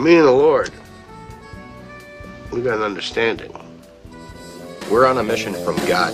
me and the Lord, we got an understanding. We're on a mission from God.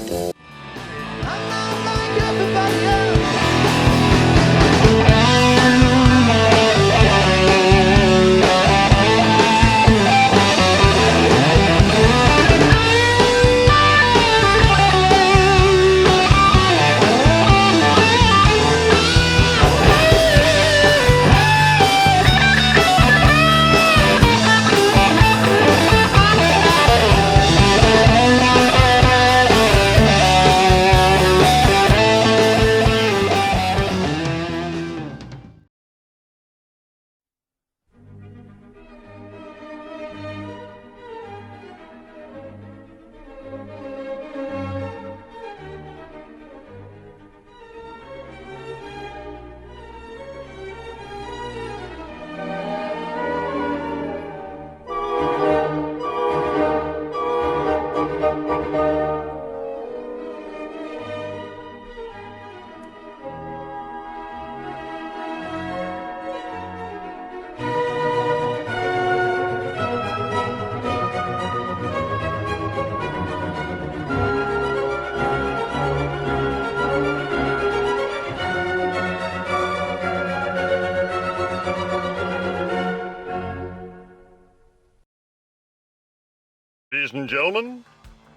Ladies and gentlemen,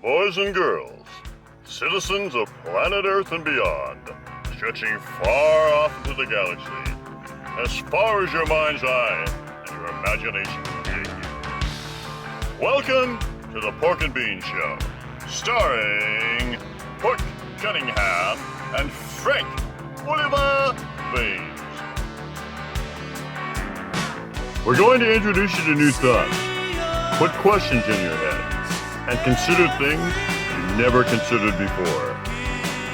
boys and girls, citizens of planet Earth and beyond, stretching far off into the galaxy, as far as your mind's eye and your imagination can take you. Welcome to the Pork and Bean Show, starring Pork Cunningham and Frank Oliver Beans. We're going to introduce you to new thoughts, put questions in your head, and consider things you never considered before.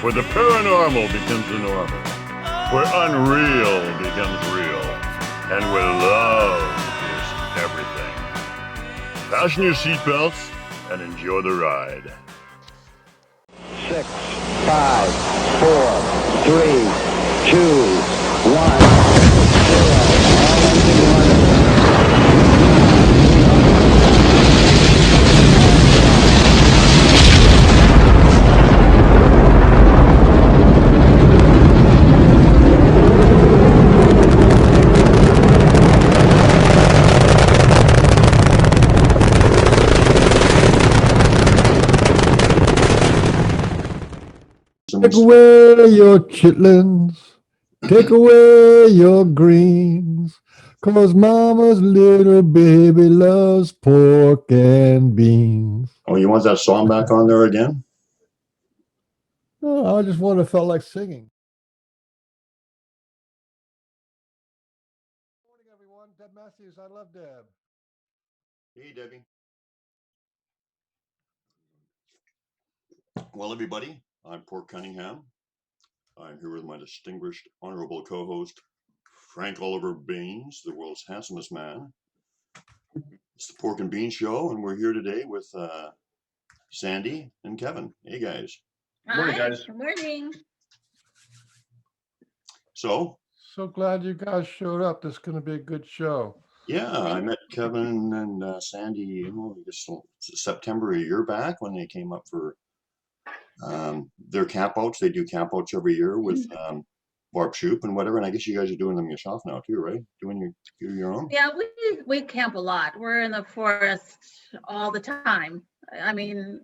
Where the paranormal becomes the normal, where unreal becomes real, and where love is everything. Fasten your seatbelts and enjoy the ride. 6, 5, 4, 3, 2, 1, 0. Take away your chitlins, take away your greens, 'cause mama's little baby loves pork and beans. Oh, you want that song back on there again? Oh, I just want to felt like singing. Good morning, everyone. Deb Matthews. I love Deb. Hey, Debbie. Well, everybody, I'm Pork Cunningham. I'm here with my distinguished, honorable co-host, Frank Oliver Baines, the world's handsomest man. It's the Pork and Bean Show, and we're here today with Sandy and Kevin. Hey, guys. Good morning, guys. Good morning. So glad you guys showed up. This is going to be a good show. Yeah, I met Kevin and Sandy, I guess September a year back when they came up for their campouts. They do campouts every year with Barb Shoop and whatever. And I guess you guys are doing them yourself now too, right? Doing your own? Yeah, we camp a lot. We're in the forest all the time. I mean,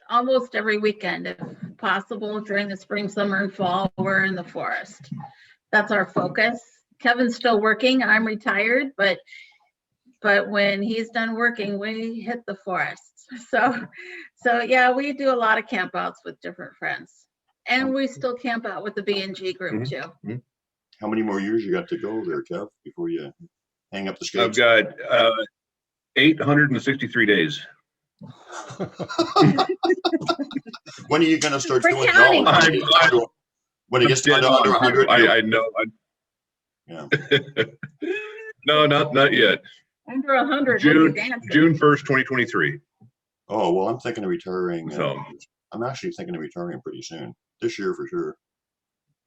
almost every weekend, if possible, during the spring, summer, and fall, we're in the forest. That's our focus. Kevin's still working. I'm retired, but when he's done working, we hit the forest. So yeah, we do a lot of camp outs with different friends, and we still camp out with the B&G group too. Mm-hmm. How many more years you got to go there, Kev, before you hang up the skates? I've got 863 days. When are you going to start doing it? When it gets to under 100? I know. Yeah. No, not yet. Under 100. June 1st, 2023. Oh, well, I'm thinking of retiring. So I'm actually thinking of retiring pretty soon. This year for sure.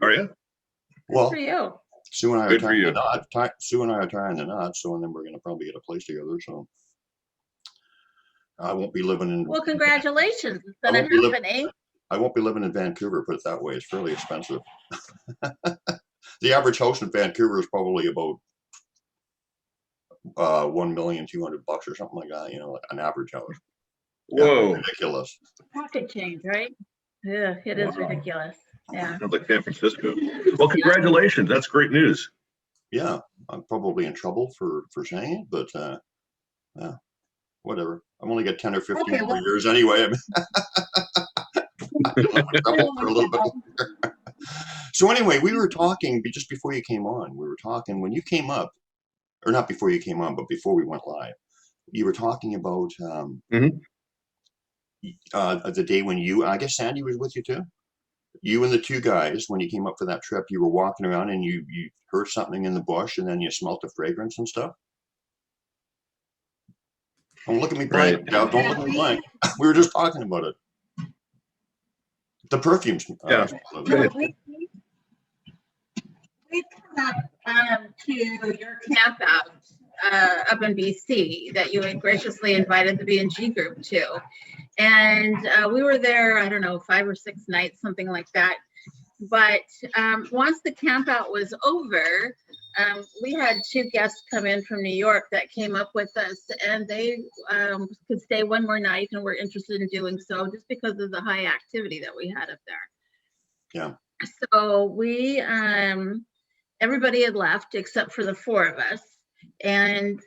Are you? Well, for you. Sue and I are Good for tying the you. knot. Sue and I are tying the knot, so and then we're going to probably get a place together. So I won't be living in. Well, congratulations. It's I gonna won't be li- happen, eh? I won't be living in Vancouver. Put it that way. It's fairly expensive. The average house in Vancouver is probably about $1,200,000 or something like that. You know, like an average house. Yeah, Whoa. ridiculous. Pocket change, right? Yeah, it is Wow. ridiculous. Yeah. Sounds like San Francisco. Well, congratulations. That's great news. Yeah, I'm probably in trouble for saying it, but yeah, whatever. I'm only got 10 or 15 Okay, more well- years anyway. I'm in trouble for a little bit longer. So anyway, we were talking just before you came on. We were talking when you came up, or not before you came on, but before we went live. You were talking about the day when I guess Sandy was with you too. You and the two guys, when you came up for that trip, you were walking around and you heard something in the bush, and then you smelt the fragrance and stuff. Don't look at me blank. Right. Don't look at me blank. We were just talking about it. The perfumes. Yeah. We come up to your camp out up in BC that you had graciously invited the B&G group to. And we were there, I don't know, 5 or 6 nights, something like that. But once the camp out was over, we had 2 guests come in from New York that came up with us, and they could stay one more night and were interested in doing so just because of the high activity that we had up there. Yeah. So we, everybody had left except for the 4 of us. And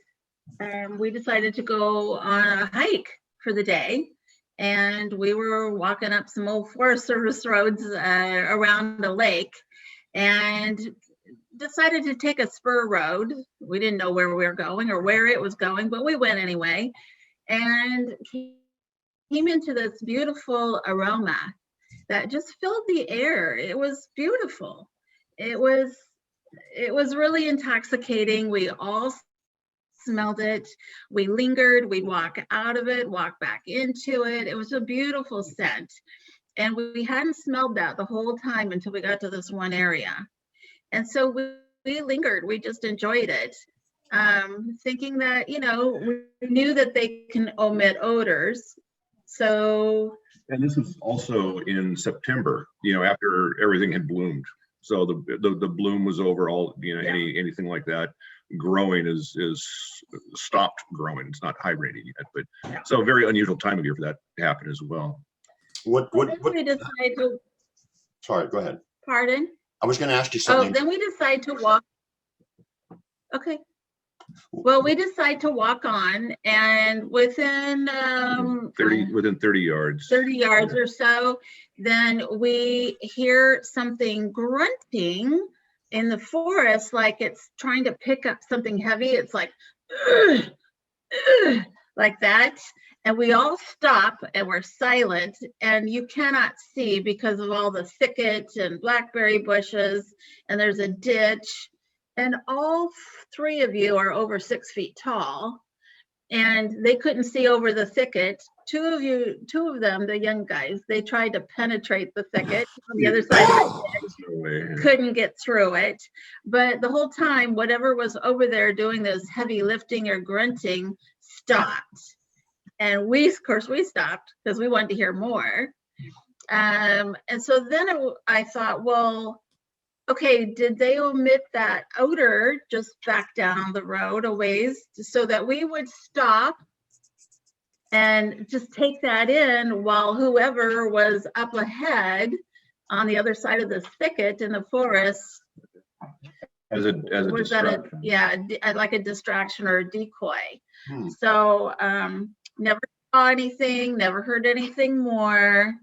we decided to go on a hike for the day. And we were walking up some old Forest Service roads around a lake and decided to take a spur road. We didn't know where we were going or where it was going, but we went anyway. And came into this beautiful aroma that just filled the air. It was beautiful. It was really intoxicating. We all smelled it. We lingered. We'd walk out of it, walk back into it. It was a beautiful scent. And we hadn't smelled that the whole time until we got to this one area. And so we lingered. We just enjoyed it, thinking that, you know, we knew that they can omit odors. So. And this is also in September, you know, after everything had bloomed. So the bloom was over. All, you know, anything like that growing is stopped growing. It's not hibernating yet, but so a very unusual time of year for that to happen as well. What we decide to, sorry, go ahead. Pardon? I was going to ask you something. Oh, then we decide to walk. Okay. Well, we decide to walk on, and within 30 yards. 30 yards or so, then we hear something grunting in the forest, like it's trying to pick up something heavy. It's like, like that. And we all stop and we're silent, and you cannot see because of all the thicket and blackberry bushes, and there's a ditch. And all 3 of you are over 6 feet tall, and they couldn't see over the thicket. 2 of them, the young guys, they tried to penetrate the thicket on the other side of the ditch, couldn't get through it. But the whole time, whatever was over there doing this heavy lifting or grunting stopped. And of course, we stopped because we wanted to hear more. And so then I thought, well, okay, did they omit that odor just back down the road a ways so that we would stop and just take that in while whoever was up ahead on the other side of the thicket in the forest as a distraction. like a distraction or a decoy. So never saw anything, never heard anything more.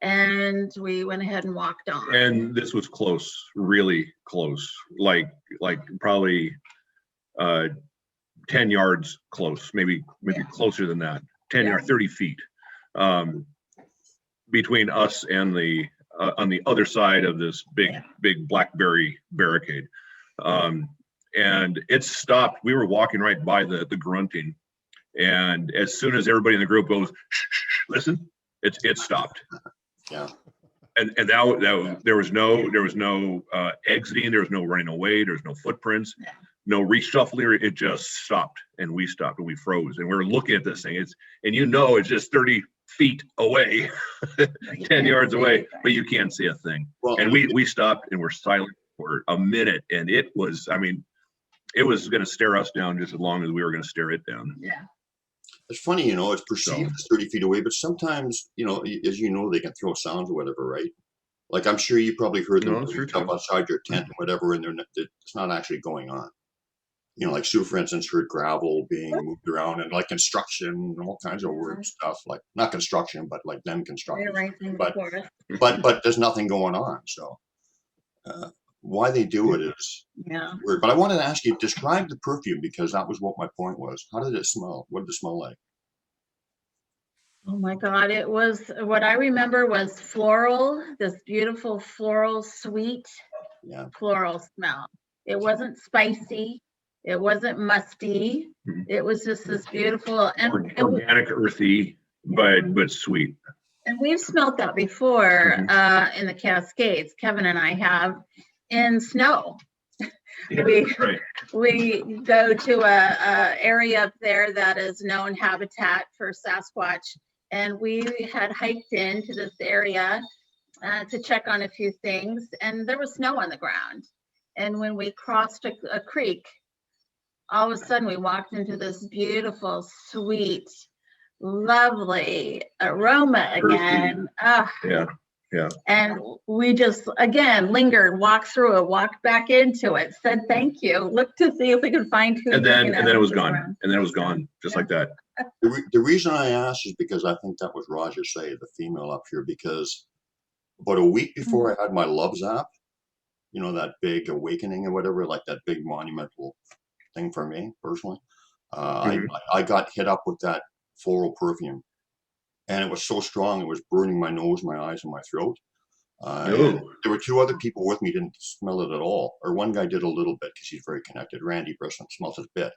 And we went ahead and walked on. And this was close, really close, like probably 10 yards close, maybe closer than that, 10 or 30 feet between us and the on the other side of this big blackberry barricade. And it stopped. We were walking right by the grunting, and as soon as everybody in the group goes, shh, listen, it stopped. Yeah. and that there was no exiting, there was no running away, there was no footprints, no reshuffling. It just stopped, and we stopped, and we froze, and we were looking at this thing. It's just 30 feet away, 10 yards away, but you can't see a thing. Well, and we stopped and we're silent for a minute, and it was, I mean, it was going to stare us down just as long as we were going to stare it down. Yeah. It's funny, it's perceived as 30 feet away, but sometimes, as you know, they can throw sounds or whatever, right? Like, I'm sure you probably heard them up outside your tent or whatever, and it's not actually going on. Like Sue, for instance, heard gravel being moved around and like construction and all kinds of weird stuff, like not construction, but like them construction. But there's nothing going on. So why they do it is weird. But I wanted to ask you, describe the perfume, because that was what my point was. How did it smell? What did it smell like? Oh my God, it was, what I remember was floral, this beautiful floral, sweet floral smell. It wasn't spicy. It wasn't musty. It was just this beautiful and organic, earthy, but sweet. And we've smelled that before in the Cascades. Kevin and I have in snow. We go to a area up there that is known habitat for Sasquatch, and we had hiked into this area to check on a few things, and there was snow on the ground. And when we crossed a creek, all of a sudden we walked into this beautiful, sweet, lovely aroma again. Yeah. And we just, again, lingered, walked through it, walked back into it, said thank you, looked to see if we could find who. And then it was gone. And then it was gone, just like that. The reason I asked is because I think that was Roger Say, the female up here, because about a week before I had my love zap, that big awakening or whatever, like that big monumental thing for me personally, I got hit up with that floral perfume, and it was so strong it was burning my nose, my eyes, and my throat. There were two other people with me, didn't smell it at all, or one guy did a little bit because he's very connected. Randy Brisson smelt it a bit,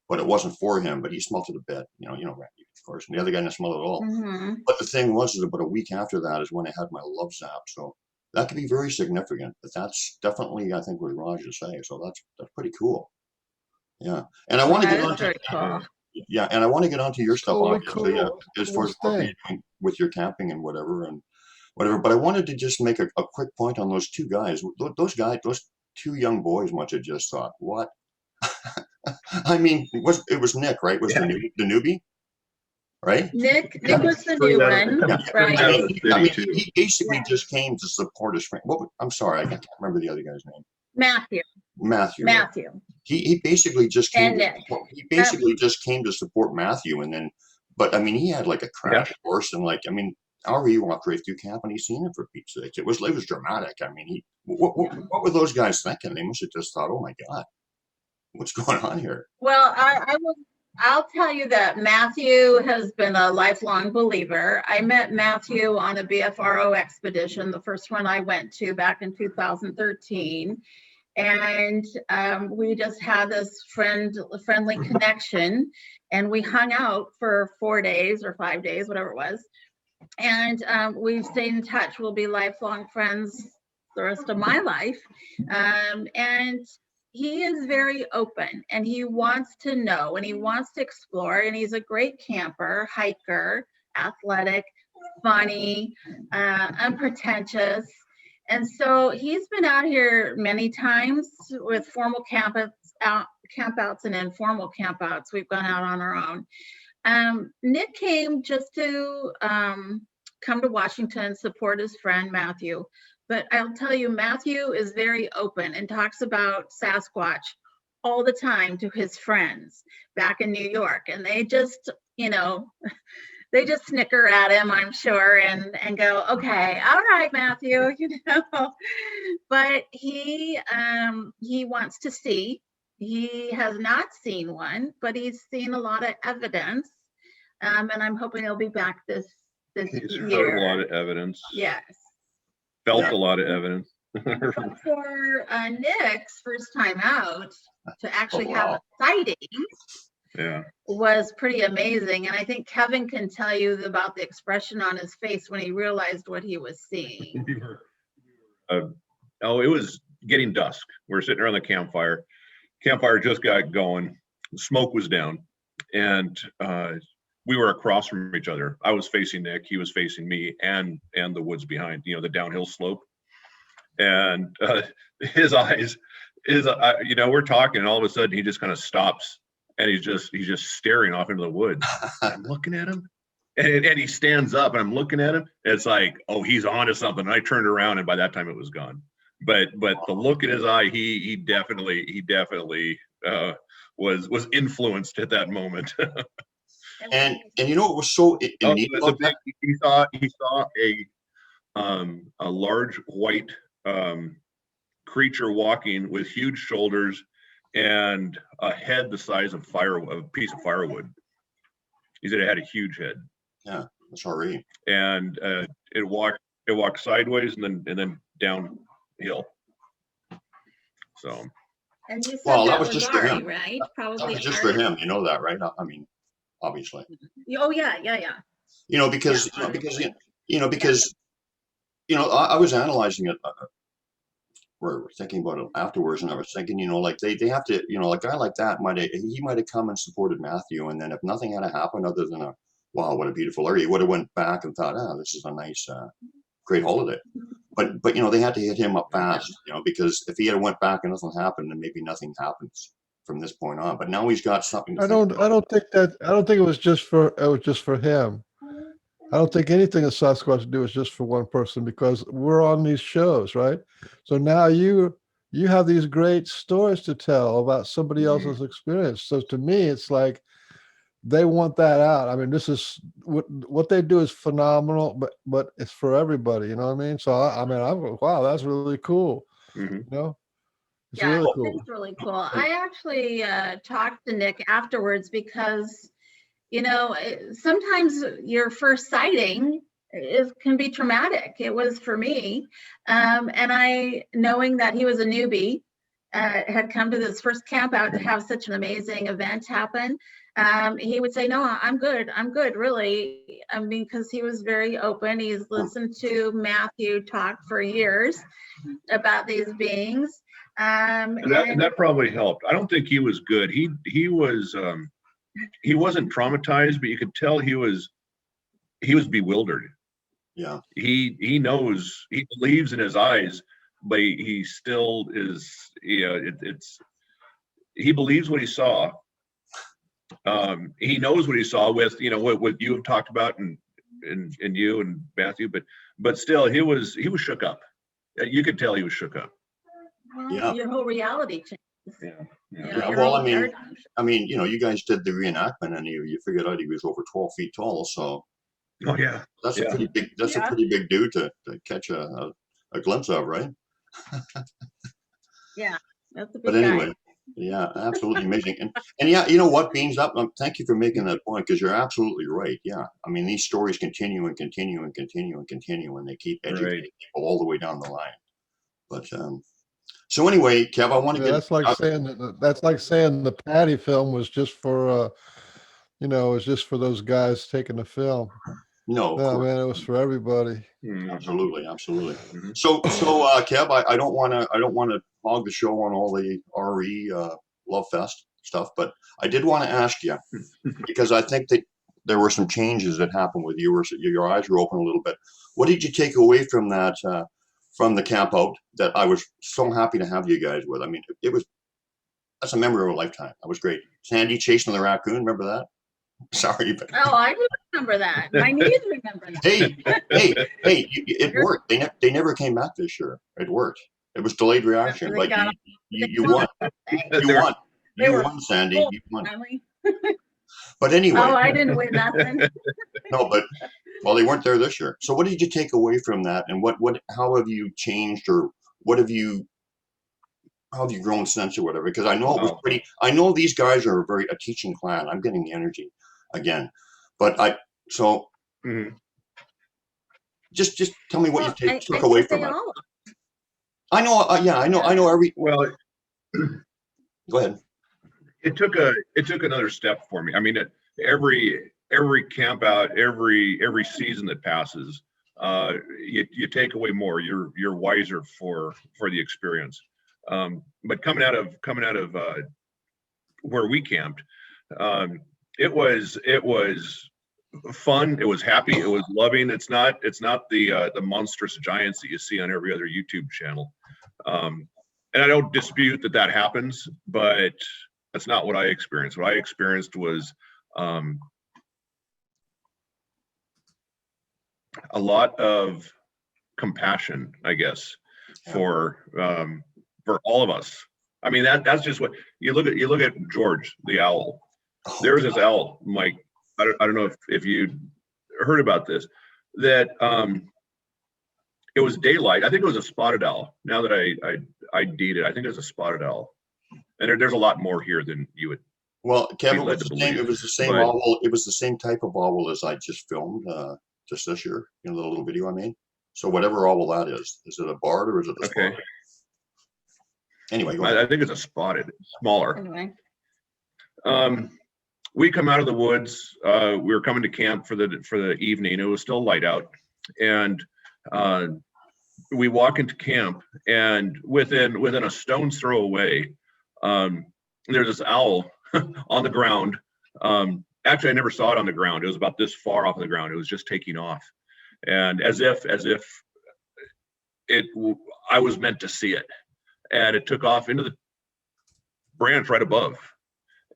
but it wasn't for him, but he smelt it a bit. Randy, of course, and the other guy didn't smell it at all. But the thing was, is about a week after that is when I had my love zap, so that could be very significant. But that's definitely, I think, what Roger saying. So that's pretty cool. Yeah, and I want to get on to and I want to get onto your stuff, obviously, as far as what you're doing with your camping and whatever. But I wanted to just make a quick point on those two guys. Those two young boys must have just thought, what? I mean, it was Nick, right? Was the newbie, right? Nick was the new one, right? I mean, he basically just came to support his friend. I'm sorry, I can't remember the other guy's name. Matthew. He basically just came. He basically just came to support Matthew, and then, but I mean, he had like a crash course, and like, I mean, Ari walked right through camp, and he seen it for Pete's sake. It was dramatic. I mean, what were those guys thinking? They must have just thought, oh my God, what's going on here? Well, I'll tell you that Matthew has been a lifelong believer. I met Matthew on a BFRO expedition, the first one I went to back in 2013. And we just had this friendly connection, and we hung out for 4 days or 5 days, whatever it was. And we've stayed in touch. We'll be lifelong friends the rest of my life. And he is very open, and he wants to know, and he wants to explore, and he's a great camper, hiker, athletic, funny, unpretentious. And so he's been out here many times with formal campouts and informal campouts. We've gone out on our own. Nick came just to come to Washington, support his friend Matthew. But I'll tell you, Matthew is very open and talks about Sasquatch all the time to his friends back in New York. And they just, they just snicker at him, I'm sure, and go, okay, all right, Matthew, But he wants to see. He has not seen one, but he's seen a lot of evidence. And I'm hoping he'll be back this He's year. heard a lot of evidence. Yes. Felt a lot of evidence. For Nick's first time out to actually have a sighting, Yeah. was pretty amazing. And I think Kevin can tell you about the expression on his face when he realized what he was seeing. Oh, it was getting dusk. We're sitting around the campfire. Campfire just got going. The smoke was down, and we were across from each other. I was facing Nick. He was facing me, and the woods behind. You know, the downhill slope. And his eyes, you know, we're talking, and all of a sudden he just kind of stops, and he's just staring off into the woods. I'm looking at him, and he stands up, and I'm looking at him. And it's like, oh, he's onto something. And I turned around, and by that time it was gone. But the look in his eye, he definitely was influenced at that moment. And you know what was so neat about that? He saw a large white creature walking with huge shoulders and a head the size of a piece of firewood. He said it had a huge head. Yeah, that's all right. And it walked sideways and then downhill. So. And you said Well, that that was just for Ari, him, right? Probably that was just Ari. for him. You know that, right? I mean, obviously. Oh yeah. You know, because I was analyzing it. We're thinking about it afterwards, and I was thinking, you know, like they have to, you know, a guy like that might have come and supported Matthew, and then if nothing had happened other than a wow, what a beautiful area, he would have went back and thought, this is a nice, great holiday. But you know, they had to hit him up fast, you know, because if he had went back and nothing happened, then maybe nothing happens from this point on. But now he's got something to I don't think it was just for him. I don't think anything that Sasquatch do is just for one person, because we're on these shows, right? So now you have these great stories to tell about somebody else's experience. So to me, it's like they want that out. I mean, this is what they do is phenomenal, but it's for everybody. You know what I mean? So I'm wow, that's really cool. Mm-hmm. You know, it's Yeah, really cool. it's really cool. I actually talked to Nick afterwards because, you know, sometimes your first sighting can be traumatic. It was for me. And I, knowing that he was a newbie, had come to this first camp out to have such an amazing event happen. He would say, no, I'm good, really. I mean, because he was very open. He's listened to Matthew talk for years about these beings. And that probably helped. I don't think he was good. He wasn't traumatized, but you could tell he was bewildered. Yeah. He knows, he believes in his eyes, but he still is, you know, he believes what he saw. He knows what he saw with, you know, what you have talked about and you and Matthew, but still he was shook up. You could tell he was shook up. well, Yeah. your whole reality changes. Yeah. You know, Yeah, your well, whole I mean, paradigm shifts. you know, you guys did the reenactment, and you figured out he was over 12 feet tall. So Oh yeah. that's Yeah. a pretty big. That's a pretty big dude to catch a glimpse of, right? Yeah, that's a big But anyway, guy. yeah, absolutely amazing. And yeah, you know what, Beans, up. Thank you for making that point, because you're absolutely right. Yeah, I mean, these stories continue and continue and continue and continue, and they keep educating people all the way down the line. But so anyway, Kev, I want to get. That's like saying the Patty film was just for you know, it was just for those guys taking the film. No, man, it was for everybody. Absolutely. So Kev, I don't want to hog the show on all the RE Love Fest stuff, but I did want to ask you, because I think that there were some changes that happened with you. Your eyes were open a little bit. What did you take away from that, from the camp out, that I was so happy to have you guys with? I mean, that's a memory of a lifetime. That was great. Sandy chasing the raccoon, remember that? Sorry, but Oh, I do remember that. My niece remember that. hey, it worked. They never came back this year. It worked. It was delayed reaction, but you won. You won, Sandy. You won. But anyway. Oh, I didn't win nothing. No, but well, they weren't there this year. So what did you take away from that, and how have you changed, or how have you grown since, or whatever? Because I know it was pretty. I know these guys are a teaching clan. I'm getting the energy again, but just tell me what you took away from it. I know. I know every. Well, go ahead. it took another step for me. I mean, every camp out, every season that passes, you take away more. You're wiser for the experience. But coming out of where we camped, it was fun. It was happy. It was loving. It's not the monstrous giants that you see on every other YouTube channel. And I don't dispute that happens, but that's not what I experienced. What I experienced was a lot of compassion, I guess, for all of us. I mean, that's just what you look at George the owl. There's this owl, Mike. I don't know if you heard about this, that it was daylight. I think it was a spotted owl. Now that I deed it, I think it was a spotted owl. And there's a lot more here than you would. Well, Kevin, led to believe, it was the same but- owl. It was the same type of owl as I just filmed just this year in the little video I made. So whatever owl that is it a barred or is it a Okay. spotted? Anyway, go ahead. I think it's a spotted, smaller. Anyway, We come out of the woods. We were coming to camp for the evening. It was still light out, and we walk into camp. And within a stone's throw away, there's this owl on the ground. Actually, I never saw it on the ground. It was about this far off of the ground. It was just taking off, and as if I was meant to see it, and it took off into the branch right above.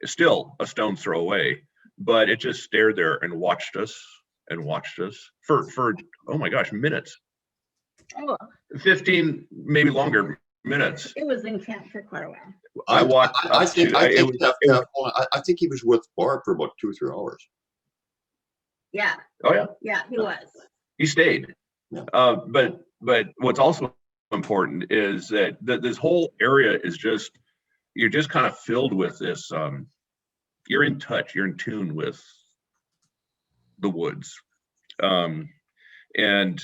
Still a stone's throw away, but it just stared there and watched us for oh my gosh, minutes. oh, 15, maybe longer minutes. it was in camp for quite a while. I walked. I think he was with Barb for about 2 or 3 hours. Yeah, Oh yeah, yeah, he was. he stayed. Yeah. But what's also important is that this whole area is you're just kind of filled with this. You're in touch. You're in tune with the woods, and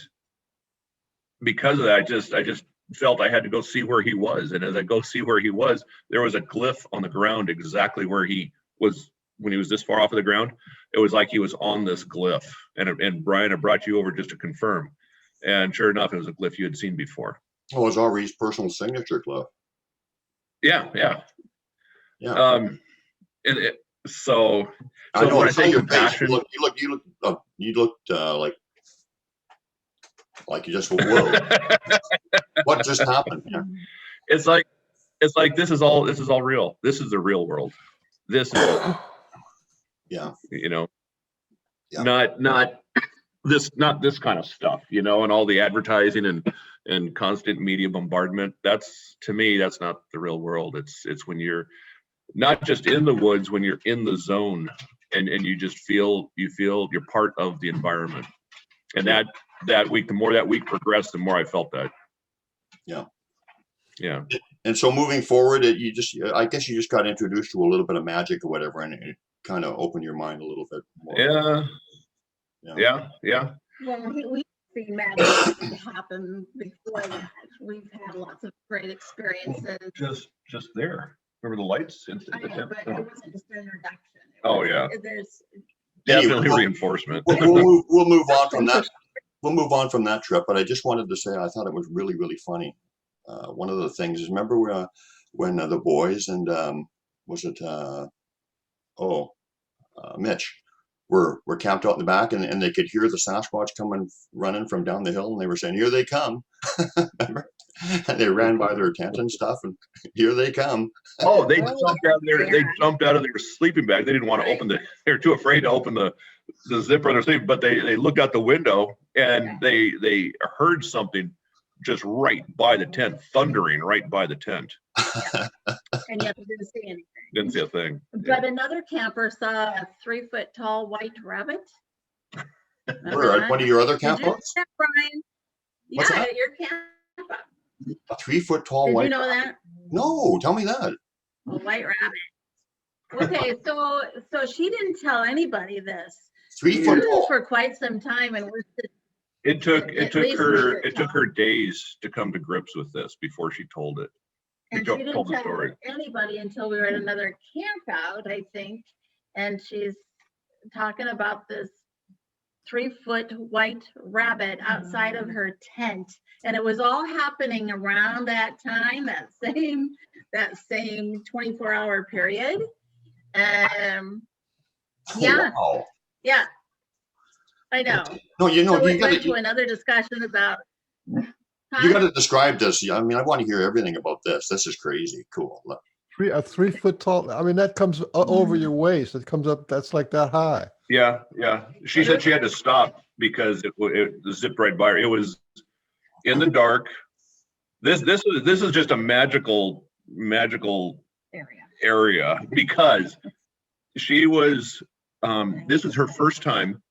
because of that, I just felt I had to go see where he was. And as I go see where he was, there was a glyph on the ground exactly where he was when he was this far off of the ground. It was like he was on this glyph. And Brian, I brought you over just to confirm. And sure enough, it was a glyph you had seen before. Oh, it was Henri's personal signature club. Yeah. So I know. when I It's on say your face. compassion, You looked like you just whoa. What just happened? Yeah. it's like this is all real. This is the real world. This is Yeah. Yeah. not this kind of stuff, and all the advertising and constant media bombardment. That's, to me, that's not the real world. It's when you're not just in the woods, when you're in the zone and you just feel you're part of the environment. And that week, the more that week progressed, the more I felt that. Yeah. And so moving forward, I guess you just got introduced to a little bit of magic or whatever, and it kind of opened your mind a little bit more. Yeah. Well, we've seen magic happen before that. We've had lots of great experiences. Just there. Remember the lights? I know, but it wasn't just an introduction. Oh, yeah. There's Definitely reinforcement. We'll move on from that. We'll move on from that trip, but I just wanted to say I thought it was really, really funny. One of the things is, remember when the boys and was it Mitch were camped out in the back, and they could hear the Sasquatch coming running from down the hill, and they were saying, "Here they come!" Remember? And they ran by their tent and stuff, and here they come. Oh, they jumped out of their sleeping bag. They didn't want to open they were too afraid to open the zipper of their sleep, but they looked out the window and they heard something just right by the tent, thundering right by the tent. and yet they didn't see anything. Didn't see a thing. But another camper saw a 3-foot tall white rabbit. Where, at one of your other camp spots? Brian? What's Yeah, that? at your camp. A 3-foot tall Did white. you know that? No, tell me that. A white rabbit. Okay, so she didn't tell anybody this. 3 She foot knew this tall. for quite some time, and we're just, It took At least her we should days to come to grips with this before she told it. And told she didn't the tell story. anybody until we were at another camp out, I think. And she's talking about this 3-foot white rabbit outside of her tent. And it was all happening around that time, that same 24-hour period. Yeah, Oh, wow. yeah, I know. No, you know, So you it got went to to another discussion about. you got to describe this. I mean, I want to hear everything about this. This is crazy. Cool. Look. A 3-foot tall. I mean, that comes over your waist. It comes up. That's like that high. Yeah, yeah. She said she had to stop because it zipped right by her. It was in the dark. This is just a magical area because she was. This was her first time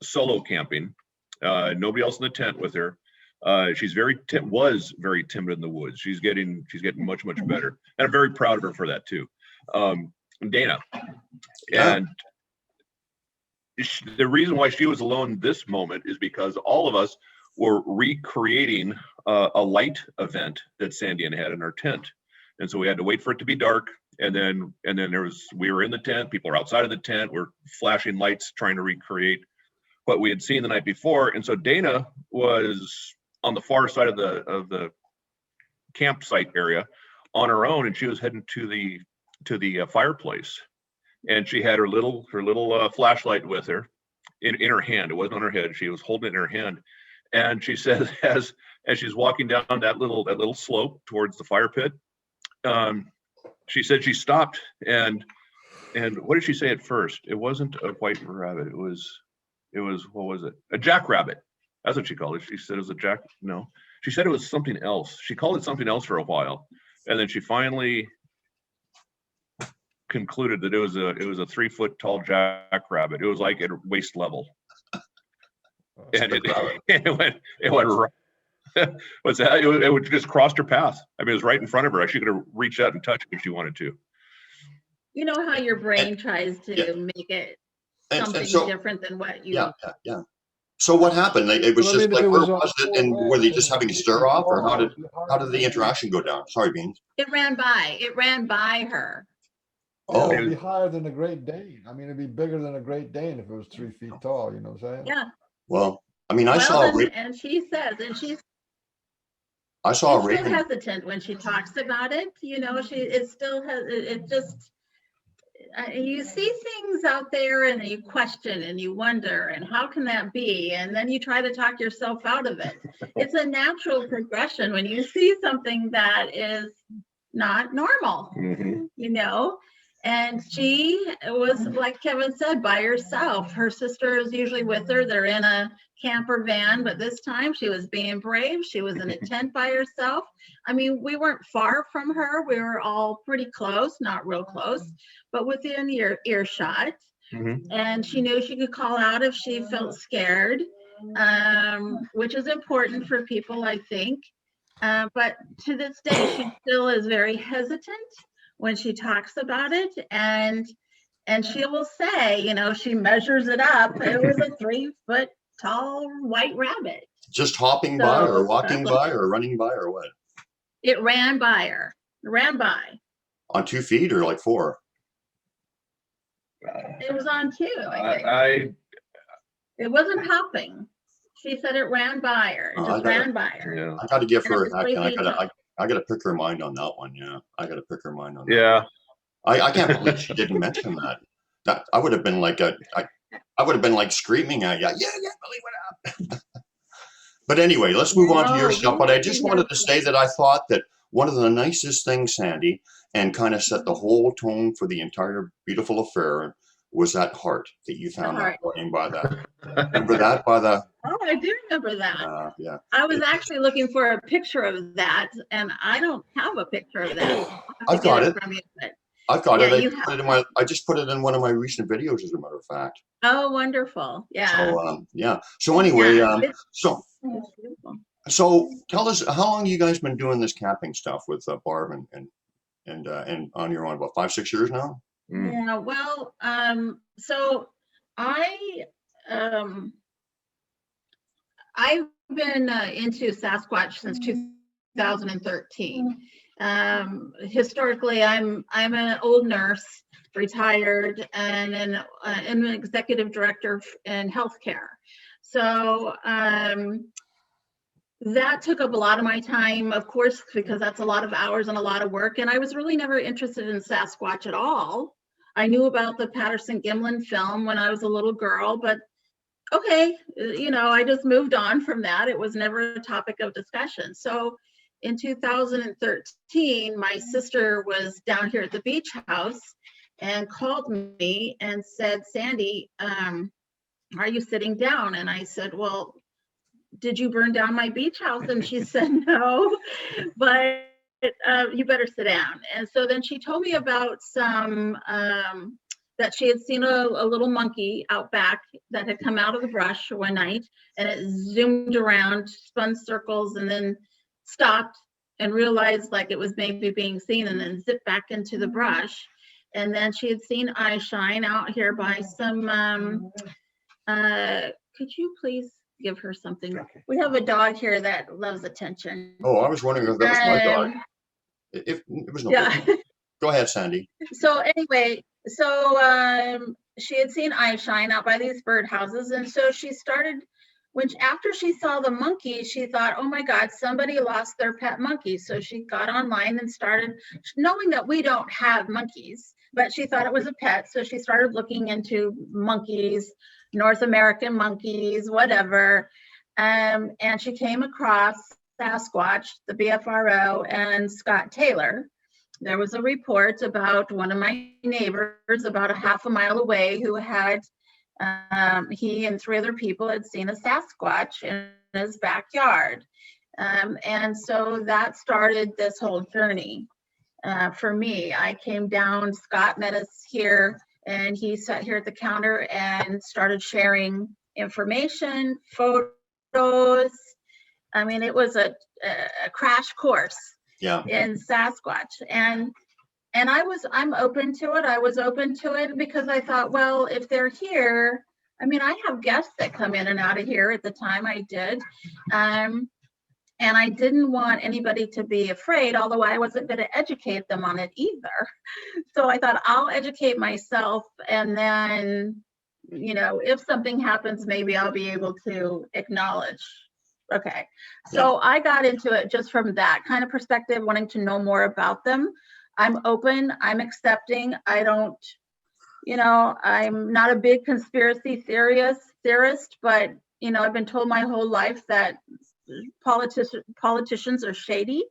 solo camping. Nobody else in the tent with her. She's was very timid in the woods. She's getting much better, and I'm very proud of her for that too. Dana, and the reason why she was alone this moment is because all of us were recreating a light event that Sandy had in our tent, and so we had to wait for it to be dark, and then we were in the tent. People are outside of the tent. We're flashing lights, trying to recreate what we had seen the night before, and so Dana was on the far side of the campsite area on her own, and she was heading to the fireplace, and she had her little flashlight with her in her hand. It wasn't on her head. She was holding it in her hand, and she said as she's walking down that little slope towards the fire pit, she said she stopped and what did she say at first? It wasn't a white rabbit. It was what was it? A jackrabbit. That's what she called it. She said it was a jack. No, she said it was something else. She called it something else for a while, and then she finally concluded that it was a 3-foot tall jackrabbit. It was like at waist level, and it went right. What's that? It just crossed her path. I mean, it was right in front of her. She could have reached out and touched it if she wanted to. You know how your brain tries to make it something different than what you. Yeah. So what happened? It was just like, where was it? And were they just having a stir off, or how did the interaction go down? Sorry, Beans. It ran by her. Oh, It'd be higher than a Great Dane. I mean, it'd be bigger than a Great Dane if it was 3 feet tall. You know what I'm saying? Yeah. Well, I mean, I saw and she says, and she's. I saw she's still hesitant when she talks about it. You know, it still has. It just. You see things out there and you question and you wonder, and how can that be? And then you try to talk yourself out of it. It's a natural progression when you see something that is not normal, you know. And she was, like Kevin said, by herself. Her sister is usually with her. They're in a camper van, but this time she was being brave. She was in a tent by herself. I mean, we weren't far from her. We were all pretty close, not real close, but within earshot. And she knew she could call out if she felt scared, which is important for people, I think. But to this day, she still is very hesitant when she talks about it, and she will say, you know, she measures it up. It was a 3-foot tall white rabbit. Just hopping by, or walking by, or running by, or what? It ran by her. It ran by. On 2 feet or like 4? It was on 2. I think. It wasn't hopping. She said it ran by her. It just ran by her. Yeah. I got to give her a heck. I got to pick her mind on that one. Yeah, I got to pick her mind on that. Yeah. I can't believe she didn't mention that. That I would have been like I would have been like screaming at you. Yeah, believe it up. But anyway, let's move on to your stuff. But I just wanted to say that I thought that one of the nicest things, Sandy, and kind of set the whole tone for the entire beautiful affair, was that heart that you found that morning by that. Remember that by the. Oh, I do remember that. Yeah. I was actually looking for a picture of that, and I don't have a picture of that. I've got it. I've got it. I just put it in one of my recent videos, as a matter of fact. Oh, wonderful! Yeah. So So anyway, so tell us, how long you guys been doing this camping stuff with Barb and on your own? About 5-6 years now. Yeah. Well, so I've been into Sasquatch since 2013. Historically, I'm an old nurse, retired, and an executive director in healthcare. So that took up a lot of my time, of course, because that's a lot of hours and a lot of work. And I was really never interested in Sasquatch at all. I knew about the Patterson-Gimlin film when I was a little girl, but okay, you know, I just moved on from that. It was never a topic of discussion. So in 2013, my sister was down here at the beach house and called me and said, Sandy, are you sitting down? And I said, well, did you burn down my beach house? And she said, no, but you better sit down. And so then she told me about some, that she had seen a little monkey out back that had come out of the brush one night, and it zoomed around, spun circles, and then stopped and realized like it was maybe being seen, and then zipped back into the brush. And then she had seen eye shine out here by some, could you please give her something? Okay. We have a dog here that loves attention. Oh, I was wondering if that was my dog. If it was no Yeah. problem. Go ahead, Sandy. So anyway, so she had seen eye shine out by these birdhouses, and so she started, after she saw the monkey, she thought, oh my God, somebody lost their pet monkey. So she got online and started, knowing that we don't have monkeys, but she thought it was a pet. So she started looking into monkeys, North American monkeys, whatever. And she came across SASQUATCH, the BFRO, and Scott Taylor. There was a report about one of my neighbors about a half a mile away who had, he and 3 other people had seen a SASQUATCH in his backyard. And so that started this whole journey for me. I came down, Scott met us here, and he sat here at the counter and started sharing information, photos. I mean, it was a crash course. Yeah. In Sasquatch, and I'm open to it. I was open to it because I thought, well, if they're here, I mean, I have guests that come in and out of here. At the time I did, and I didn't want anybody to be afraid, although I wasn't going to educate them on it either. So I thought I'll educate myself, and then, you know, if something happens, maybe I'll be able to acknowledge. Okay, so yeah. I got into it just from that kind of perspective, wanting to know more about them. I'm open, I'm accepting. I don't, you know, I'm not a big conspiracy theorist, but, you know, I've been told my whole life that politicians are shady.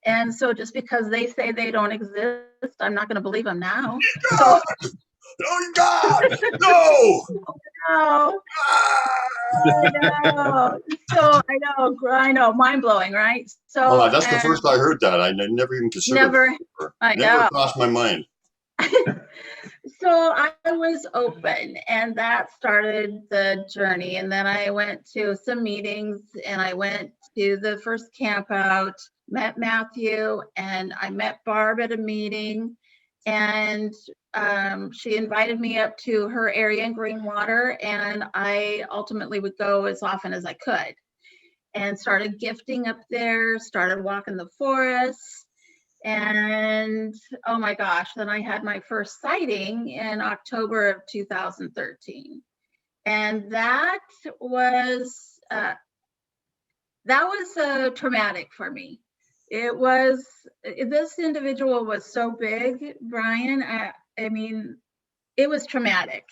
And so just because they say they don't exist, I'm not going to believe them now. God! Oh, God! No! No. I know. So I know, mind blowing, right? So well, that's the first I heard that. I never even considered it. Never crossed my mind. So I was open, and that started the journey. And then I went to some meetings, and I went to the first camp out, met Matthew, and I met Barb at a meeting. And she invited me up to her area in Greenwater, and I ultimately would go as often as I could, and started gifting up there, started walking the forest, and oh my gosh, then I had my first sighting in October of 2013. And that was traumatic for me. It was, this individual was so big, Brian, I mean, it was traumatic.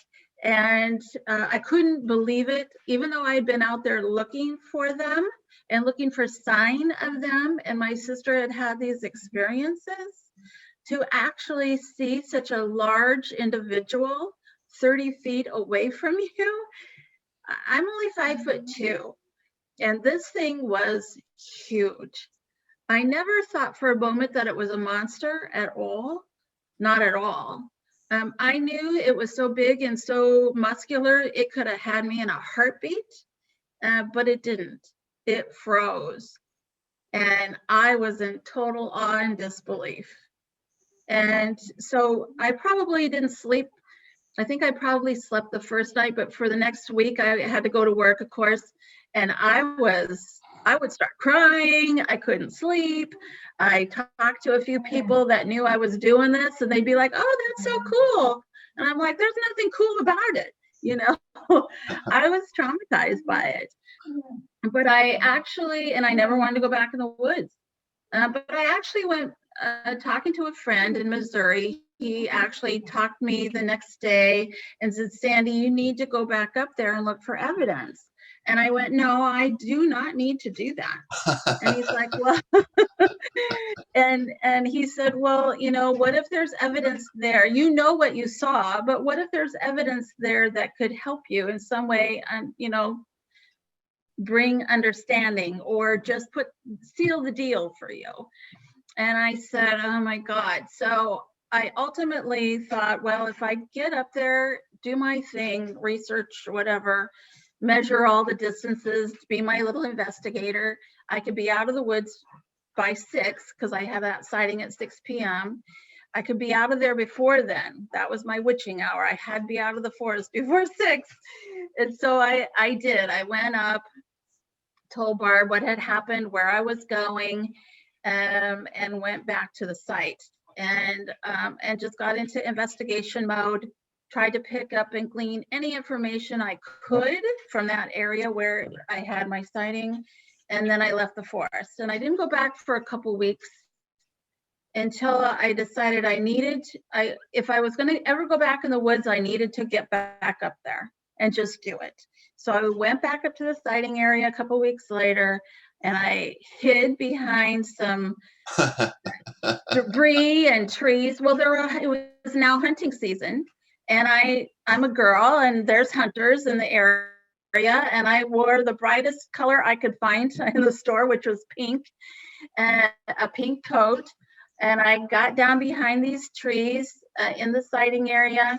And I couldn't believe it, even though I had been out there looking for them and looking for sign of them. And my sister had had these experiences, to actually see such a large individual 30 feet away from you. I'm only 5'2", and this thing was huge. I never thought for a moment that it was a monster at all, not at all. I knew it was so big and so muscular, it could have had me in a heartbeat, but it didn't. It froze. And I was in total awe and disbelief. And so I probably didn't sleep. I think I probably slept the first night, but for the next week, I had to go to work, of course. And I was I would start crying. I couldn't sleep. I talked to a few people that knew I was doing this, and they'd be like, "Oh, that's so cool." And I'm like, "There's nothing cool about it." You know, I was traumatized by it. But I actually, and I never wanted to go back in the woods. But I actually went talking to a friend in Missouri. He actually talked me the next day and said, "Sandy, you need to go back up there and look for evidence." And I went, "No, I do not need to do that." And he's like, "Well," and he said, "Well, you know, what if there's evidence there? You know what you saw, but what if there's evidence there that could help you in some way, you know, bring understanding or just seal the deal for you?" And I said, "Oh my God." So I ultimately thought, well, if I get up there, do my thing, research, whatever, measure all the distances, be my little investigator, I could be out of the woods by 6, because I have that sighting at 6 p.m. I could be out of there before then. That was my witching hour. I had to be out of the forest before 6. And so I did. I went up, told Barb what had happened, where I was going, and went back to the site, and just got into investigation mode, tried to pick up and glean any information I could from that area where I had my sighting. And then I left the forest, and I didn't go back for a couple weeks until I decided if I was going to ever go back in the woods, I needed to get back up there and just do it. So I went back up to the sighting area a couple weeks later, and I hid behind some debris and trees. Well, it was now hunting season, and I'm a girl, and there's hunters in the area, and I wore the brightest color I could find in the store, which was pink, and a pink coat. And I got down behind these trees in the sighting area,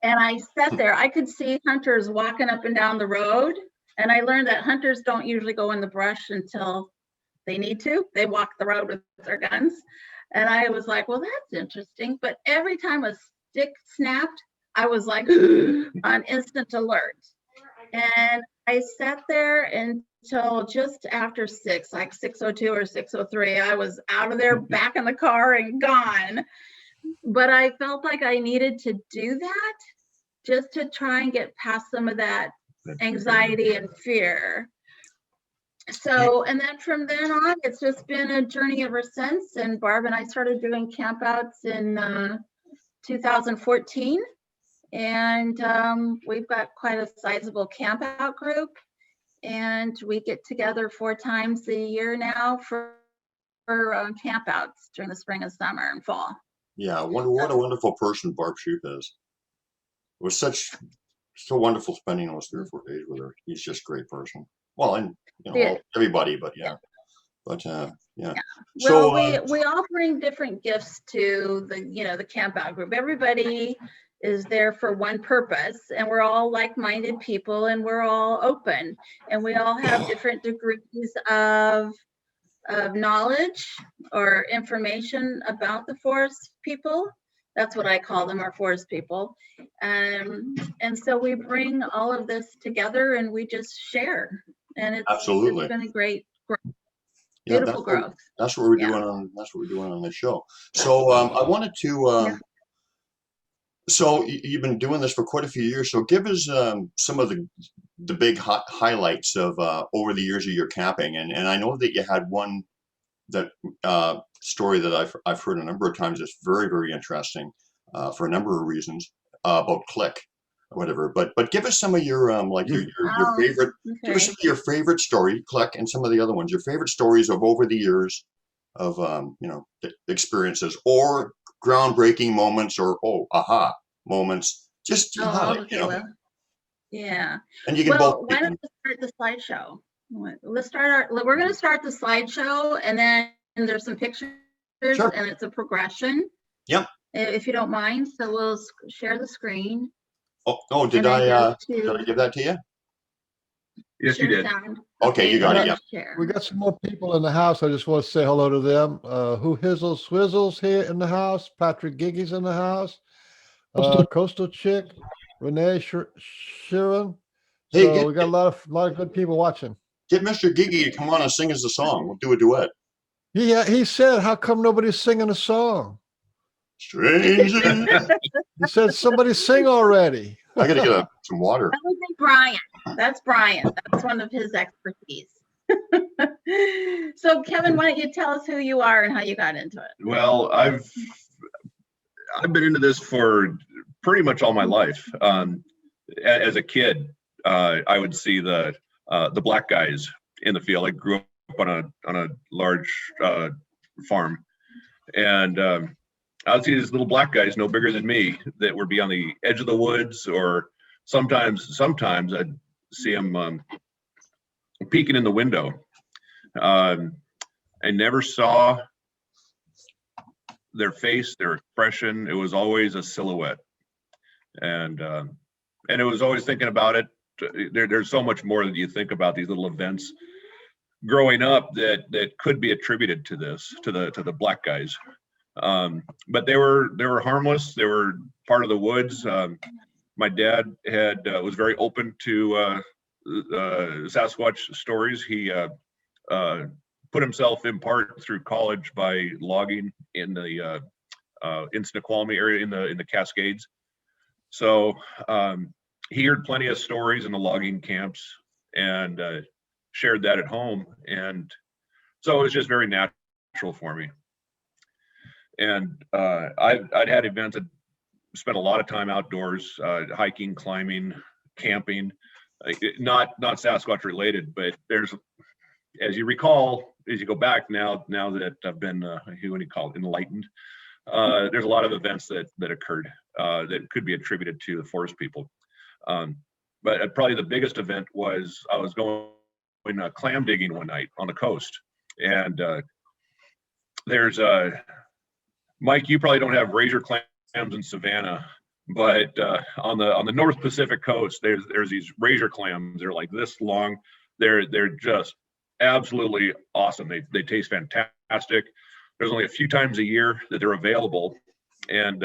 and I sat there. I could see hunters walking up and down the road, and I learned that hunters don't usually go in the brush until they need to. They walk the road with their guns. And I was like, well, that's interesting. But every time a stick snapped, I was like on instant alert. And I sat there until just after 6, like 6:02 or 6:03. I was out of there, back in the car and gone. But I felt like I needed to do that just to try and get past some of that anxiety and fear. So, and then from then on, it's just been a journey ever since. And Barb and I started doing campouts in 2014. And we've got quite a sizable campout group. And we get together 4 times a year now for campouts during the spring and summer and fall. Yeah, what a wonderful person Barb Shoup is. It was so wonderful spending those 3 or 4 days with her. He's just a great person. Well, and you know, everybody, but yeah. But yeah. Well, we all bring different gifts to the campout group. Everybody is there for one purpose, and we're all like-minded people, and we're all open, and we all have different degrees of knowledge or information about the forest people. That's what I call them, our forest people. And so we bring all of this together and we just share. And it's been a great growth. Beautiful growth. That's what we're doing on the show. So I wanted to so you've been doing this for quite a few years. So give us some of the big highlights of over the years of your camping. And I know that you had one story that I've heard a number of times that's very, very interesting for a number of reasons about Click or whatever. But give us some of your your favorite. Okay. Give us some of your favorite story, Click, and some of the other ones. Your favorite stories of over the years of experiences or groundbreaking moments or aha moments. Just highlight, well, yeah. And you can both. Why don't we start the slideshow? We're going to start the slideshow, and then there's some pictures, sure. And it's a progression. Yep. If you don't mind, so we'll share the screen. Oh, did I give that to you? Yes, you did. Okay, you got it. Yeah. We got some more people in the house. I just want to say hello to them. Who Hizzle Swizzles here in the house. Patrick Giggy's in the house. Coastal Chick, Renee Sheeran. So we got a lot of good people watching. Get Mr. Gigi to come on and sing us a song. We'll do a duet. He said, how come nobody's singing a song? Stranger. He said, somebody sing already. I got to get some water. That would be Brian. That's Brian. That's one of his expertise. So, Kevin, why don't you tell us who you are and how you got into it? Well, I've been into this for pretty much all my life. As a kid, I would see the black guys in the field. I grew up on a large farm, and I would see these little black guys, no bigger than me, that would be on the edge of the woods, or sometimes I'd see them peeking in the window. I never saw their face, their expression. It was always a silhouette, and it was always thinking about it. There's so much more that you think about these little events growing up that could be attributed to this, to the black guys. But they were harmless. They were part of the woods. My dad was very open to Sasquatch stories. He put himself in part through college by logging in the in Snoqualmie area in the Cascades. So he heard plenty of stories in the logging camps and shared that at home, and so it was just very natural for me. And I'd had events that spent a lot of time outdoors, hiking, climbing, camping, not Sasquatch related, but there's, as you recall, as you go back now that I've been what do you call it, enlightened, there's a lot of events that occurred that could be attributed to the forest people. But probably the biggest event was I was going clam digging one night on the coast, and there's Mike, you probably don't have razor clams in Savannah, but on the North Pacific coast, there's these razor clams. They're like this long. They're just absolutely awesome. They taste fantastic. There's only a few times a year that they're available, and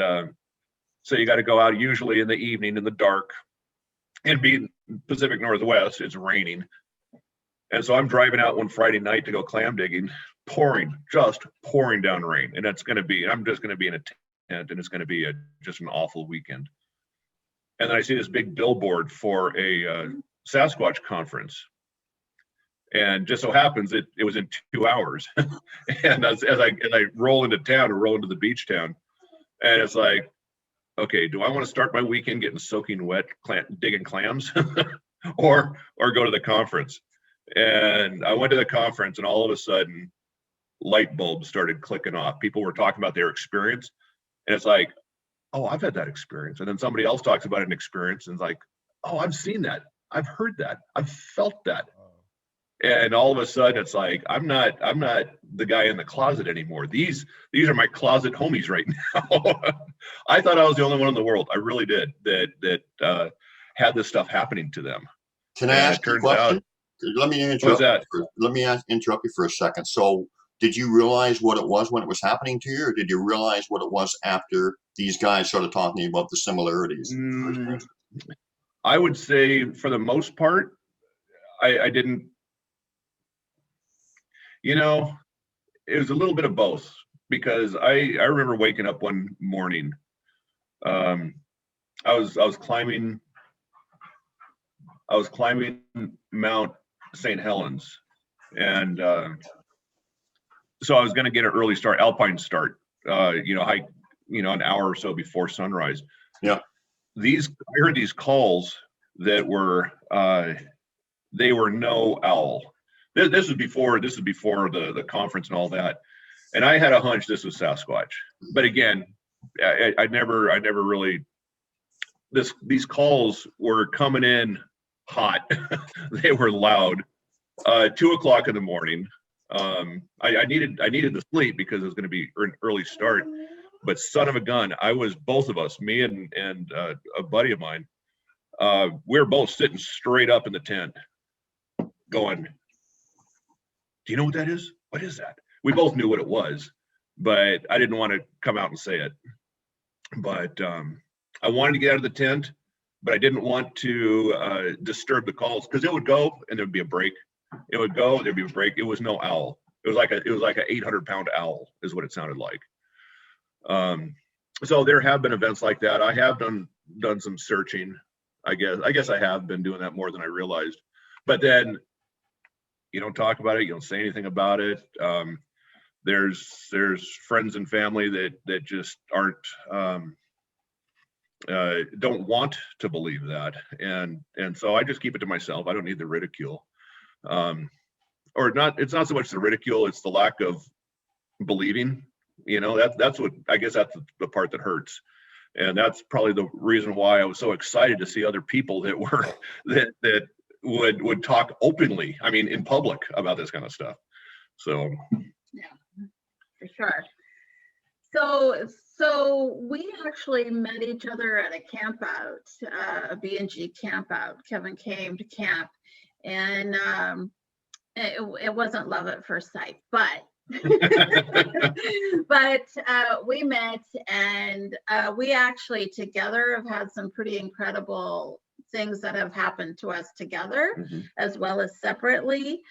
so you got to go out usually in the evening in the dark. And being Pacific Northwest, it's raining, and so I'm driving out one Friday night to go clam digging. Just pouring down rain, and I'm just going to be in a tent, and it's going to be just an awful weekend. And then I see this big billboard for a Sasquatch conference, and just so happens it was in 2 hours. And as I roll into town or roll into the beach town, and it's like, okay, do I want to start my weekend getting soaking wet digging clams, or go to the conference? And I went to the conference, and all of a sudden, light bulbs started clicking off. People were talking about their experience, and it's like, oh, I've had that experience. And then somebody else talks about an experience, and it's like, oh, I've seen that, I've heard that, I've felt that. And all of a sudden it's like, I'm not the guy in the closet anymore. These are my closet homies right now. I thought I was the only one in the world, I really did, that had this stuff happening to them. Can I ask you a question? Let me interrupt you for a second. So did you realize what it was when it was happening to you, or did you realize what it was after these guys started talking about the similarities? I would say for the most part, I didn't, it was a little bit of both, because I remember waking up one morning. I was climbing Mount St. Helens, and so I was going to get an early start, alpine start, hike, an hour or so before sunrise. Yeah. I heard these calls that were, they were no owl. This was before the conference and all that. And I had a hunch this was Sasquatch, but again, I never really, these calls were coming in hot. They were loud. 2 o'clock in the morning. I needed the sleep because it was going to be an early start, but son of a gun, both of us, me and a buddy of mine, we were both sitting straight up in the tent going, do you know what that is? What is that? We both knew what it was, but I didn't want to come out and say it. But I wanted to get out of the tent, but I didn't want to disturb the calls, because it would go and there'd be a break. It would go, there'd be a break. It was no owl. It was like a 800-pound owl is what it sounded like. So there have been events like that. I have done some searching. I guess I have been doing that more than I realized. But then you don't talk about it. You don't say anything about it. There's friends and family that just aren't don't want to believe that, and so I just keep it to myself. I don't need the ridicule, or not. It's not so much the ridicule; it's the lack of believing. You know, that's what I guess that's the part that hurts, and that's probably the reason why I was so excited to see other people that were that would talk openly. I mean, in public about this kind of stuff. So. Yeah, for sure. So we actually met each other at a camp out, a B&G camp out. Kevin came to camp, and it wasn't love at first sight, but we met, and we actually together have had some pretty incredible things that have happened to us together, as well as separately.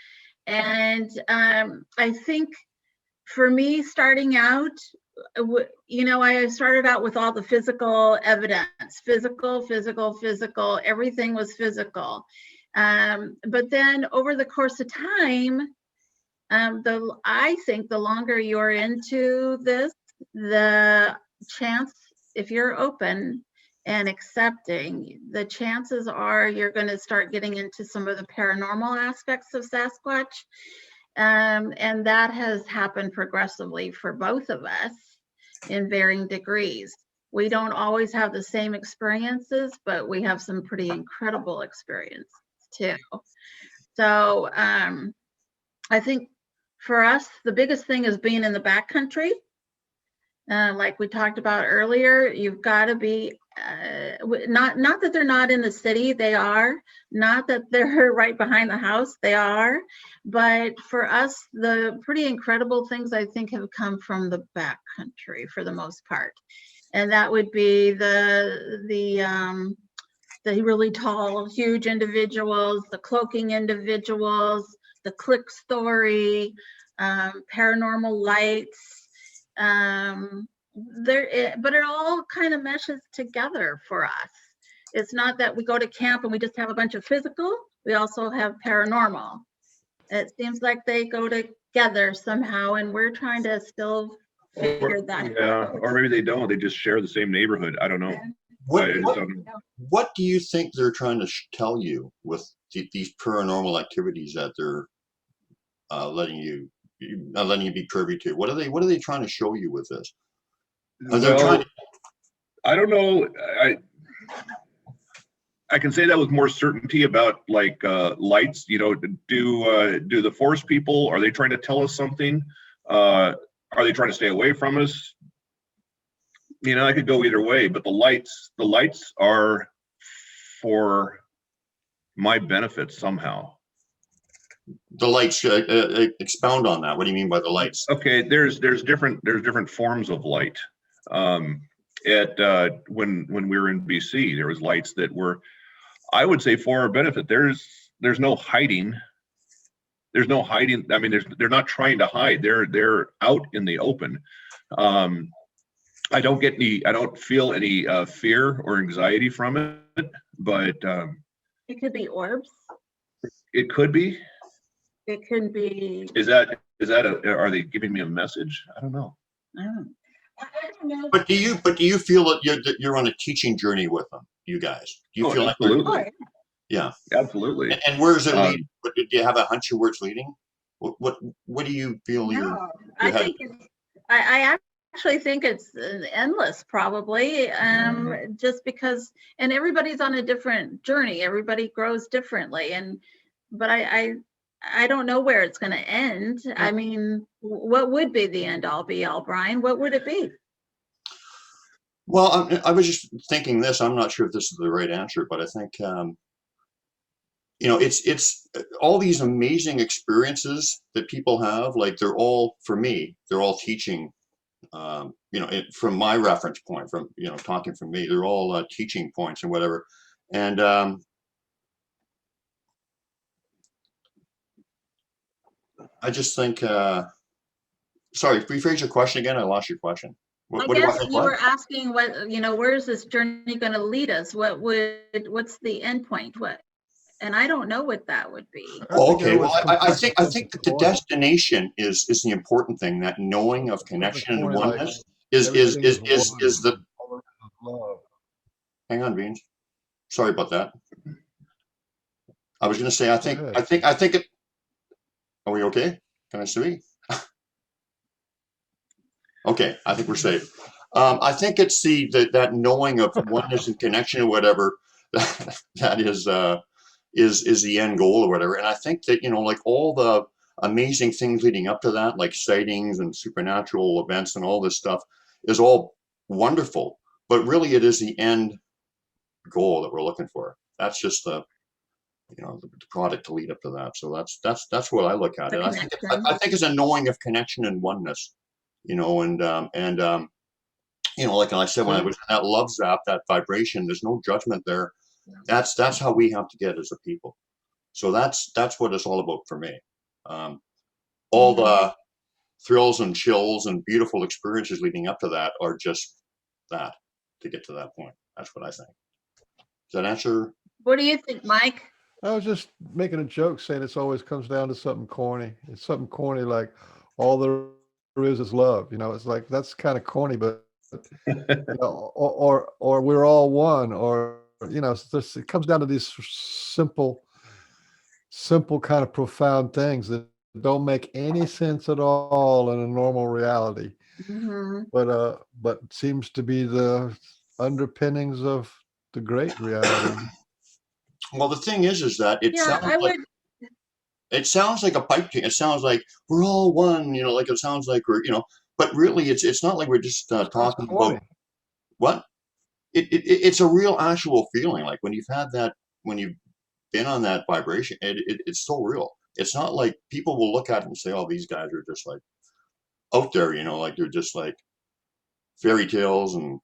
And I think for me, starting out, I started out with all the physical evidence, physical, everything was physical. But then over the course of time, I think the longer you're into this, the chance, if you're open and accepting, the chances are you're going to start getting into some of the paranormal aspects of Sasquatch. And that has happened progressively for both of us in varying degrees. We don't always have the same experiences, but we have some pretty incredible experiences too. So I think for us, the biggest thing is being in the backcountry. Like we talked about earlier, you've got to be, not that they're not in the city, they are. Not that they're right behind the house, they are. But for us, the pretty incredible things I think have come from the backcountry for the most part. And that would be the really tall, huge individuals, the cloaking individuals, the click story, paranormal lights. But it all kind of meshes together for us. It's not that we go to camp and we just have a bunch of physical, we also have paranormal. It seems like they go together somehow, and we're trying to still figure that out. Or maybe they don't, they just share the same neighborhood. I don't know. What do you think they're trying to tell you with these paranormal activities that they're letting you be privy to? What are they trying to show you with this? I don't know. I can say that with more certainty about like lights. Do the force people, are they trying to tell us something? Are they trying to stay away from us? I could go either way, but the lights are for my benefit somehow. The lights, expound on that. What do you mean by the lights? Okay, there's different forms of light. When we were in BC, there was lights that were, I would say, for our benefit. There's no hiding. There's no hiding. I mean, they're not trying to hide. They're out in the open. I don't feel any fear or anxiety from it, but it could be orbs. It could be. It could be. Are they giving me a message? I don't know. I don't know. But do you feel that you're on a teaching journey with them, you guys? Do you feel absolutely. Like yeah, absolutely. And where is it leading? Do you have a hunch of where it's leading? What do you feel I actually think it's endless, probably, just because, and everybody's on a different journey. Everybody grows differently, but I don't know where it's going to end. I mean, what would be the end all be all, Brian? What would it be? Well, I was just thinking this. I'm not sure if this is the right answer, but I think it's all these amazing experiences that people have. Like they're all, for me, they're all teaching. From my reference point, from talking from me, they're all teaching points and whatever. And I just think, sorry, rephrase your question again. I lost your question. I What do I guess think? you What? were asking what, where is this journey going to lead us? What's the end point? And I don't know what that would be. Oh, think it okay. Well, always comes I back think to I something think that the corny. destination is the important thing. That knowing of Something connection and corny like oneness is everything is one. the. All it is love. Hang on, Beans. Sorry about that. I was going to say, I think it. Are we okay? Can I speak? Okay, I think we're safe. I think it's that knowing of oneness and connection or whatever that is the end goal or whatever. And I think that, like all the amazing things leading up to that, like sightings and supernatural events and all this stuff, is all wonderful. But really, it is the end goal that we're looking for. That's just the product to lead up to that. So that's what I look at The it. connection. I think it's a knowing of connection and oneness, and like I said, when I was in that love zap, that vibration, there's no judgment there. That's how we have to get as a people. So that's what it's all about for me. All the thrills and chills and beautiful experiences leading up to that are just that to get to that point. That's what I think. Does that answer? What do you think, Mike? I was just making a joke saying it always comes down to something corny. It's something corny like all there is love. It's like that's kind of corny, but or we're all one, or it comes down to these simple kind of profound things that don't make any sense at all in a normal reality. But seems to be the underpinnings of the great reality. Well, the thing is that it Yeah, sounds like it sounds like a pipe dream. It sounds like we're all one. Like it sounds like we're but really it's not like we're just talking about what it's a real actual feeling. Like when you've had that, when you've been on that vibration, it's so real. It's not like people will look at it and say, "Oh, these guys are just like out there," like they're just like fairy tales and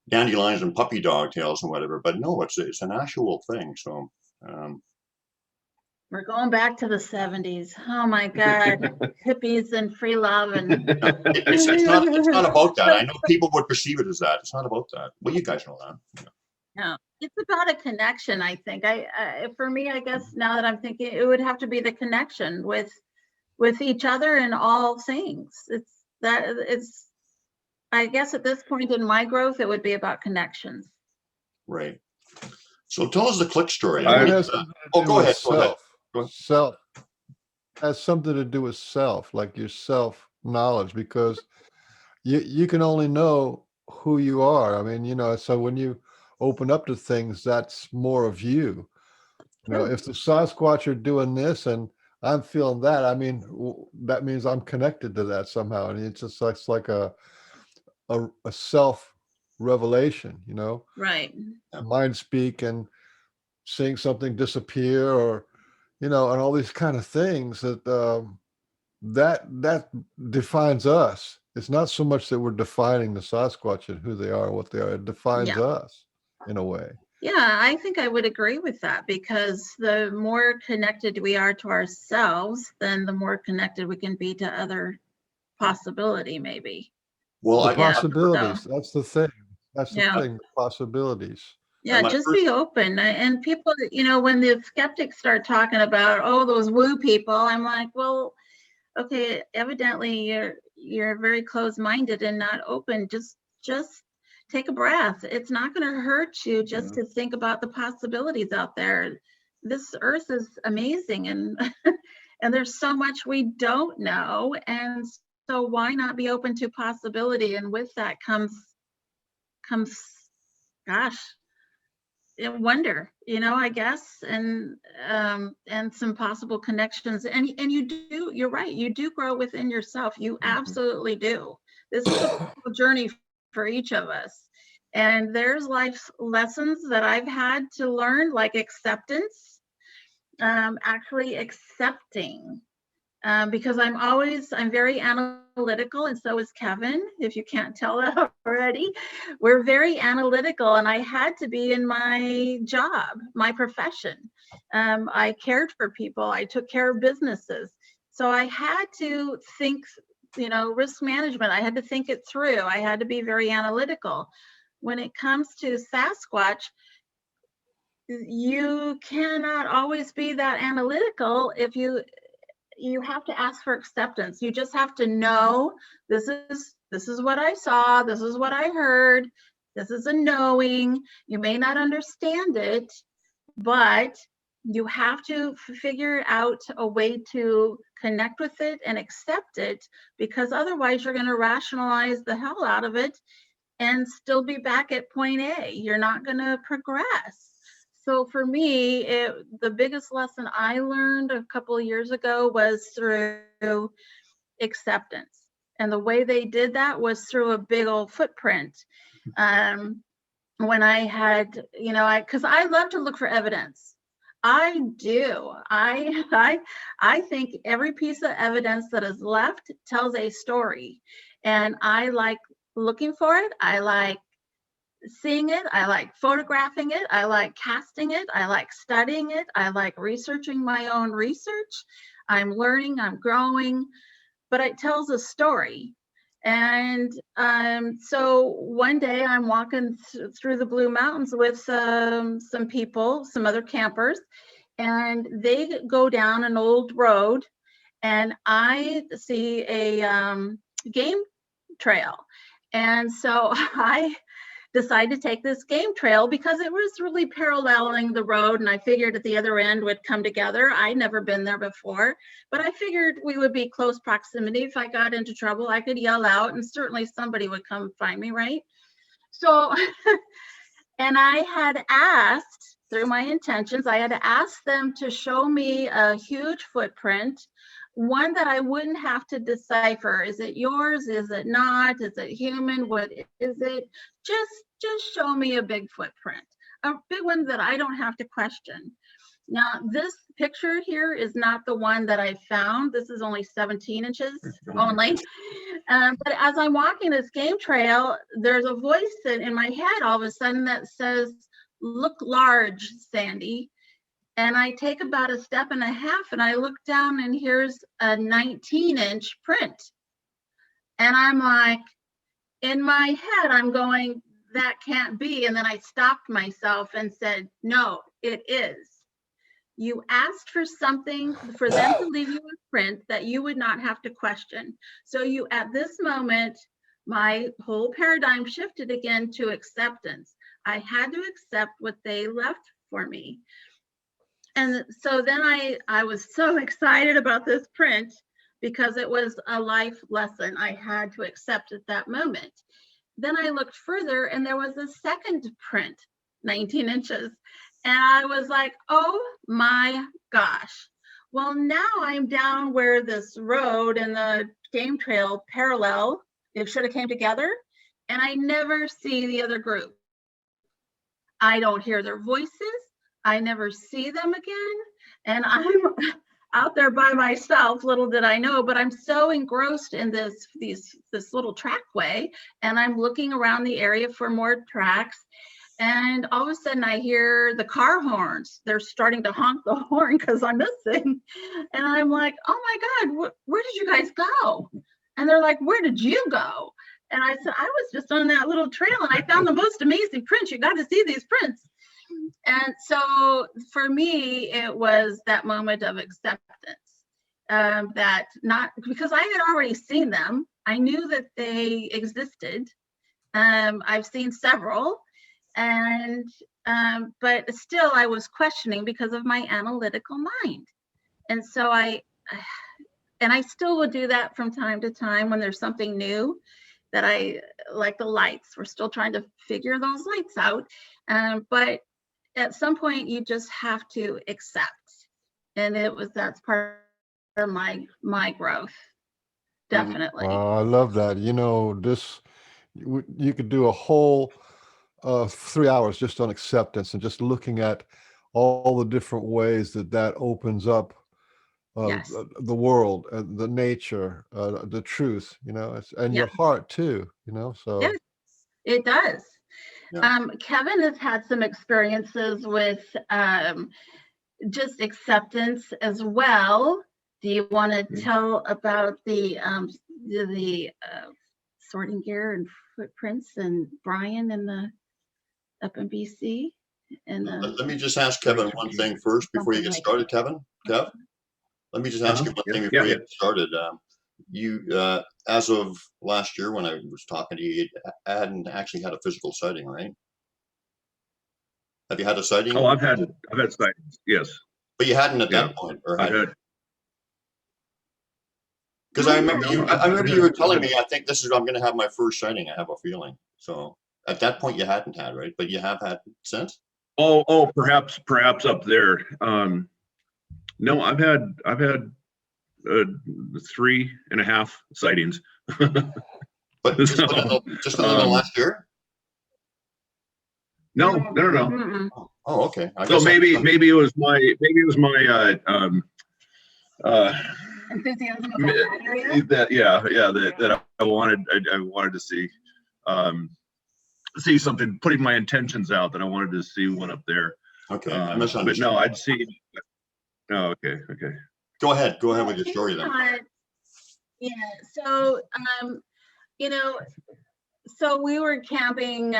dandelions and puppy dog tails and whatever. But no, it's an actual thing. So. We're going back to the 70s. Oh my God, hippies and free love and. It's not about that. I know people would perceive it as that. It's not about that. Well, you guys know that. No, it's about a connection. I think for me, I guess now that I'm thinking, it would have to be the connection with each other in all things. I guess at this point in my growth, it would be about connections. Right. So tell us the click story. Go ahead. Self has something to do with self, like your self knowledge, because you can only know who you are. I mean, so when you open up to things, that's more of you. If the Sasquatch are doing this and I'm feeling that, I mean, that means I'm connected to that somehow. And it's just like a self revelation, Right. Mind speak and seeing something disappear, or and all these kind of things that defines us. It's not so much that we're defining the Sasquatch and who they are and what they are. It defines us in a way. Yeah, I think I would agree with that, because the more connected we are to ourselves, then the more connected we can be to other possibility, maybe. Well, the possibilities, that's the thing. That's the thing, the possibilities. Yeah, just be open. And people, when the skeptics start talking about, oh, those woo people, I'm like, well, okay, evidently you're very closed-minded and not open. Just take a breath. It's not going to hurt you just to think about the possibilities out there. This earth is amazing, and and there's so much we don't know, and so why not be open to possibility? And with that comes gosh, wonder, I guess, and some possible connections. And you're right, you do grow within yourself. You absolutely do. This is a journey for each of us. And there's life lessons that I've had to learn, like acceptance, actually accepting, because I'm very analytical, and so is Kevin, if you can't tell that already. We're very analytical, and I had to be in my job, my profession. I cared for people. I took care of businesses. So I had to think, risk management. I had to think it through. I had to be very analytical. When it comes to Sasquatch, you cannot always be that analytical. If you have to ask for acceptance. You just have to know this is what I saw, this is what I heard, this is a knowing. You may not understand it, but you have to figure out a way to connect with it and accept it, because otherwise you're going to rationalize the hell out of it and still be back at point A. You're not going to progress. So for me, the biggest lesson I learned a couple of years ago was through acceptance. And the way they did that was through a big old footprint. When I had, because I love to look for evidence. I do. I think every piece of evidence that is left tells a story. And I like looking for it. I like seeing it. I like photographing it. I like casting it. I like studying it. I like researching my own research. I'm learning, I'm growing, but it tells a story. And so one day I'm walking through the Blue Mountains with some people, some other campers, and they go down an old road, and I see a game trail. And so I decided to take this game trail because it was really paralleling the road, and I figured at the other end would come together. I'd never been there before, but I figured we would be close proximity. If I got into trouble, I could yell out and certainly somebody would come find me, right? So, and I had asked, through my intentions, I had asked them to show me a huge footprint, one that I wouldn't have to decipher. Is it yours? Is it not? Is it human? What is it? Just show me a big footprint, a big one that I don't have to question. Now, this picture here is not the one that I found. This is only 17 inches only. But as I'm walking this game trail, there's a voice in my head all of a sudden that says, "Look large, Sandy." And I take about a step and a half and I look down and here's a 19-inch print. And I'm like, in my head, I'm going, that can't be. And then I stopped myself and said, no, it is. You asked for something, for them to leave you a print that you would not have to question. So at this moment, my whole paradigm shifted again to acceptance. I had to accept what they left for me. And so then I was so excited about this print because it was a life lesson I had to accept at that moment. Then I looked further and there was a second print, 19 inches. And I was like, oh my gosh. Well, now I'm down where this road and the game trail parallel, it should have came together. And I never see the other group. I don't hear their voices. I never see them again. And I'm out there by myself, little did I know, but I'm so engrossed in this little trackway, and I'm looking around the area for more tracks. And all of a sudden I hear the car horns. They're starting to honk the horn because I'm missing. And I'm like, oh my God, where did you guys go? And they're like, where did you go? And I said, I was just on that little trail and I found the most amazing prints. You got to see these prints. And so for me, it was that moment of acceptance, that not because I had already seen them. I knew that they existed. I've seen several, and but still I was questioning because of my analytical mind. And so I still would do that from time to time when there's something new that I like. The lights, we're still trying to figure those lights out, but at some point you just have to accept, and that's part of my growth, definitely. I love that. You could do a whole 3 hours just on acceptance and just looking at all the different ways that opens up Yes. the world, the nature, the truth, and your heart too, so. Yes, it does. Yeah. Kevin has had some experiences with just acceptance as well. Do you want to tell about the sorting gear and footprints and Brian and the up in BC? And Let me just ask Kevin one thing first before you get started, Kevin. Kev, let me just ask you one thing before you get started. You, as of last year when I was talking to you, you hadn't actually had a physical sighting, right? Have you had a sighting? Oh, I've had sightings, yes. But you hadn't at that point, or had you? Because I remember you were telling me, I think this is, I'm going to have my first sighting. I have a feeling. So at that point you hadn't had, right? But you have had since? Oh, perhaps up there. No, I've had 3.5 sightings. But just in the last year? No. Oh, okay. So maybe it was my enthusiasm that I wanted to see something, putting my intentions out that I wanted to see one up there. Okay, but no, I'd seen. Oh, okay. Go ahead with your story then. Yeah. So, so we were camping.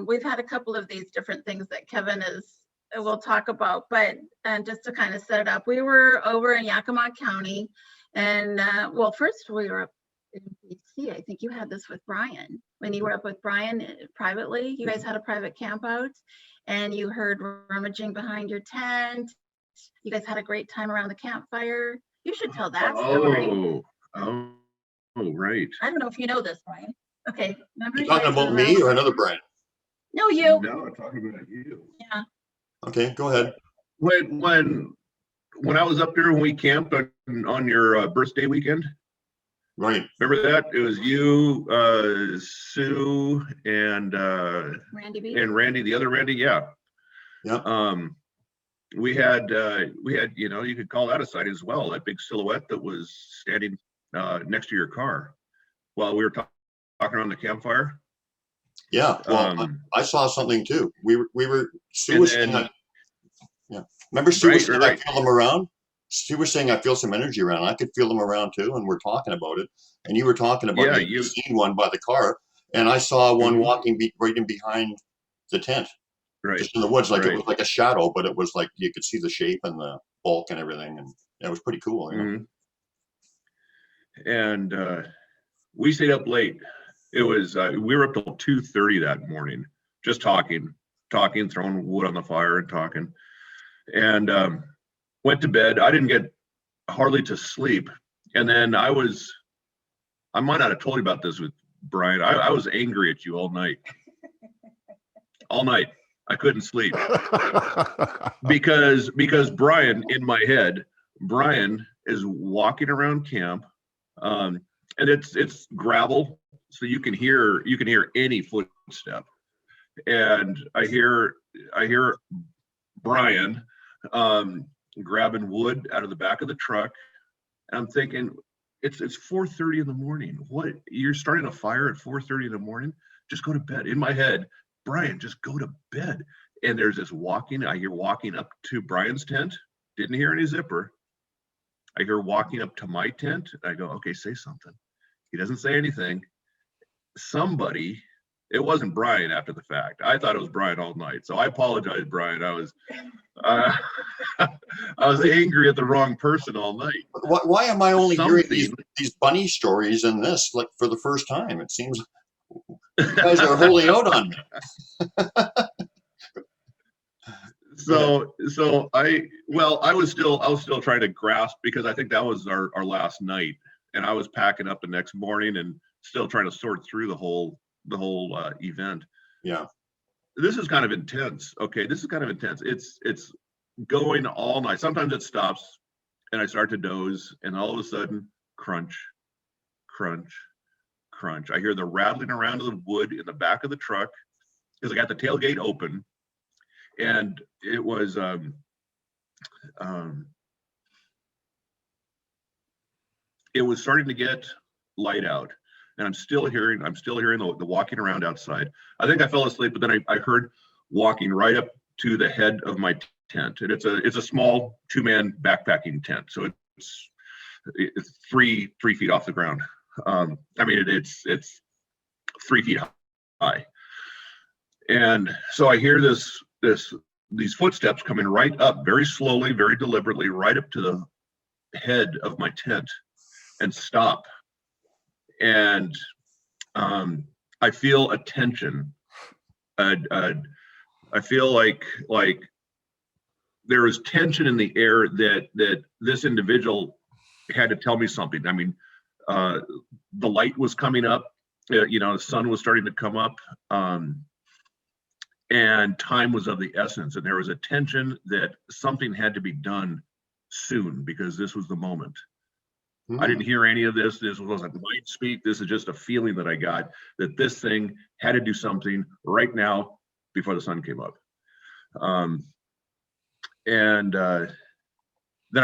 We've had a couple of these different things that Kevin will talk about, but just to kind of set it up, we were over in Yakima County, and well, first we were up in BC. I think you had this with Brian when you were up with Brian privately. You guys had a private camp out, and you heard rummaging behind your tent. You guys had a great time around the campfire. You should tell that story. Oh, right. I don't know if you know this, Brian. Okay. Remember you talking about me or another Brian? No, you. No, I'm talking about you. Yeah. Okay, go ahead. When I was up there when we camped on your birthday weekend. Right. Remember that? It was you, Sue, and Randy B. And Randy, the other Randy, yeah. Yeah. We had you could call that a sighting as well, that big silhouette that was standing next to your car while we were talking on the campfire. Yeah, well, I saw something too. We were Sue was saying yeah. Remember Sue was saying I feel them around? Sue was saying I feel some energy around. I could feel them around too, and we're talking about it. And you were talking about you seen one by the car, and I saw one walking right in behind the tent. Right. Just in the woods, like it was like a shadow, but it was like you could see the shape and the bulk and everything, and it was pretty cool. You know? And we stayed up late. It was we were up till 2:30 that morning, just talking, throwing wood on the fire and talking, and went to bed. I didn't get hardly to sleep, and then I might not have told you about this with Brian. I was angry at you all night. All night. I couldn't sleep because Brian, in my head, Brian is walking around camp, and it's gravel, so you can hear any footstep, and I hear Brian grabbing wood out of the back of the truck, and I'm thinking it's 4:30 in the morning. What, you're starting a fire at 4:30 in the morning? Just go to bed. In my head, Brian, just go to bed. And there's this walking. I hear walking up to Brian's tent. Didn't hear any zipper. I hear walking up to my tent. I go, okay, say something. He doesn't say anything. Somebody, it wasn't Brian after the fact. I thought it was Brian all night. So I apologize, Brian. I was angry at the wrong person all night. Why am I only hearing these bunny stories in this, like, for the first time? It seems you guys are holding out on me. So I was still trying to grasp, because I think that was our last night, and I was packing up the next morning and still trying to sort through the whole event. Yeah. This is kind of intense. Okay. This is kind of intense. It's going all night. Sometimes it stops and I start to doze, and all of a sudden, crunch, crunch, crunch. I hear the rattling around of the wood in the back of the truck, because I got the tailgate open, and it was starting to get light out, and I'm still hearing the walking around outside. I think I fell asleep, but then I heard walking right up to the head of my tent, and it's a small 2-man backpacking tent, so it's it's 3 feet off the ground. I mean, it's 3 feet high. And so I hear these footsteps coming right up very slowly, very deliberately, right up to the head of my tent and stop. And I feel a tension. I feel like there is tension in the air that this individual had to tell me something. I mean, the light was coming up, the sun was starting to come up, and time was of the essence. And there was a tension that something had to be done soon because this was the moment. I didn't hear any of this. This wasn't mind speak. This is just a feeling that I got that this thing had to do something right now before the sun came up. And then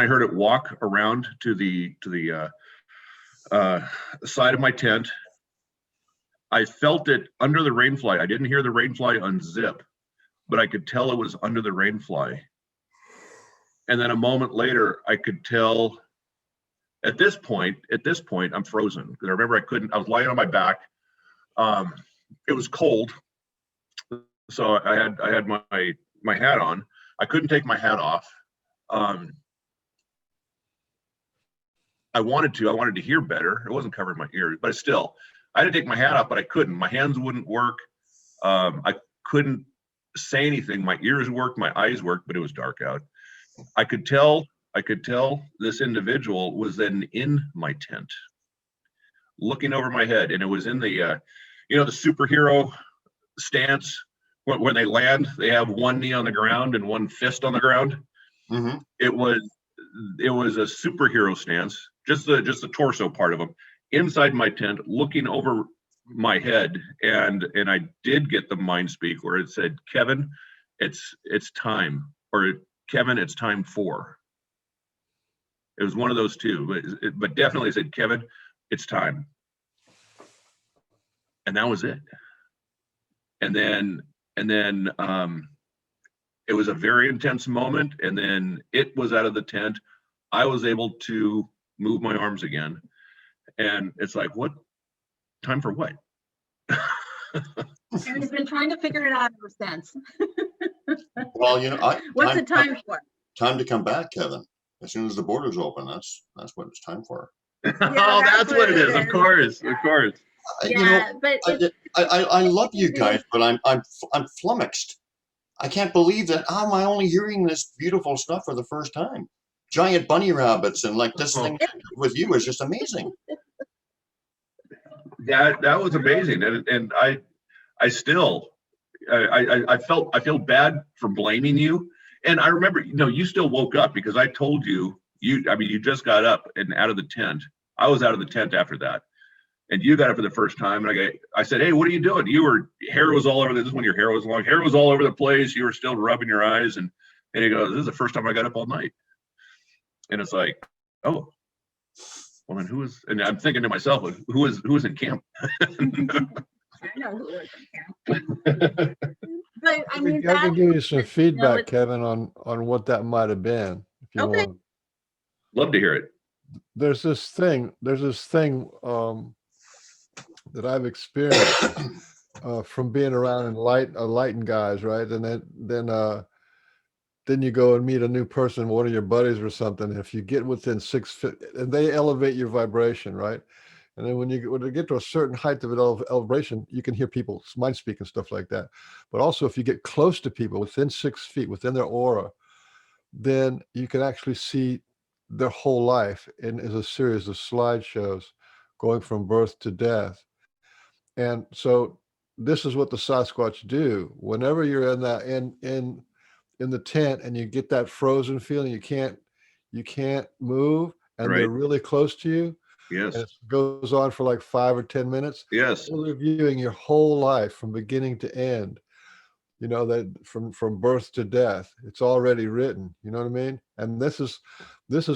I heard it walk around to the side of my tent. I felt it under the rainfly. I didn't hear the rainfly unzip, but I could tell it was under the rainfly. And then a moment later, I could tell. At this point, I'm frozen because I remember I was lying on my back. It was cold, so I had my hat on. I couldn't take my hat off. I wanted to hear better. It wasn't covering my ears, but still, I had to take my hat off, but I couldn't. My hands wouldn't work. I couldn't say anything. My ears worked, my eyes worked, but it was dark out. I could tell this individual was then in my tent, looking over my head, and it was in the, the superhero stance. When they land, they have one knee on the ground and one fist on the ground. Mm-hmm. It was a superhero stance, just the torso part of him, inside my tent, looking over my head, and I did get the mind speak where it said, "Kevin, it's time," or "Kevin, it's time for." It was one of those two, but definitely said, "Kevin, it's time." And that was it. And then it was a very intense moment. And then it was out of the tent. I was able to move my arms again. And it's like, what? Time for what? And he's been trying to figure it out ever since. Well, what's the time for? Time to come back, Kevin. As soon as the borders open, that's what it's time for. Oh, that's what it is. Of course. Yeah, but I love you guys, but I'm flummoxed. I can't believe that. How am I only hearing this beautiful stuff for the first time? Giant bunny rabbits and like this thing with you is just amazing. That was amazing, and I still I feel bad for blaming you. And I remember, you still woke up because I told you, you just got up and out of the tent. I was out of the tent after that. And you got up for the first time. And I said, "Hey, what are you doing?" Hair was all over. This is when your hair was long. Hair was all over the place. You were still rubbing your eyes. And he goes, "This is the first time I got up all night." And it's like, oh, well, then and I'm thinking to myself, who was in camp? I know who was in camp. But I mean, I can give you some feedback, Kevin, on what that might have been. If you Okay. want. Love to hear it. There's this thing that I've experienced from being around enlightened guys, right? And then you go and meet a new person, one of your buddies or something. If you get within 6 feet, and they elevate your vibration, right? And then when you get to a certain height of elevation, you can hear people mind speak and stuff like that. But also, if you get close to people within 6 feet, within their aura, then you can actually see their whole life in as a series of slideshows going from birth to death. And so this is what the Sasquatch do. Whenever you're in that in the tent and you get that frozen feeling, you can't move, and Right. they're really close to you. Yes. And it goes on for like 5 or 10 minutes. Yes. They're reviewing your whole life from beginning to end. That from birth to death, it's already written. You know what I mean? And this is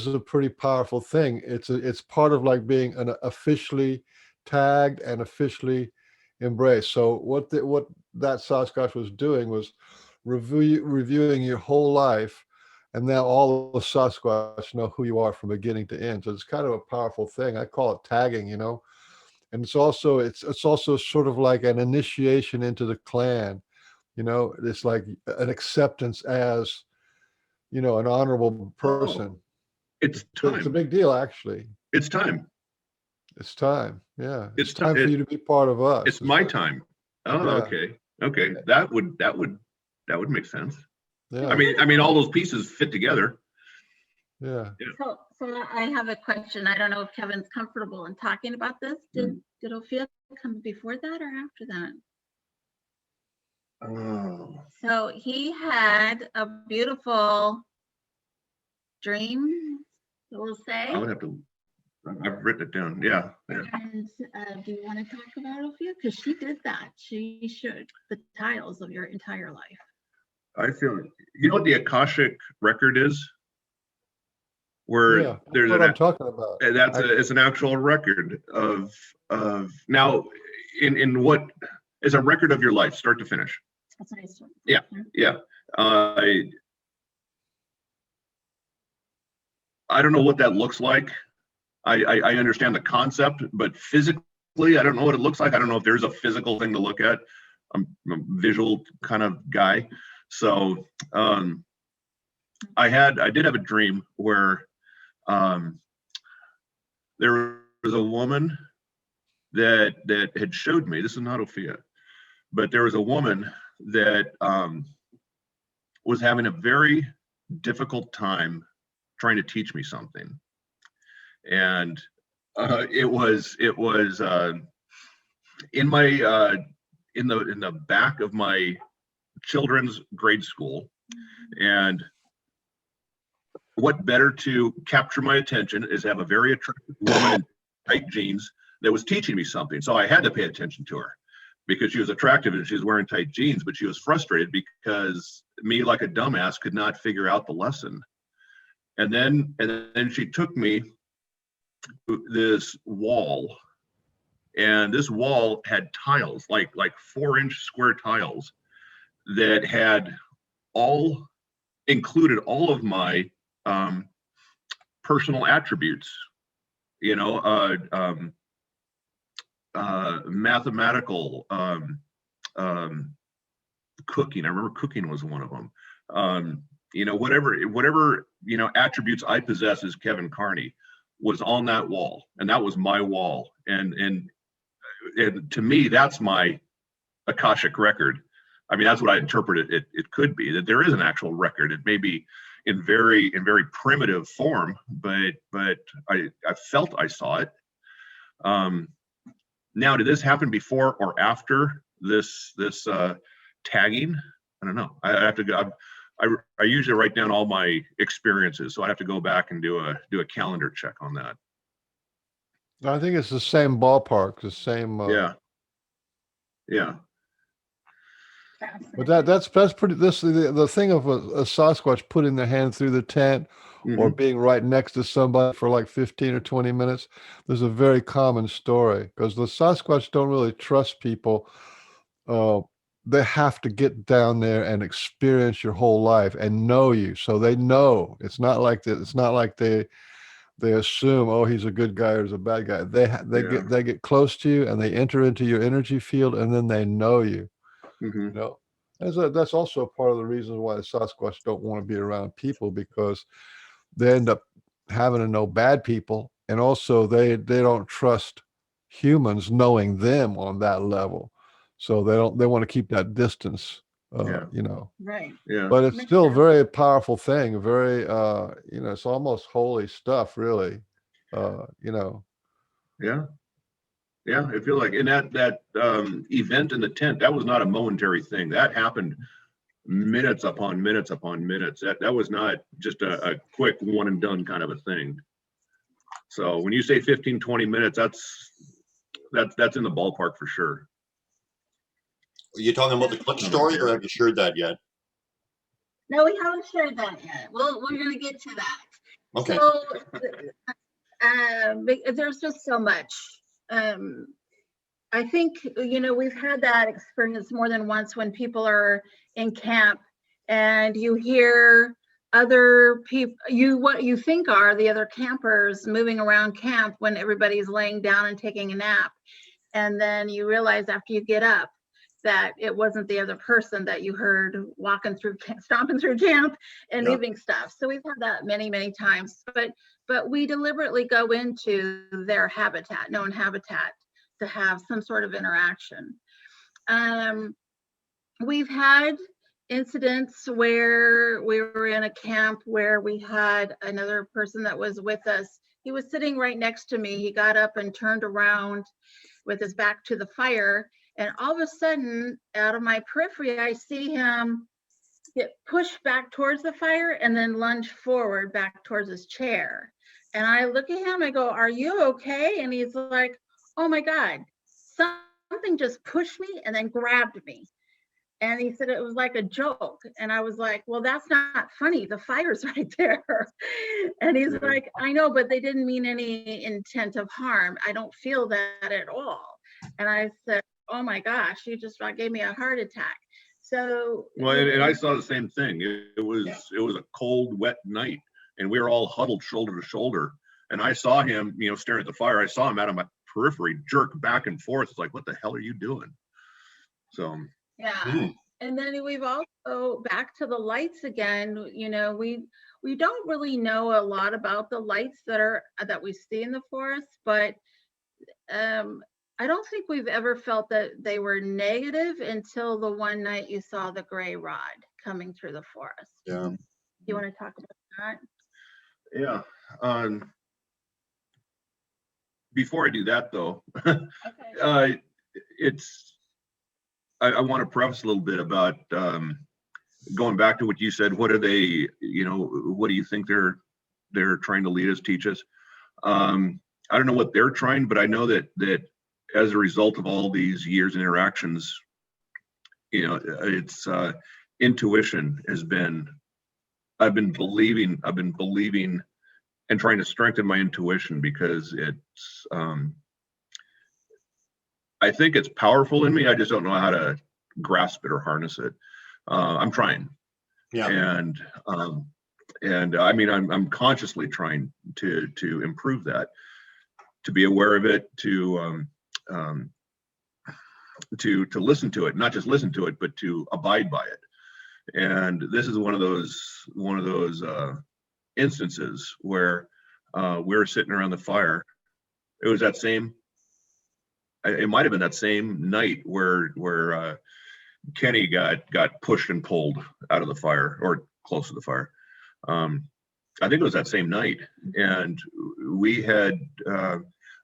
a pretty powerful thing. It's part of like being an officially tagged and officially embraced. So what that Sasquatch was doing was reviewing your whole life and now all the Sasquatch know who you are from beginning to end. So it's kind of a powerful thing. I call it tagging, and it's also sort of like an initiation into the clan. It's like an acceptance as an honorable person. It's So it's a time. big deal, actually. It's time. It's time. Yeah, It's it's time for it- you to be part of us. It's my time. Oh, Yeah. okay. Okay. That would make sense. Yeah, I mean, all those pieces fit together. yeah. So I have a question. I don't know if Kevin's comfortable in talking about this. Did Ophia come before that or after that? Oh. So he had a beautiful dream, we'll say. I would have to. I've written it down. Yeah. Yeah. And do you want to talk about Ophia? Because she did that. She showed the tiles of your entire life. I feel. You know what the Akashic record is? Where Yeah, there's what an I'm talking about. it's an actual record of now in what is a record of your life, start to finish. That's nice. Yeah. Yeah. I don't know what that looks like. I understand the concept, but physically, I don't know what it looks like. I don't know if there's a physical thing to look at. I'm a visual kind of guy. So I did have a dream where there was a woman that had showed me, this is not Ophia, but there was a woman that was having a very difficult time trying to teach me something. And it was in the back of my children's grade school. And what better to capture my attention is have a very attractive woman in tight jeans that was teaching me something. So I had to pay attention to her because she was attractive and she was wearing tight jeans, but she was frustrated because me, like a dumbass, could not figure out the lesson. And then she took me to this wall, and this wall had tiles, like 4-inch square tiles that had included all of my personal attributes, mathematical, cooking. I remember cooking was one of them. Whatever attributes I possess as Kevin Carney was on that wall, and that was my wall. And to me, that's my Akashic record. I mean, that's what I interpret it could be, that there is an actual record. It may be in very primitive form, but I felt I saw it. Now, did this happen before or after this tagging? I don't know. I have to go. I usually write down all my experiences, so I have to go back and do a calendar check on that. I think it's the same ballpark, the same. Yeah. But that's pretty. The thing of a Sasquatch putting their hand through the tent or being right next to somebody for like 15 or 20 minutes. There's a very common story because the Sasquatch don't really trust people. They have to get down there and experience your whole life and know you, so they know. It's not like that. It's not like they assume, oh, he's a good guy or he's a bad guy. They get close to you and they enter into your energy field, and then they know you. That's also part of the reason why the Sasquatch don't want to be around people, because they end up having to know bad people, and also they don't trust humans knowing them on that level. So they want to keep that distance, Right. Yeah. but it's Makes still a sense. very powerful thing. Very, it's almost holy stuff, really. Yeah. I feel like in that event in the tent, that was not a momentary thing. That happened minutes upon minutes upon minutes. That was not just a quick one and done kind of a thing. So when you say 15, 20 minutes, that's in the ballpark for sure. Are you talking about the Clutch story, or have you shared that yet? No, we haven't shared that yet. We're going to get to that. Okay. So there's just so much. I think, we've had that experience more than once when people are in camp and you hear other people, what you think are the other campers moving around camp when everybody's laying down and taking a nap. And then you realize after you get up that it wasn't the other person that you heard stomping through camp and Yeah. leaving stuff. So we've had that many, many times, but we deliberately go into their habitat, known habitat, to have some sort of interaction. We've had incidents where we were in a camp where we had another person that was with us. He was sitting right next to me. He got up and turned around with his back to the fire. And all of a sudden, out of my periphery, I see him get pushed back towards the fire and then lunge forward back towards his chair. And I look at him, I go, "Are you okay?" And he's like, "Oh my God, something just pushed me and then grabbed me." And he said it was like a joke. And I was like, "Well, that's not funny. The fire's right there." And he's like, "I know, but they didn't mean any intent of harm. I don't feel that at all." And I said, "Oh my gosh, you just gave me a heart attack." So Well, and I saw the same thing. It was a cold, wet night, and we were all huddled shoulder to shoulder. And I saw him, staring at the fire. I saw him out of my periphery jerk back and forth. It's like, what the hell are you doing? So yeah. And then we've also, back to the lights again, we don't really know a lot about the lights that we see in the forest, but I don't think we've ever felt that they were negative until the one night you saw the gray rod coming through the forest. Yeah. You want to talk about that? yeah. Before I do that, though, Okay. I want to preface a little bit about going back to what you said. What are they? What do you think they're trying to lead us, teach us? I don't know what they're trying, but I know that as a result of all these years and interactions, it's intuition has been. I've been believing and trying to strengthen my intuition because it's. I think it's powerful in me. I just don't know how to grasp it or harness it. I'm trying. Yeah. And I mean, I'm consciously trying to improve that, to be aware of it, to listen to it, not just listen to it, but to abide by it. And this is one of those instances where we were sitting around the fire. It was that same. It might have been that same night where Kenny got pushed and pulled out of the fire, or close to the fire. I think it was that same night, and we had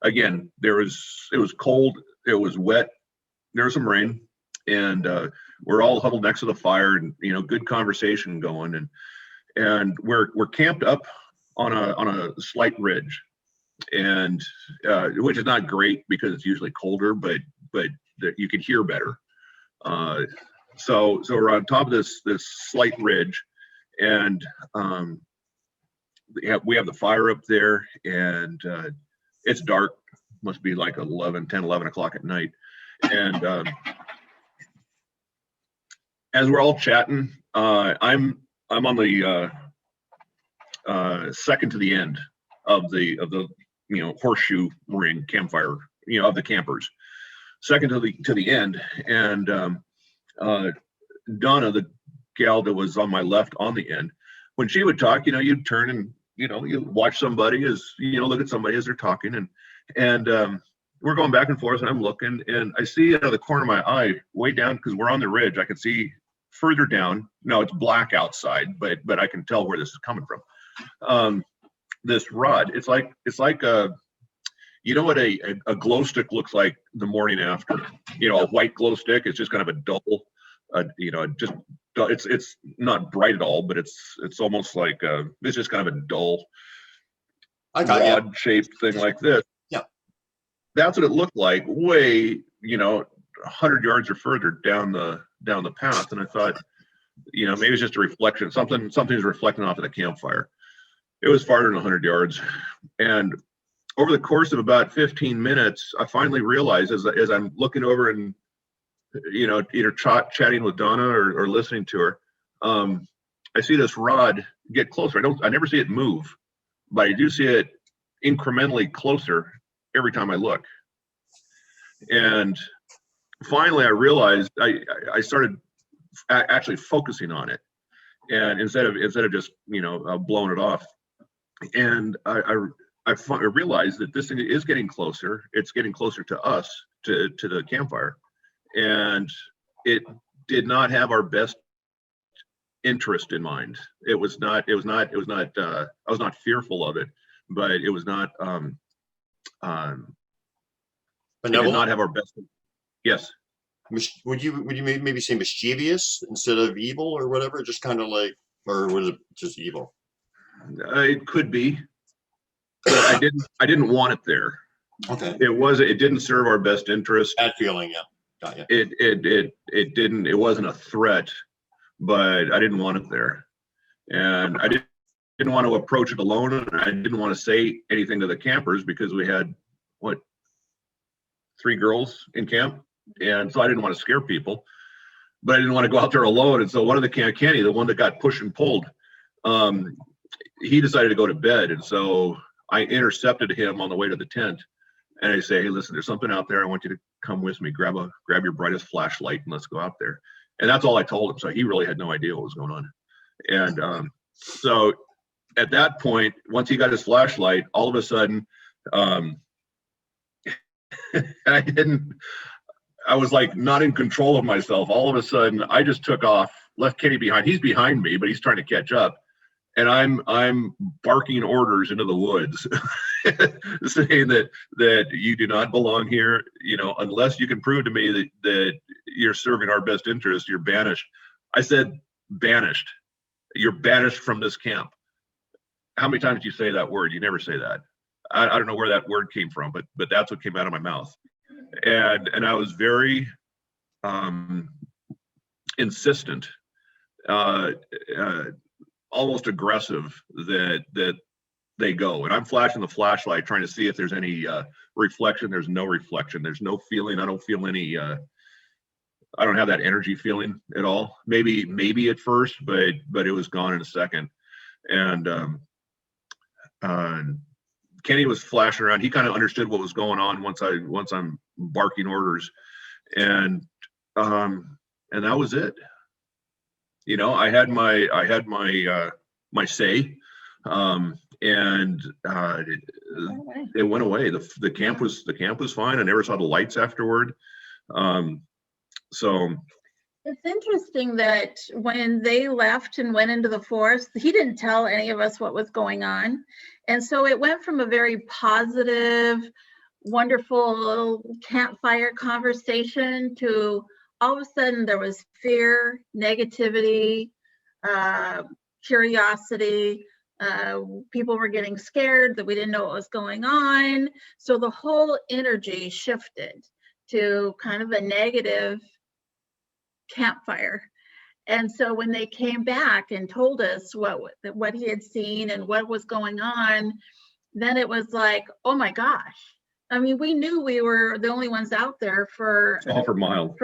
again. It was cold. It was wet. There was some rain, and we're all huddled next to the fire, and good conversation going, and we're camped up on a slight ridge. And which is not great because it's usually colder, but you can hear better. So we're on top of this slight ridge, and we have the fire up there, and it's dark. Must be like 11 o'clock at night. And as we're all chatting, I'm on the second to the end of the horseshoe ring campfire, of the campers, second to the end. And Donna, the gal that was on my left on the end, when she would talk, you'd turn and you watch somebody look at somebody as they're talking, and we're going back and forth, and I'm looking, and I see out of the corner of my eye, way down, because we're on the ridge, I can see further down. No, it's black outside, but I can tell where this is coming from. This rod, it's like a, what a glow stick looks like the morning after, a white glow stick. It's just kind of a dull, it's not bright at all, but it's almost like it's just kind of a dull, rod shaped thing like this. Yeah, that's what it looked like, way 100 yards or further down the path. And I thought, maybe it's just a reflection. Something's reflecting off of the campfire. It was farther than 100 yards. And over the course of about 15 minutes, I finally realized as I'm looking over and, either chatting with Donna or listening to her, I see this rod get closer. I never see it move, but I do see it incrementally closer every time I look. And finally, I realized I started actually focusing on it, and instead of just blowing it off. And I realized that this thing is getting closer. It's getting closer to us, to the campfire, and it did not have our best interest in mind. It was not. I was not fearful of it, but it was not. It did not have our best. Yes. Would you maybe say mischievous instead of evil or whatever? Just kind of like, or was it just evil? It could be. But I didn't want it there. Okay. It didn't serve our best interest. That feeling, yeah. Got you. It didn't. It wasn't a threat, but I didn't want it there, and I didn't want to approach it alone, and I didn't want to say anything to the campers because we had 3 girls in camp, and so I didn't want to scare people, but I didn't want to go out there alone. And so one of the Kenny, the one that got pushed and pulled, he decided to go to bed, and so I intercepted him on the way to the tent, and I say, "Hey, listen, there's something out there. I want you to come with me. Grab your brightest flashlight and let's go out there." And that's all I told him. So he really had no idea what was going on. And so at that point, once he got his flashlight, all of a sudden, I was like not in control of myself. All of a sudden, I just took off, left Kenny behind. He's behind me, but he's trying to catch up. And I'm barking orders into the woods, saying that you do not belong here. Unless you can prove to me that you're serving our best interest, you're banished. I said banished. You're banished from this camp. How many times do you say that word? You never say that. I don't know where that word came from, but that's what came out of my mouth. And I was very insistent, almost aggressive that they go. And I'm flashing the flashlight, trying to see if there's any reflection. There's no reflection. There's no feeling. I don't feel any. I don't have that energy feeling at all. Maybe at first, but it was gone in a second. And Kenny was flashing around. He kind of understood what was going on once I'm barking orders, and that was it. I had my say, and it went away. The camp was fine. I never saw the lights afterward. So it's interesting that when they left and went into the forest, he didn't tell any of us what was going on. And so it went from a very positive, wonderful little campfire conversation to all of a sudden there was fear, negativity, curiosity. People were getting scared that we didn't know what was going on. So the whole energy shifted to kind of a negative campfire. And so when they came back and told us what he had seen and what was going on, then it was like, oh my gosh. I mean, we knew we were the only ones out there for miles.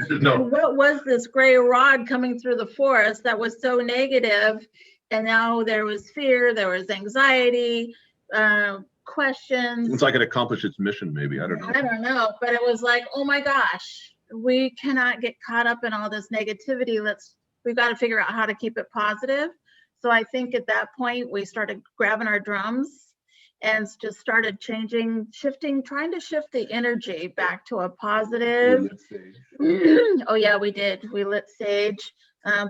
No. What was this gray rod coming through the forest that was so negative? And now there was fear, there was anxiety, questions. It's like it accomplished its mission, maybe. I don't know. But it was like, oh my gosh, we cannot get caught up in all this negativity. We've got to figure out how to keep it positive. So I think at that point we started grabbing our drums and just started trying to shift the energy back to a positive. Oh yeah, we did. We lit sage,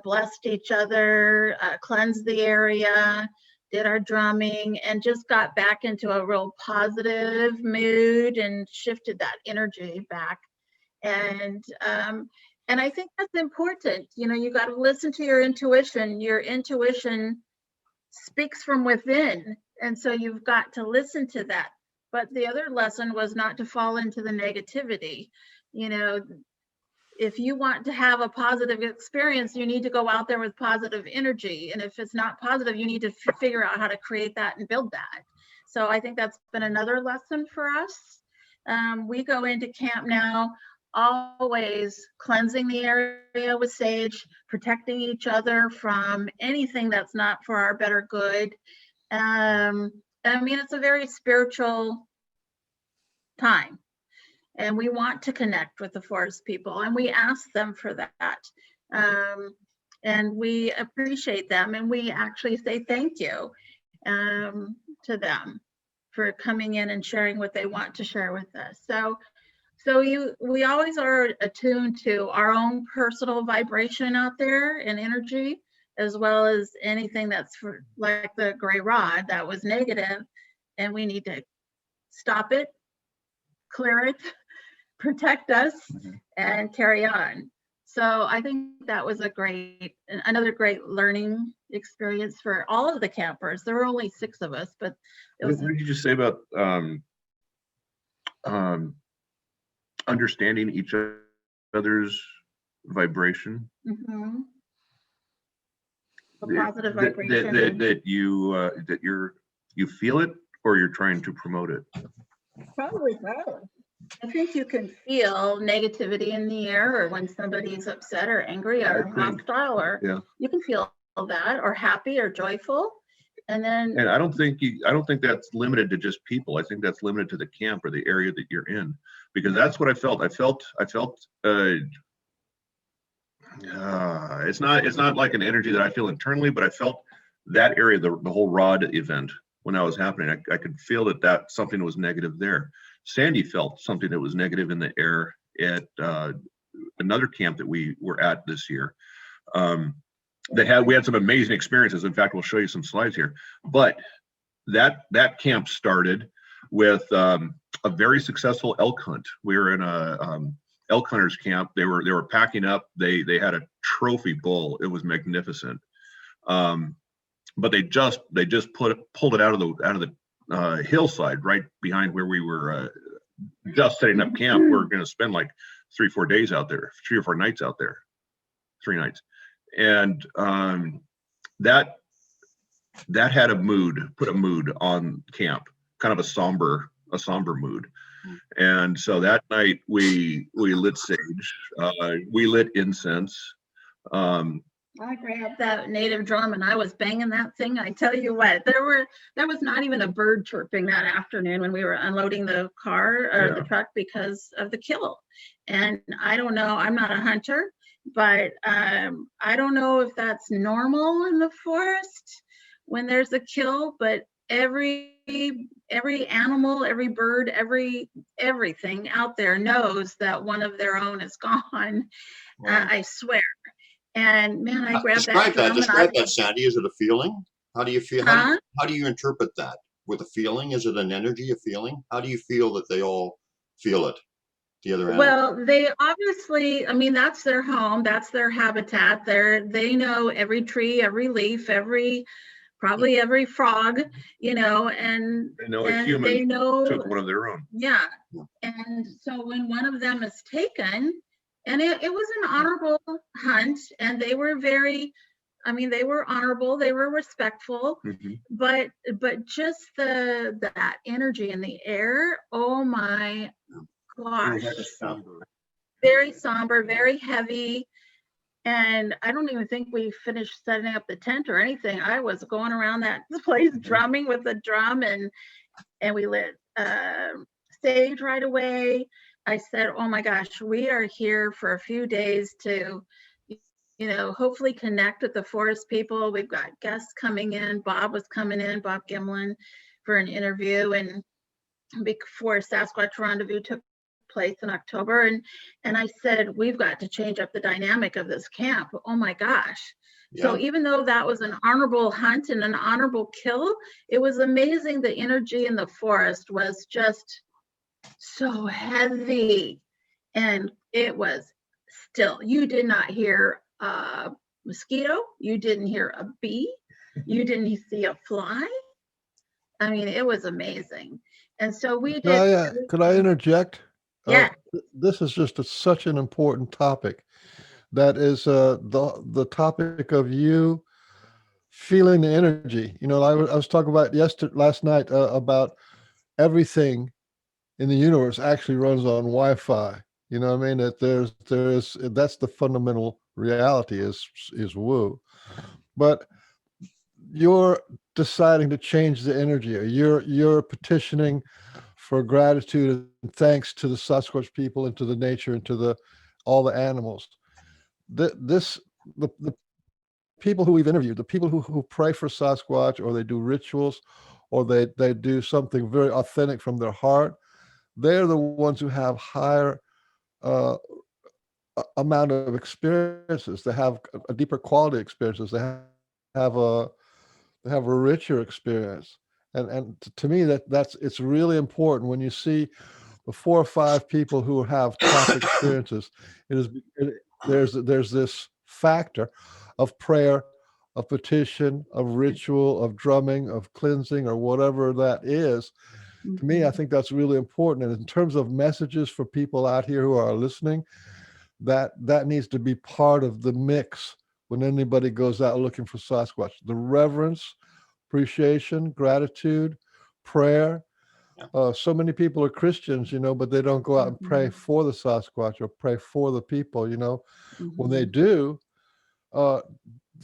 blessed each other, cleansed the area, did our drumming, and just got back into a real positive mood and shifted that energy back. And I think that's important. You got to listen to your intuition. Your intuition speaks from within. And so you've got to listen to that. But the other lesson was not to fall into the negativity. If you want to have a positive experience, you need to go out there with positive energy. And if it's not positive, you need to figure out how to create that and build that. So I think that's been another lesson for us. We go into camp now always cleansing the area with sage, protecting each other from anything that's not for our better good. I mean, it's a very spiritual time, and we want to connect with the forest people, and we ask them for that. And we appreciate them, and we actually say thank you to them for coming in and sharing what they want to share with us. So we always are attuned to our own personal vibration out there and energy, as well as anything that's for, like the gray rod that was negative, and we need to stop it, clear it, protect us, and carry on. So I think that was another great learning experience for all of the campers. There were only 6 of us, but it was. What did you just say about understanding each other's vibration? Mm-hmm. A positive vibration. That you feel it, or you're trying to promote it? Probably both. I think you can feel negativity in the air, or when somebody's upset or angry or hostile, or you can feel that, or happy or joyful. And I don't think that's limited to just people. I think that's limited to the camp or the area that you're in, because that's what I felt. I felt it's not like an energy that I feel internally, but I felt that area, the whole rod event, when that was happening, I could feel that something was negative there. Sandy felt something that was negative in the air at another camp that we were at this year. We had some amazing experiences. In fact, we'll show you some slides here. But that camp started with a very successful elk hunt. We were in a elk hunters camp. They were packing up. They had a trophy bull. It was magnificent. But they just pulled it out of the hillside right behind where we were just setting up camp. We're going to spend like 3-4 days out there, 3 or 4 nights out there, 3 nights. And that had put a mood on camp, kind of a somber mood. And so that night we lit sage, we lit incense. I grabbed that native drum and I was banging that thing. I tell you what, there was not even a bird chirping that afternoon when we were unloading the car or the truck because of the kill. And I don't know, I'm not a hunter, but I don't know if that's normal in the forest when there's a kill, but every animal, every bird, everything out there knows that one of their own is gone. Wow. I swear. And man, I grabbed that drum. Describe that, Sandy. Is it a feeling? How do you feel? How do you interpret that? With a feeling? Is it an energy, a feeling? How do you feel that they all feel it? The other animals? Well, they obviously, I mean, that's their home, that's their habitat. They know every tree, every leaf, probably every frog, and they know a human took one of their own. Yeah. And so when one of them is taken, and it was an honorable hunt, and they were they were honorable, they were respectful, but just that energy in the air, oh my gosh, very somber, very heavy. And I don't even think we finished setting up the tent or anything. I was going around that place drumming with the drum, and we lit sage right away. I said, oh my gosh, we are here for a few days to, hopefully connect with the forest people. We've got guests coming in. Bob was coming in, Bob Gimlin, for an interview, and before SASQUATCH Rendezvous took place in October. And I said, we've got to change up the dynamic of this camp. Oh my gosh. Yeah. So even though that was an honorable hunt and an honorable kill, it was amazing. The energy in the forest was just so heavy, and it was still, you did not hear a mosquito, you didn't hear a bee, you didn't see a fly. I mean, it was amazing. And so we did. Could I interject? Yeah. This is just such an important topic. That is the topic of you feeling the energy. I was talking about last night about everything in the universe actually runs on Wi-Fi. You know what I mean? That there's that's the fundamental reality is woo. But you're deciding to change the energy, or you're petitioning for gratitude and thanks to the Sasquatch people and to the nature and to the all the animals. This the people who we've interviewed, the people who pray for Sasquatch, or they do rituals, or they do something very authentic from their heart, they're the ones who have higher uh, amount of experiences. They have a deeper quality experiences. Have a they have a richer experience. And to me, that's it's really important when you see the 4 or 5 people who have top experiences. There's this factor of prayer, of petition, of ritual, of drumming, of cleansing, or whatever that is. To me, I think that's really important. And in terms of messages for people out here who are listening, that needs to be part of the mix when anybody goes out looking for Sasquatch. The reverence, appreciation, gratitude, prayer. So many people are Christians, but they don't go out and pray for the Sasquatch or pray for the people. When they do, the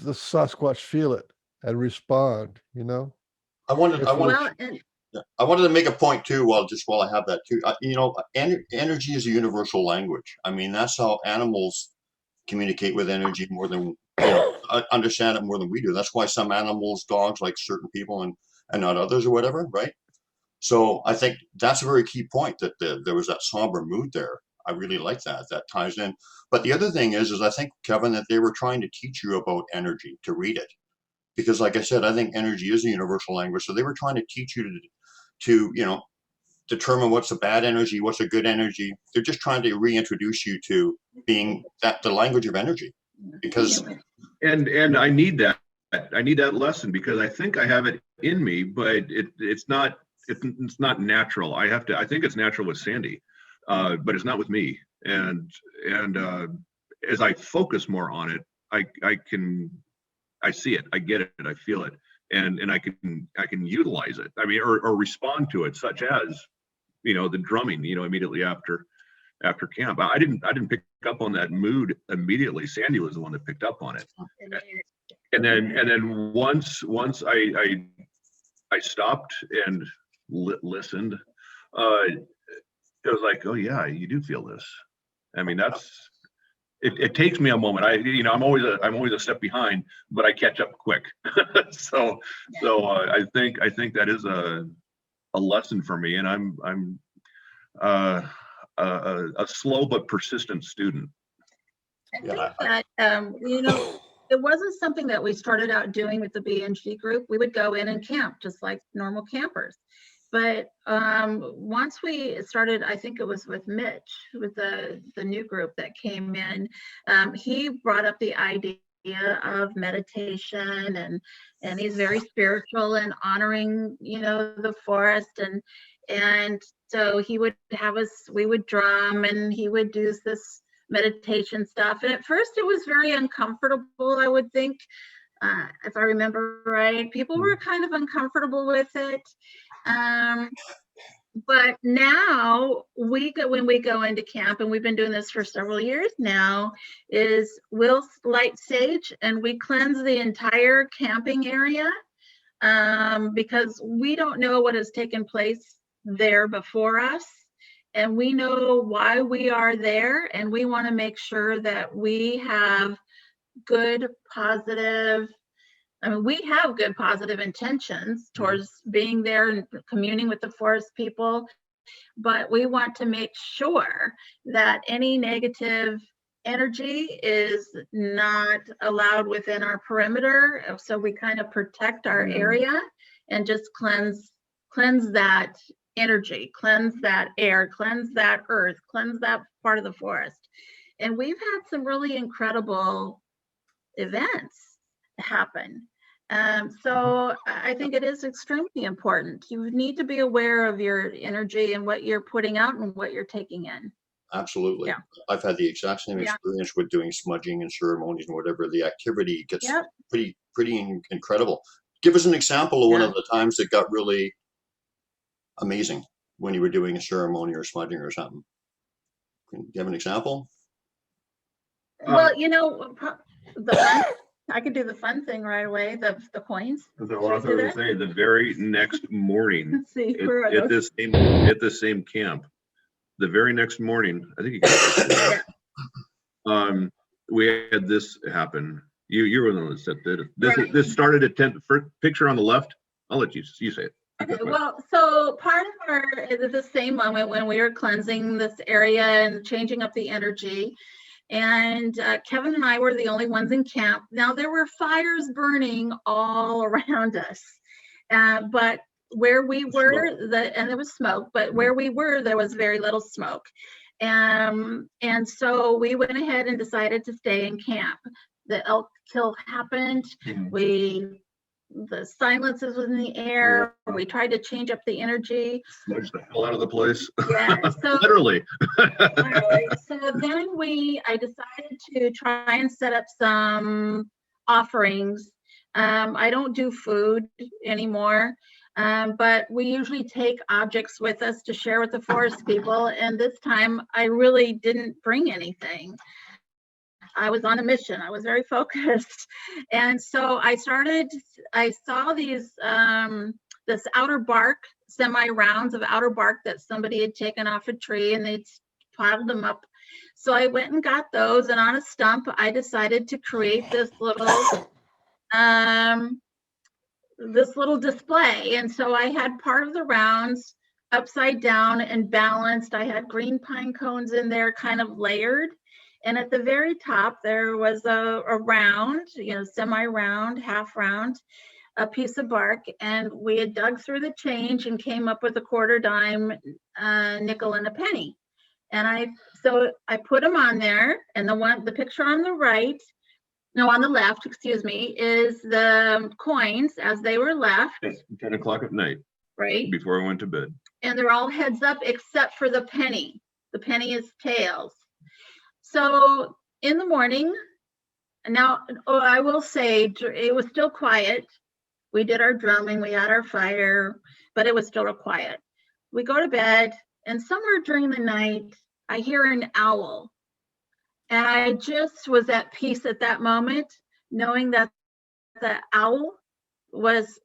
Sasquatch feel it and respond. I wanted Well, and I wanted to make a point too. While I have that too, energy is a universal language. I mean, that's how animals communicate with energy more than understand it more than we do. That's why some animals, dogs, like certain people and not others or whatever, right? So I think that's a very key point, that there was that somber mood there. I really like that. That ties in. But the other thing is I think, Kevin, that they were trying to teach you about energy, to read it. Because like I said, I think energy is a universal language. So they were trying to teach you to determine what's a bad energy, what's a good energy. They're just trying to reintroduce you to being the language of energy. Because and I need that. I need that lesson, because I think I have it in me, but it's not natural. I think it's natural with Sandy, but it's not with me. And as I focus more on it, I see it, I get it, I feel it, and I can utilize it. I mean, or respond to it, such as the drumming, immediately after camp. I didn't pick up on that mood immediately. Sandy was the one that picked up on it. And then once I stopped and listened, it was like, oh yeah, you do feel this. I mean, it takes me a moment. I'm always a step behind, but I catch up quick. so I think that is a lesson for me, and I'm a slow but persistent student. I think that it wasn't something that we started out doing with the BNG group. We would go in and camp just like normal campers. But once we started, I think it was with Mitch, with the new group that came in, he brought up the idea of meditation, and he's very spiritual and honoring, the forest, and so he would have us, we would drum, and he would do this meditation stuff. And at first it was very uncomfortable, I would think, if I remember right. People were kind of uncomfortable with it. But now when we go into camp, and we've been doing this for several years now, is we'll light sage and we cleanse the entire camping area, because we don't know what has taken place there before us, and we know why we are there, and we want to make sure that we have good, positive, we have good positive intentions towards being there and communing with the forest people, but we want to make sure that any negative energy is not allowed within our perimeter. So we kind of protect our area and just cleanse that energy, cleanse that air, cleanse that earth, cleanse that part of the forest. And we've had some really incredible events happen. So I think it is extremely important. You need to be aware of your energy and what you're putting out and what you're taking in. Absolutely. Yeah. I've had the exact same experience with doing smudging and ceremonies and whatever. The activity gets pretty incredible. Give us an example of one of the times that got really amazing when you were doing a ceremony or smudging or something. Do you have an example? Well, you know, the fun, I could do the fun thing right away, the coins. So Should I was we do going to that? say the very next morning Let's see, at, where are at those? this same camp, the very next morning, I think you got this, we had this happen. You were the one that said that. Right. This started at 10. First picture on the left. I'll let you say it. Okay, well, so part of our, the same moment when we were cleansing this area and changing up the energy, and Kevin and I were the only ones in camp. Now there were fires burning all around us, but where we were, and there was smoke, but where we were, there was very little smoke. And so we went ahead and decided to stay in camp. The elk kill happened. The silences was in the air. We tried to change up the energy. Smudged the hell out of the place. Yeah, so literally. So then I decided to try and set up some offerings. I don't do food anymore, but we usually take objects with us to share with the forest people. And this time I really didn't bring anything. I was on a mission. I was very focused. And so I saw these, this outer bark, semi-rounds of outer bark that somebody had taken off a tree, and they'd piled them up. So I went and got those, and on a stump, I decided to create this little display. And so I had part of the rounds upside down and balanced. I had green pine cones in there, kind of layered. And at the very top, there was a round, semi-round, half round, a piece of bark. And we had dug through the change and came up with a quarter dime, nickel, and a penny. And so I put them on there. And the picture on the right, no, on the left, excuse me, is the coins as they were left. 10 o'clock at night. Right. Before I went to bed. And they're all heads up except for the penny. The penny is tails. So in the morning, now I will say it was still quiet. We did our drumming, we had our fire, but it was still quiet. We go to bed, and somewhere during the night, I hear an owl. And I just was at peace at that moment, knowing that the owl was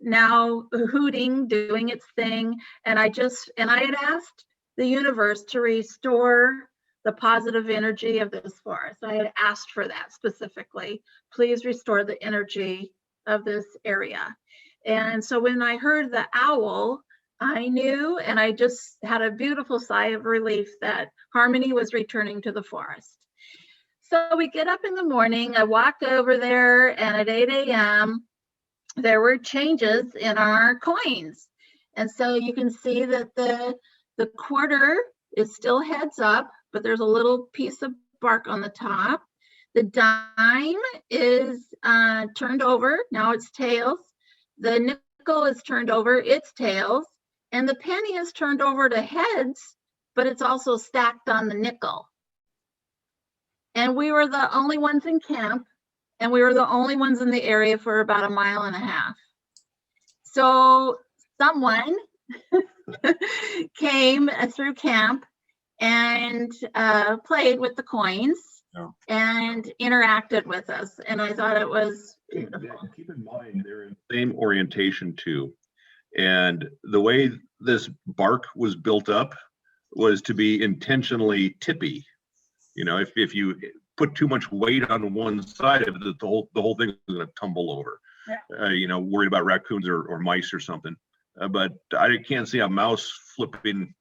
now hooting, doing its thing. And I had asked the universe to restore the positive energy of this forest. I had asked for that specifically. Please restore the energy of this area. And so when I heard the owl, I knew, and I just had a beautiful sigh of relief that harmony was returning to the forest. So we get up in the morning, I walked over there, and at 8 a.m., there were changes in our coins. And so you can see that the quarter is still heads up, but there's a little piece of bark on the top. The dime is turned over, now it's tails. The nickel is turned over, it's tails. And the penny is turned over to heads, but it's also stacked on the nickel. And we were the only ones in camp, and we were the only ones in the area for about 1.5 miles. So someone came through camp and played with the coins and interacted with us. And I thought it was beautiful. Keep in mind, they're in the same orientation too. And the way this bark was built up was to be intentionally tippy. If you put too much weight on one side of it, the whole thing is going to tumble over. Yeah. Worried about raccoons or mice or something. But I can't see a mouse flipping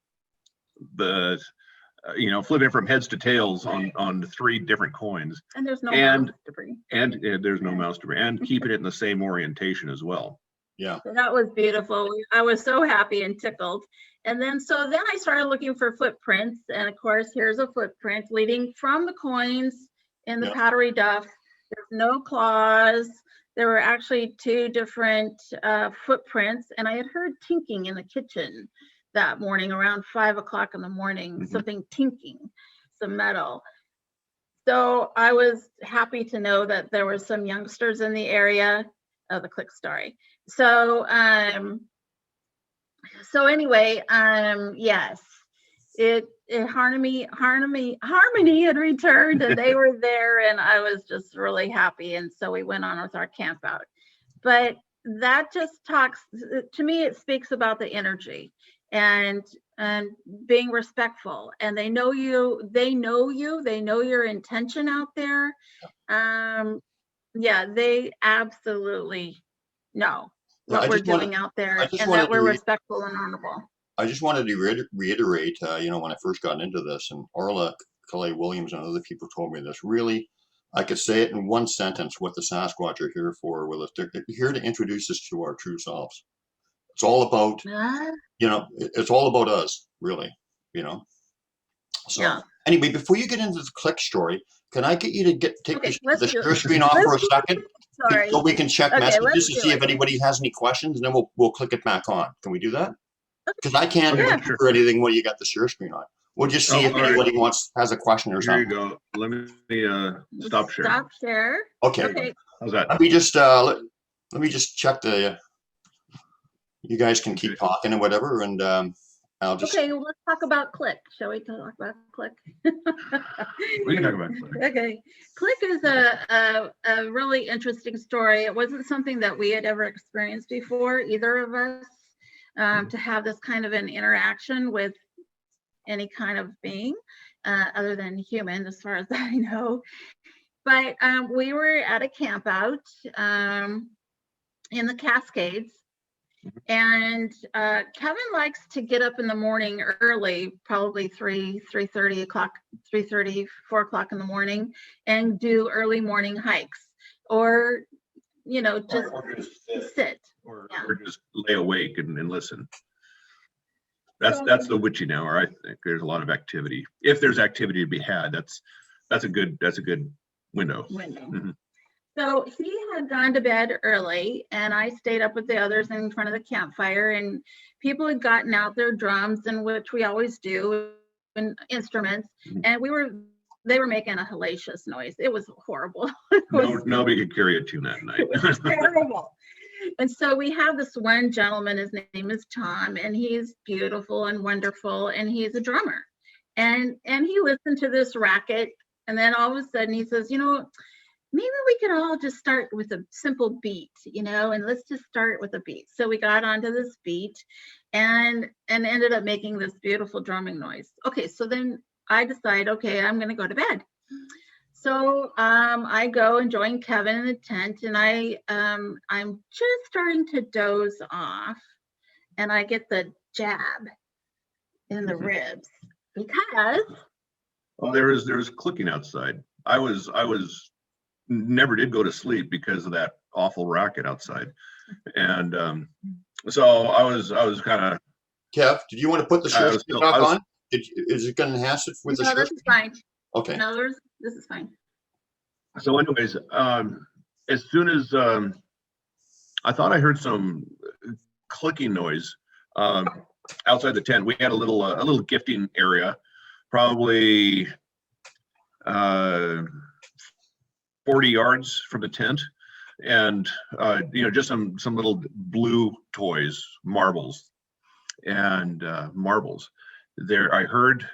flipping from heads to tails on 3 different coins. And there's no mouse debris. And there's no mouse debris. And keeping it in the same orientation as well. Yeah. So that was beautiful. I was so happy and tickled. And then I started looking for footprints. And of course, here's a footprint leading from the coins in the powdery duff. There's no claws. There were actually 2 different footprints. And I had heard tinking in the kitchen that morning around 5 o'clock in the morning, something tinking, some metal. So I was happy to know that there were some youngsters in the area. Oh, the click story. So anyway, yes, it Harmony had returned, and they were there, and I was just really happy. And so we went on with our camp out. But that just talks to me. It speaks about the energy and being respectful. And they know you. They know your intention out there. Yeah, they absolutely know what we're doing out there, and that we're respectful and honorable. I just wanted to reiterate, when I first got into this, and Orla Calais Williams and other people told me this, really, I could say it in one sentence what the Sasquatch are here for. With us. They're here to introduce us to our true selves. It's all about, it's all about us, really, So yeah. Anyway, before you get into the click story, can I get you to take the share screen off for a second? Sorry. So we can check messages to see if anybody has any questions, and then we'll click it back on. Can we do that? Because I can't hear anything when you got the share screen on. We'll just see if anybody has a question or something. Here you go. Let me stop share. Stop share. Okay. How's that? Let me just check the. You guys can keep talking and whatever, and I'll just. Okay, well, let's talk about Click. Shall we talk about Click? We can talk about Click. Okay, Click is a really interesting story. It wasn't something that we had ever experienced before, either of us. To have this kind of an interaction with any kind of being other than human, as far as I know. But we were at a camp out in the Cascades, and Kevin likes to get up in the morning early, probably 3:30 o'clock, 3:30, 4 o'clock in the morning, and do early morning hikes, or just sit. Or just lay awake and listen. That's the witching hour. I think there's a lot of activity. If there's activity to be had, that's a good window. Mm-hmm. So he had gone to bed early, and I stayed up with the others in front of the campfire, and people had gotten out their drums, and which we always do, and instruments, and they were making a hellacious noise. It was horrible. Nobody could carry a tune that night. It was terrible. And so we have this one gentleman, his name is Tom, and he's beautiful and wonderful, and he's a drummer. And he listened to this racket, and then all of a sudden he says, maybe we could all just start with a simple beat, and let's just start with a beat. So we got onto this beat and ended up making this beautiful drumming noise. Okay, so then I decide, okay, I'm going to go to bed. So I go and join Kevin in the tent, and I'm just starting to doze off, and I get the jab in the ribs because there was clicking outside. I never did go to sleep because of that awful racket outside, and so I was kind of. Kev, did you want to put the share screen back on? Is it going to enhance it with the share screen? No, this is fine. Okay. No, this is fine. So anyways, as soon as I thought I heard some clicking noise outside the tent, we had a little gifting area, probably 40 yards from the tent, and just some little blue toys, marbles, and marbles. There, I heard,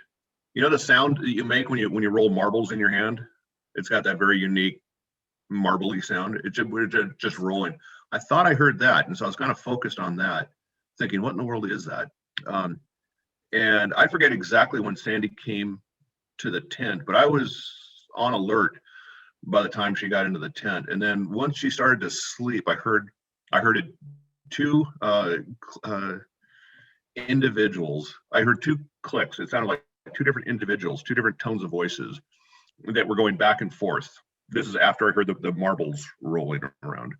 the sound that you make when you roll marbles in your hand. It's got that very unique marbly sound. We're just rolling. I thought I heard that, and so I was kind of focused on that, thinking, what in the world is that? And I forget exactly when Sandy came to the tent, but I was on alert by the time she got into the tent. And then once she started to sleep, I heard it, two individuals. I heard two clicks. It sounded like two different individuals, two different tones of voices that were going back and forth. This is after I heard the marbles rolling around,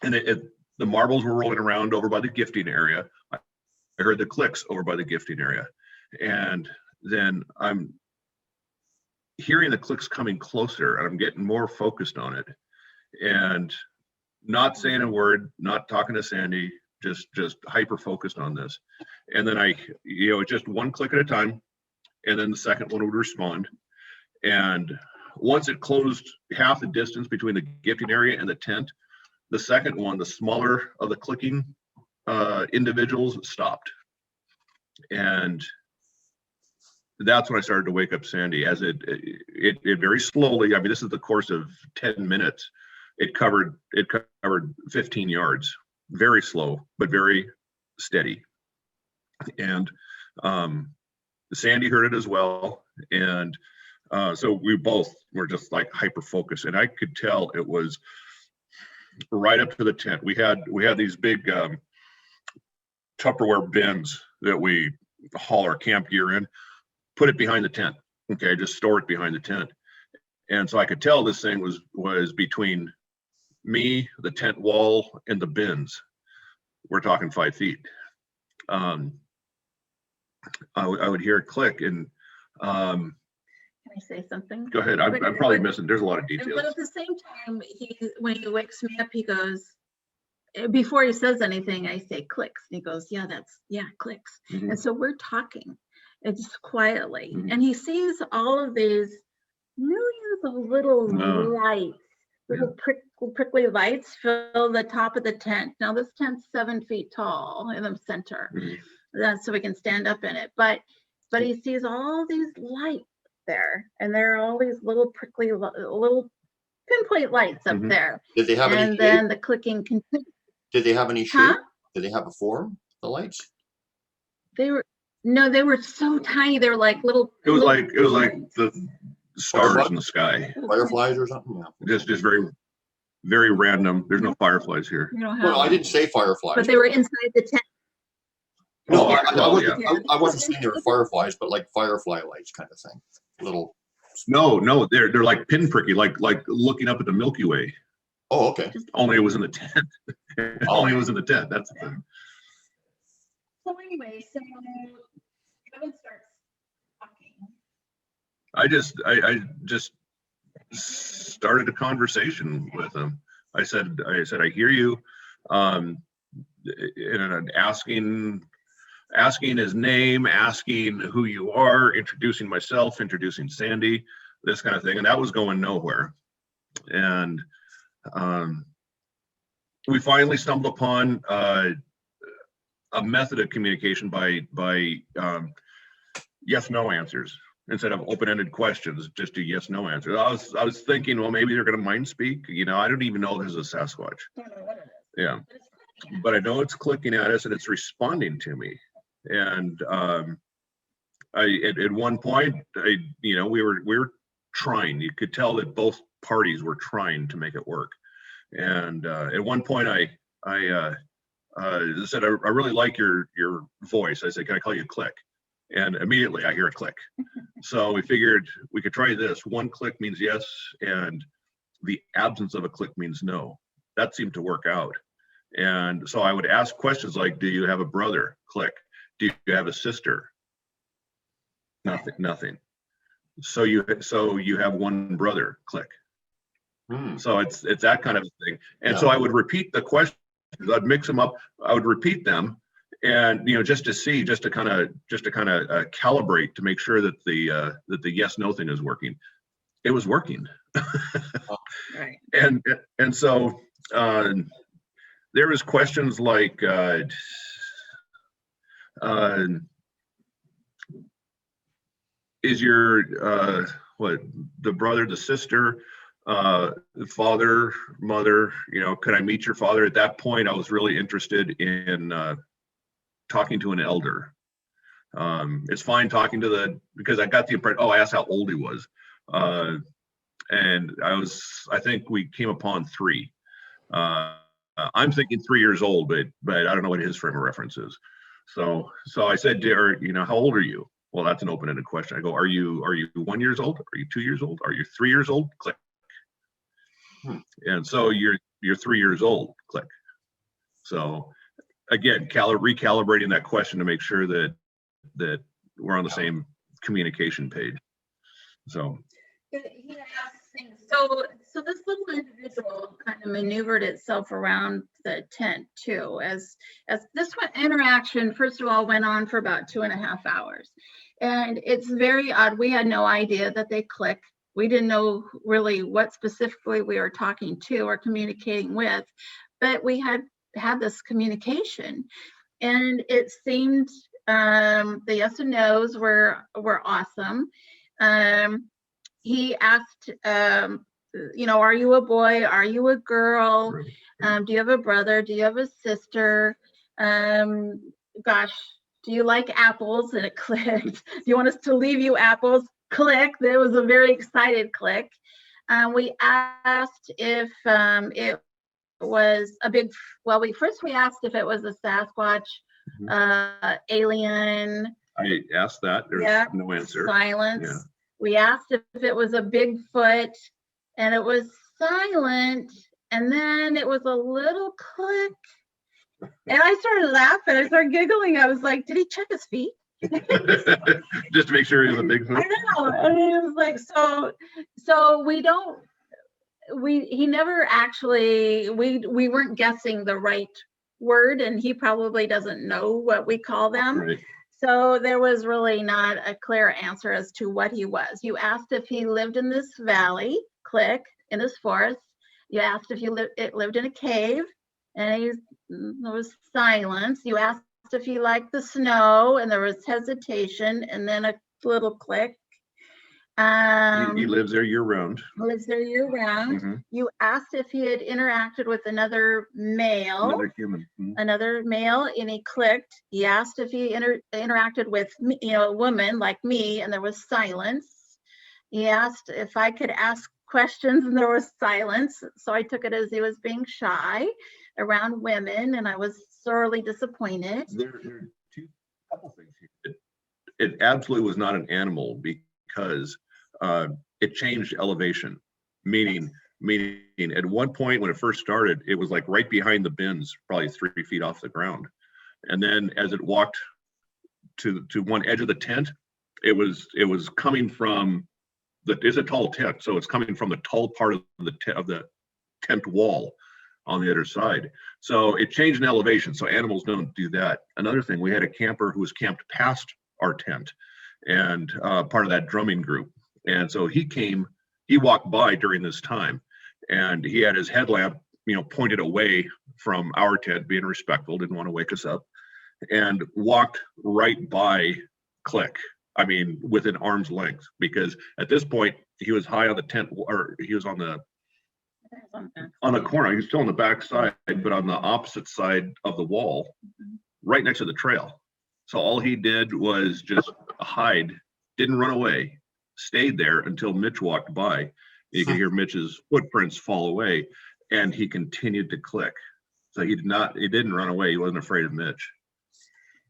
and the marbles were rolling around over by the gifting area. I heard the clicks over by the gifting area, and then I'm hearing the clicks coming closer, and I'm getting more focused on it, and not saying a word, not talking to Sandy, just hyper focused on this. And then I, just one click at a time, and then the second one would respond. And once it closed half the distance between the gifting area and the tent, the second one, the smaller of the clicking individuals, stopped. And that's when I started to wake up Sandy. As it very slowly, I mean, this is the course of 10 minutes. It covered 15 yards, very slow, but very steady. And Sandy heard it as well. And so we both were just like hyper focused, and I could tell it was right up to the tent. We had these big Tupperware bins that we haul our camp gear in, put it behind the tent. Okay, just store it behind the tent. And so I could tell this thing was between me, the tent wall, and the bins. We're talking 5 feet. I would hear it click, and Can I say something? go ahead. I'm probably missing. There's a lot of But details. at the same time, when he wakes me up, he goes, before he says anything, I say clicks. And he goes, yeah, clicks. Mhm. And so we're talking, it's quietly. Mhm. And he sees all of these millions of little lights, little prickly lights fill the top of the tent. Now this tent's 7 feet tall in the center. Mhm. That's so we can stand up in it. But he sees all these lights there, and there are all these little prickly, little pinpoint lights up Mhm. there. Did they have any And shape? then the clicking continues. Did they have any shape? Huh? Did they have a form, the lights? They were so tiny. They were like little. It was little- like the stars in the sky. Fireflies or something? Yeah. Just very, very random. There's no fireflies here. You know how. Well, I didn't say fireflies. But they were inside the tent. No, Oh, well, I wasn't saying they were fireflies, but like firefly lights kind of thing. Little. No, they're like pinpricky, like looking up at the Milky Way. Oh, okay. Only it was in the tent. Only it was in the tent. That's the thing. So anyway, so Kevin starts talking. I just started a conversation with him. I said, I hear you. And asking his name, asking who you are, introducing myself, introducing Sandy, this kind of thing. And that was going nowhere. And we finally stumbled upon a method of communication by yes/no answers instead of open-ended questions. Just do yes/no answers. I was thinking, well, maybe they're going to mind speak. You know, I don't even know there's a Sasquatch. Don't know what it is. Yeah, But it's clicking. but I know it's clicking at us and it's responding to me. And at one point, we were trying. You could tell that both parties were trying to make it work. And at one point, I said, I really like your voice. I said, can I call you Click? And immediately I hear a click. So we figured we could try this. One click means yes, and the absence of a click means no. That seemed to work out. And so I would ask questions like, do you have a brother? Click. Do you have a sister? Nothing. So you have one brother? Click. So it's that kind of thing. And so I would repeat the questions. I'd mix them up. I would repeat them, and just to kind of calibrate to make sure that the yes/no thing is working. It was working. Right. And so there was questions like is your the brother, the sister, father, mother, could I meet your father? At that point, I was really interested in talking to an elder. It's fine talking to because I got the impression, I asked how old he was. And I think we came upon 3. I'm thinking 3 years old, but I don't know what his frame of reference is. So I said, how old are you? Well, that's an open-ended question. I go, are you 1 year old? Are you 2 years old? Are you 3 years old? Click. And so you're 3 years old. Click. So again, recalibrating that question to make sure that we're on the same communication page. So He asks things. So this little individual kind of maneuvered itself around the tent too, as this interaction, first of all, went on for about 2.5 hours. And it's very odd. We had no idea that they click. We didn't know really what specifically we were talking to or communicating with, but we had this communication. And it seemed The yes and no's were awesome. He asked, are you a boy? Are you a girl? Right. Do you have a brother? Do you have a sister? Gosh, do you like apples? And it clicked. Do you want us to leave you apples? Click. There was a very excited click. We asked if it was a big, we asked if it was a Sasquatch, alien. I asked that. There's no answer. Silence. Yeah. We asked if it was a Bigfoot, and it was silent. And then it was a little click. And I started laughing. I started giggling. I was like, did he check his feet? Just to make sure he was a Bigfoot. I know. And it was like, so he never actually, we weren't guessing the right word, and he probably doesn't know what we call them. Right. So there was really not a clear answer as to what he was. You asked if he lived in this valley, click, in this forest. You asked if he lived in a cave, and there was silence. You asked if he liked the snow, and there was hesitation, and then a little click. He lives there year round. Lives there year round. Mm-hmm. You asked if he had interacted with another male. Another human. Mm-hmm. Another male, and he clicked. He asked if he interacted with me, a woman like me, and there was silence. He asked if I could ask questions, and there was silence. So I took it as he was being shy around women, and I was sorely disappointed. There are couple things here. It absolutely was not an animal because it changed elevation, meaning at one point when it first started, it was like right behind the bins, probably 3 feet off the ground. And then as it walked to one edge of the tent, it was coming from it's a tall tent, so it's coming from the tall part of the tent wall on the other side. So it changed in elevation. So animals don't do that. Another thing, we had a camper who was camped past our tent and part of that drumming group. And so he walked by during this time, and he had his headlamp, pointed away from our tent, being respectful, didn't want to wake us up, and walked right by Click. I mean, within arm's length, because at this point he was high on the tent, or he was on the corner. He was still on the back side, but on the opposite side of the wall, right next to the trail. So all he did was just hide, didn't run away, stayed there until Mitch walked by. You could hear Mitch's footprints fall away, and he continued to click. So he didn't run away. He wasn't afraid of Mitch.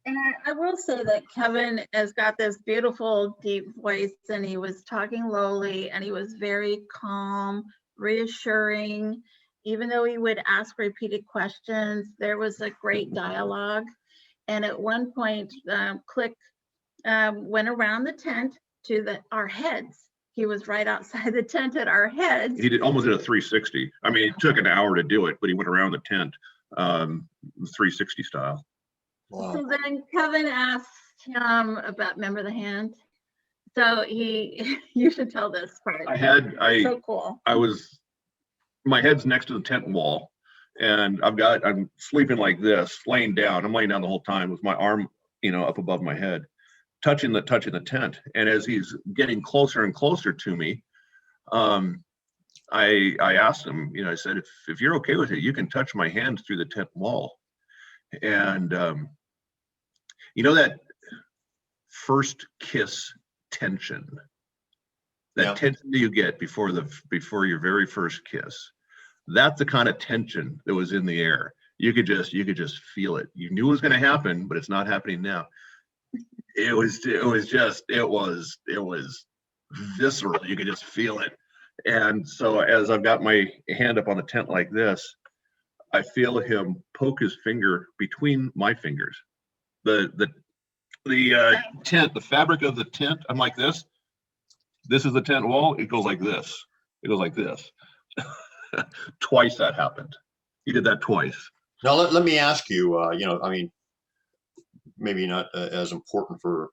And I will say that Kevin has got this beautiful deep voice, and he was talking lowly, and he was very calm, reassuring. Even though he would ask repeated questions, there was a great dialogue. And at one point, Click went around the tent to our heads. He was right outside the tent at our heads. He almost did a 360. I mean, it took an hour to do it, but he went around the tent 360 style. Wow. So then Kevin asked him about, remember the hand? So you should tell this part. So cool. My head's next to the tent wall, and I'm sleeping like this, laying down. I'm laying down the whole time with my arm, up above my head, touching the tent. And as he's getting closer and closer to me, I asked him, I said, if you're okay with it, you can touch my hand through the tent wall. And that first kiss tension, tension that you get before your very first kiss, that's the kind of tension that was in the air. You could just feel it. You knew it was going to happen, but it's not happening now. It was visceral. You could just feel it. And so as I've got my hand up on the tent like this, I feel him poke his finger between my fingers. The tent, the fabric of the tent, I'm like this. This is the tent wall. It goes like this. It goes like this. Twice that happened. He did that twice. Now let me ask you. I mean, maybe not as important for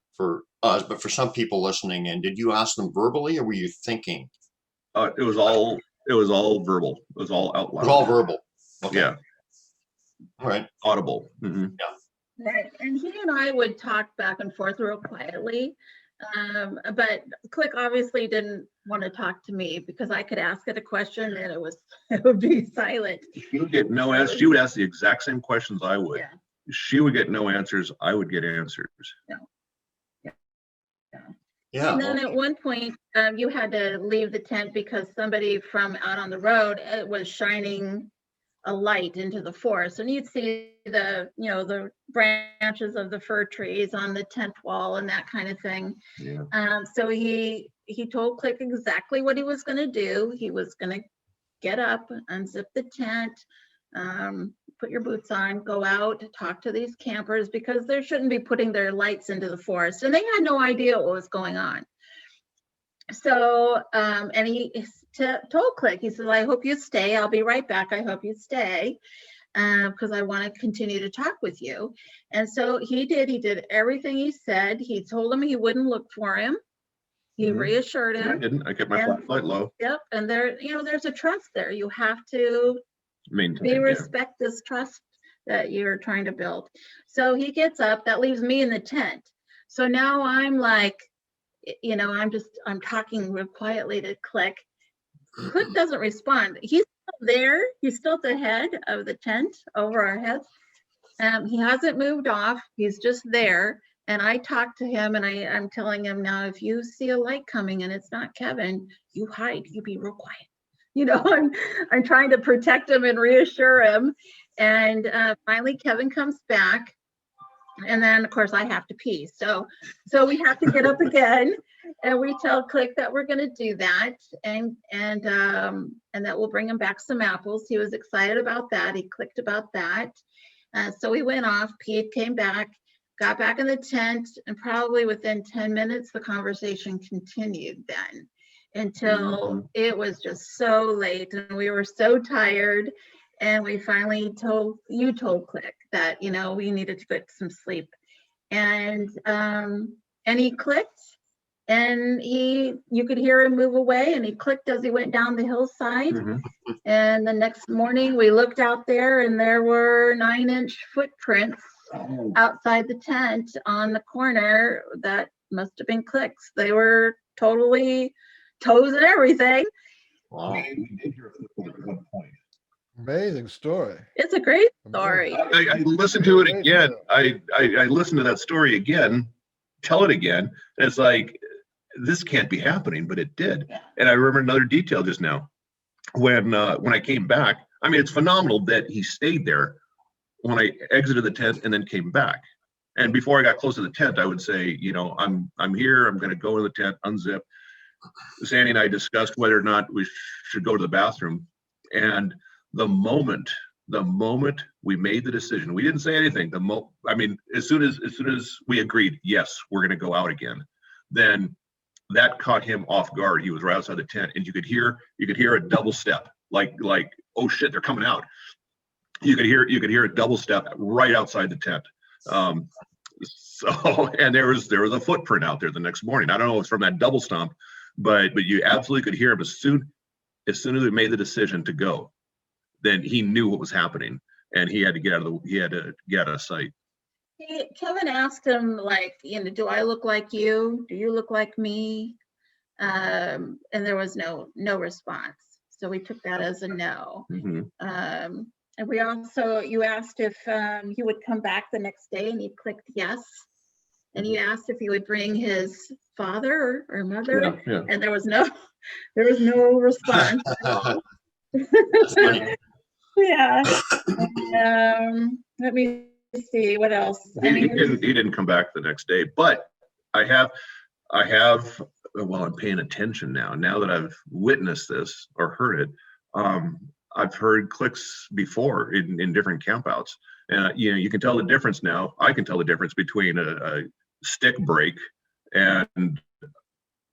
us, but for some people listening. And did you ask them verbally, or were you thinking? It was all verbal. It was all out loud. It was all verbal. Okay. Yeah. All right. Audible. Mm-hmm. Yeah. Right. And he and I would talk back and forth real quietly. But Click obviously didn't want to talk to me because I could ask it a question and it would be silent. She would get no answers. She would ask the exact same questions I would. Yeah. She would get no answers. I would get answers. Yeah. And then at one point, you had to leave the tent because somebody from out on the road was shining a light into the forest, and you'd see the branches of the fir trees on the tent wall and that kind of thing. Yeah. So he told Click exactly what he was going to do. He was going to get up, unzip the tent, put your boots on, go out, talk to these campers because they shouldn't be putting their lights into the forest, and they had no idea what was going on. So, and he told Click, he said, I hope you stay. I'll be right back. I hope you stay because I want to continue to talk with you. And so he did. He did everything he said. He told him he wouldn't look for him. He reassured him. I didn't. I kept my flashlight low. Yep. And there's a trust there. You have to Maintain, respect this trust that you're trying to build. So he gets up. That leaves me in the tent. So now I'm like, I'm talking real quietly to Click. Click doesn't respond. He's still there. He's still at the head of the tent over our heads. He hasn't moved off. He's just there. And I talk to him and I'm telling him now, if you see a light coming and it's not Kevin, you hide, you be real quiet. I'm trying to protect him and reassure him. And finally, Kevin comes back. And then of course I have to pee. So we have to get up again and we tell Click that we're going to do that. And that we'll bring him back some apples. He was excited about that. He clicked about that. So we went off, peed, came back, got back in the tent, and probably within 10 minutes, the conversation continued then until it was just so late and we were so tired. And we finally told Click that, we needed to get some sleep. And he clicked and you could hear him move away and he clicked as he went down the hillside. And the next morning we looked out there and there were 9-inch footprints outside the tent on the corner. That must have been Click's. They were totally toes and everything. Wow. We did hear a good point. Amazing story. It's a great story. I listened to it again. I listened to that story again, tell it again. And it's like, this can't be happening, but it did. Yeah. And I remember another detail just now. When I came back, I mean, it's phenomenal that he stayed there when I exited the tent and then came back. And before I got close to the tent, I would say, I'm here. I'm going to go in the tent, unzip. Sandy and I discussed whether or not we should go to the bathroom. And the moment we made the decision, we didn't say anything. As soon as we agreed, yes, we're going to go out again, then that caught him off guard. He was right outside the tent, and you could hear a double step, like, oh shit, they're coming out. You could hear a double step right outside the tent. And there was a footprint out there the next morning. I don't know if it's from that double stomp, but you absolutely could hear him as soon as we made the decision to go. Then he knew what was happening, and he had to get out of sight. Kevin asked him, do I look like you? Do you look like me? And there was no response. So we took that as a no. And you asked if he would come back the next day, and he clicked yes. And you asked if he would bring his father or mother, yeah. And there was no response. Yeah. Let me see what else. He didn't come back the next day, but I have well, I'm paying attention now that I've witnessed this or heard it. I've heard clicks before in different campouts, and you can tell the difference now. I can tell the difference between a stick break and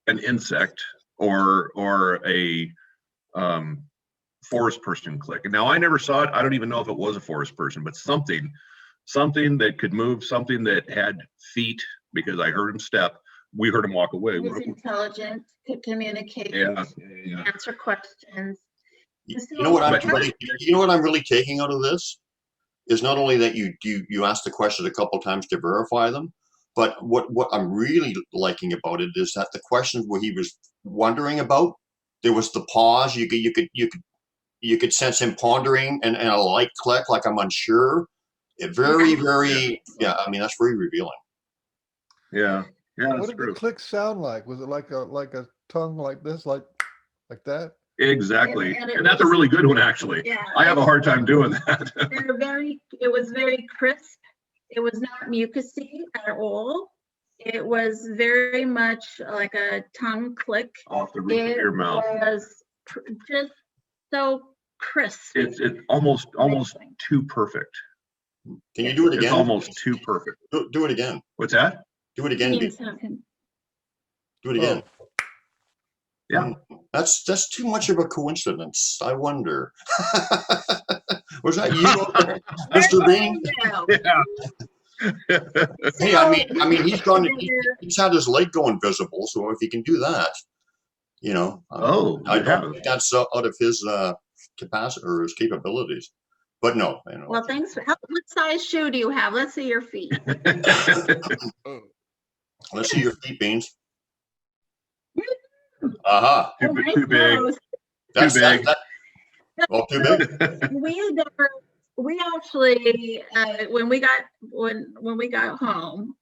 an insect or a forest person click. And now I never saw it. I don't even know if it was a forest person, but something that could move, something that had feet, because I heard him step. We heard him walk away. He was intelligent, could communicate, answer questions. You know what I'm really taking out of this? is not only that you ask the question a couple times to verify them, but what I'm really liking about it is that the questions where he was wondering about, there was the pause. You could sense him pondering, and a light click, like I'm unsure. It very yeah. I mean, that's very revealing. Yeah, What that's did true. the click sound like? Was it like a tongue like this, like that? Exactly, And and that's a really good one, actually. Yeah. I have a hard time doing that. It was very crisp. It was not mucusy at all. It was very much like a tongue click. Off the roof of your mouth. It was just so crisp. It's almost too perfect. Can you do it again? It's almost too perfect. Do it again. What's that? Do it again. Yes, Do it again. Yeah. That's too much of a coincidence. I wonder. Was that you, Mr. Bean? Yeah. Hey, I mean, he's had his leg go invisible, so if he can do that, you know, I don't think that's out of his capacity or his capabilities. But no, you know. Well, thanks. What size shoe do you have? Let's see your feet. Let's see your feet, Beans. Aha. Too big. That's too big. Well, too big. We actually when we got home,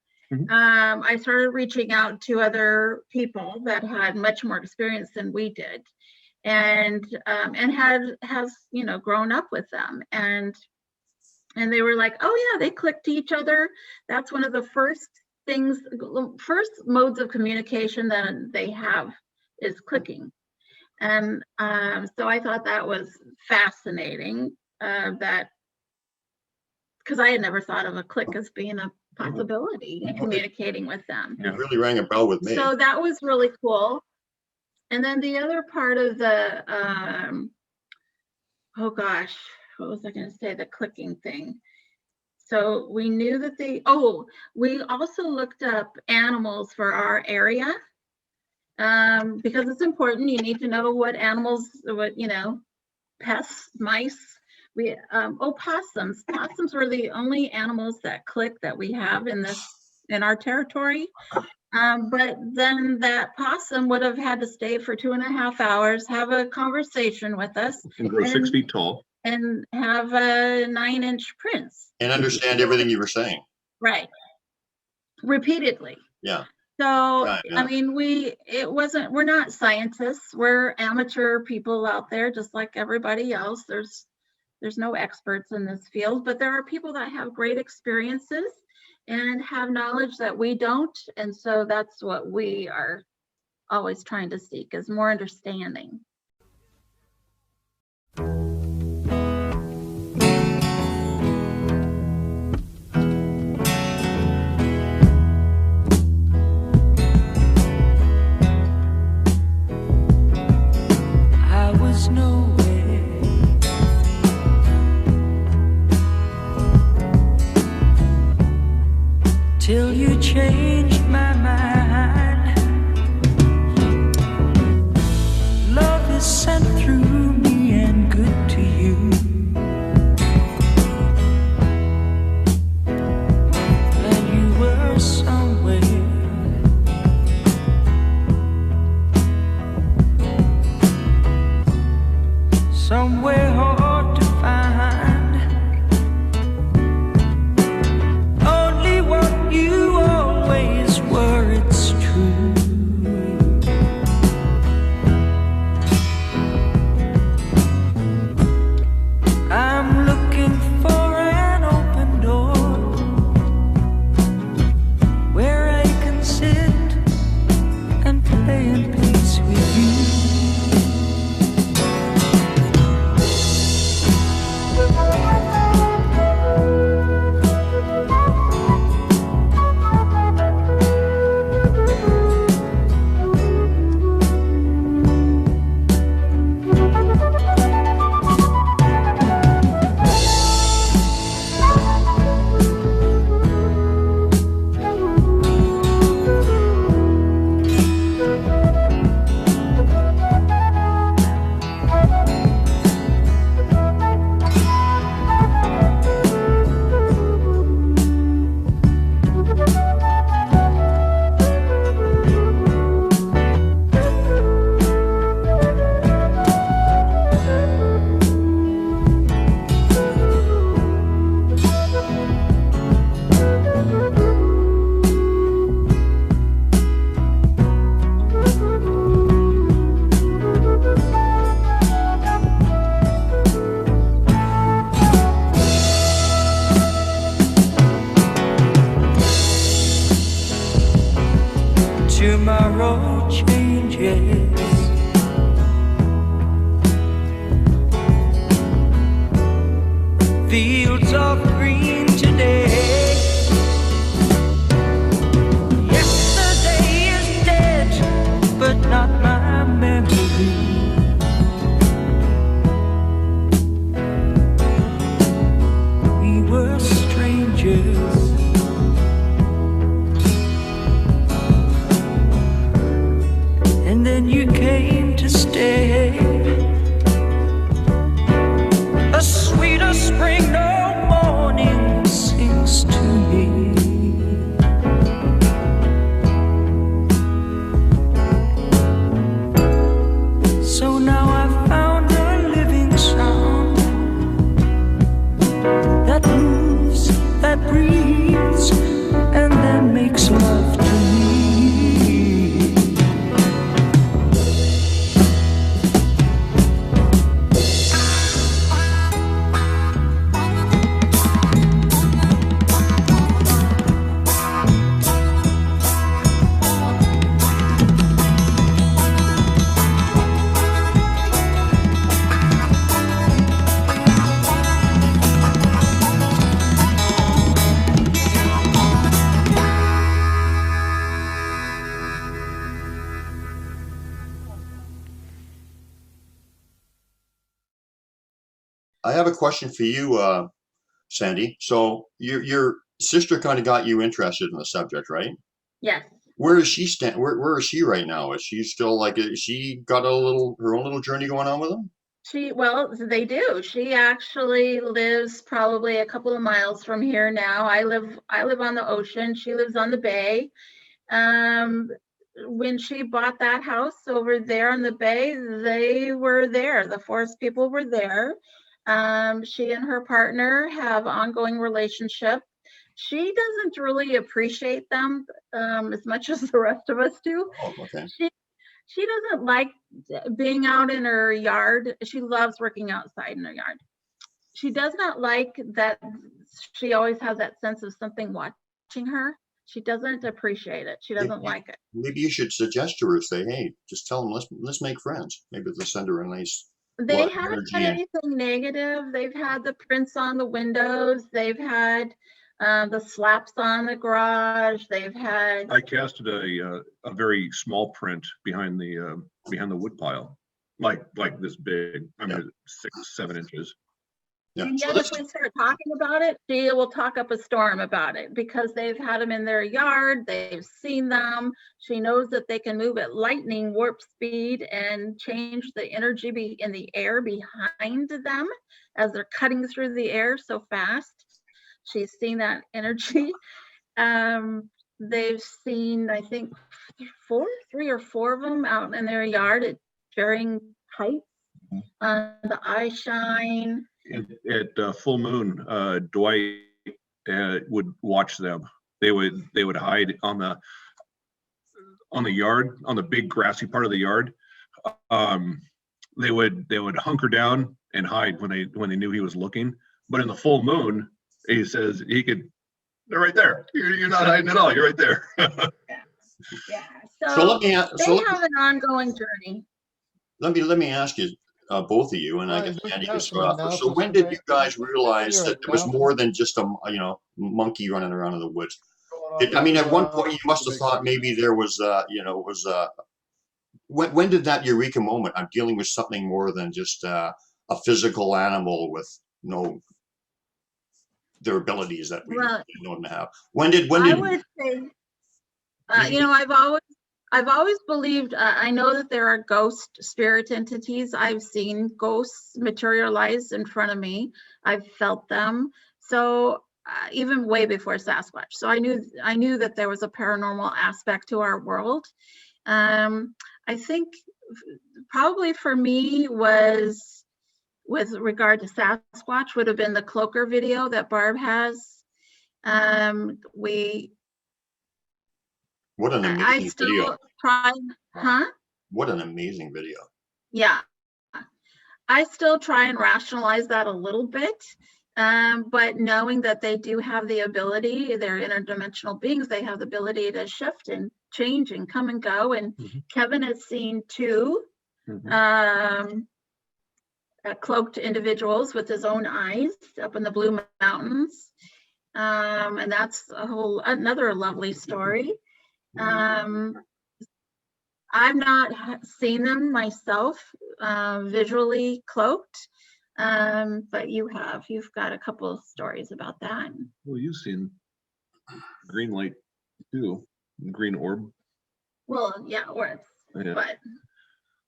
I started reaching out to other people that had much more experience than we did, and has grown up with them, and they were like, oh yeah, they click to each other. That's one of the first modes of communication that they have is clicking. And so I thought that was fascinating, that because I had never thought of a click as being a possibility in communicating with them. It really rang a bell with me. So that was really cool. And then the other part of the, oh gosh, what was I going to say? The clicking thing. So we knew that we also looked up animals for our area, because it's important. You need to know what animals, pests, mice. Possums. Possums were the only animals that click that we have in our territory. But then that possum would have had to stay for 2.5 hours, have a conversation with us, and grow 6 feet tall, and have a 9-inch prints, and understand everything you were saying. Right. Repeatedly. Yeah. So, right, yeah. I mean, we're not scientists. We're amateur people out there, just like everybody else. There's no experts in this field, but there are people that have great experiences and have knowledge that we don't. And so that's what we are always trying to seek, is more understanding. I was nowhere till you changed my mind. Love is sent through me and good to you. And you were somewhere. and then you came to stay. A sweeter spring no morning sings to me. So now I've found a living sound that moves, that breathes, and that makes love to me. I have a question for you, Sandy. So your sister kind of got you interested in the subject, right? Yes. Where is she where is she right now? Is she still like, is she got her own little journey going on with them? Well, they do. She actually lives probably a couple of miles from here now. I live on the ocean. She lives on the bay. When she bought that house over there on the bay, they were there. The forest people were there. She and her partner have ongoing relationship. She doesn't really appreciate them as much as the rest of us do. Oh, okay. She doesn't like being out in her yard. She loves working outside in her yard. She does not like that she always has that sense of something watching her. She doesn't appreciate it. She doesn't like it. Maybe you should suggest to her, say, hey, just tell them, let's make friends. Maybe they'll send her a nice They haven't had anything negative. They've had the prints on the windows. They've had the slaps on the garage. They've had. I casted a very small print behind the wood pile, like this big. I mean, 6-7 inches. Yeah. And yet, if we start talking about it, she will talk up a storm about it because they've had them in their yard. They've seen them. She knows that they can move at lightning warp speed and change the energy in the air behind them as they're cutting through the air so fast. She's seen that energy. They've seen, I think, 3 or 4 of them out in their yard at varying heights. The eye shine. At full moon, Dwight would watch them. They would hide on the yard, on the big grassy part of the yard. They would hunker down and hide when they knew he was looking. But in the full moon, he says they're right there. You're not hiding at all. You're right there. Yeah. So they have an ongoing journey. Let me ask you, both of you, and I guess Andy can start off. So when did you guys realize that there was more than just a monkey running around in the woods? I mean, at one point you must have thought maybe there was when did that eureka moment? I'm dealing with something more than just a physical animal with their abilities that we know them to have. When did I would say, I've always believed, I know that there are ghost spirit entities. I've seen ghosts materialize in front of me. I've felt them. So even way before Sasquatch. So I knew that there was a paranormal aspect to our world. I think probably for me was, with regard to Sasquatch, would have been the Cloaker video that Barb has. What an amazing video. What an amazing video. Yeah. I still try and rationalize that a little bit, but knowing that they do have the ability, they're interdimensional beings, they have the ability to shift and change and come and go. And Kevin has seen 2 cloaked individuals with his own eyes up in the Blue Mountains. And that's another lovely story. I've not seen them myself visually cloaked, but you've got a couple of stories about that. Well, you've seen green light too, green orb. Well, yeah, or Yeah. But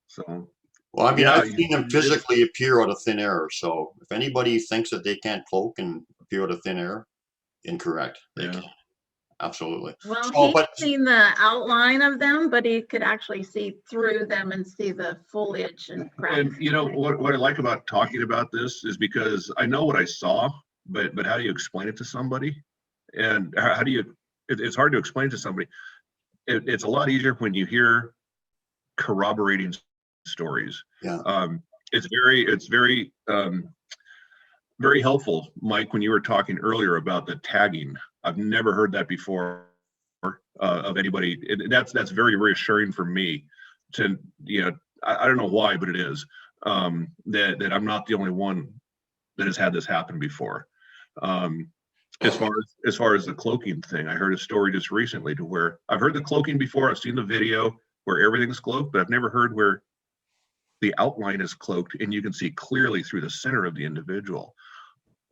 So Well, I mean, Yeah, I've seen them physically appear out of thin air. So if anybody thinks that they can't cloak and appear out of thin air, incorrect. They yeah. can. Absolutely. well, So, he's but seen the outline of them, but he could actually see through them and see the foliage and cracks. And you know what I like about talking about this is because I know what I saw, but how do you explain it to somebody? And how do you? It's hard to explain to somebody. It's a lot easier when you hear corroborating stories. Yeah. It's very helpful, Mike, when you were talking earlier about the tagging. I've never heard that before of anybody. That's very reassuring for me to, I don't know why, but it is, that I'm not the only one that has had this happen before. As far as the cloaking thing, I heard a story just recently to where I've heard the cloaking before. I've seen the video where everything's cloaked, but I've never heard where the outline is cloaked and you can see clearly through the center of the individual.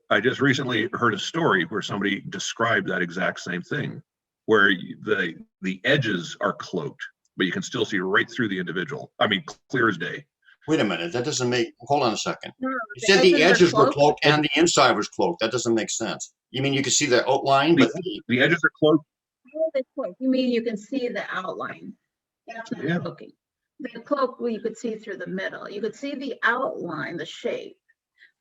I just recently heard a story where somebody described that exact same thing, where the edges are cloaked, but you can still see right through the individual. I mean, clear as day. wait a minute. That doesn't make, hold on a second. No, You said the edges were cloaked. cloaked and the inside was cloaked. That doesn't make sense. You mean you can see the outline, but The edges are cloaked. Oh, the cloak. You mean you can see the outline? That's not Yeah. cloaking. The cloak, well, you could see through the middle. You could see the outline, the shape,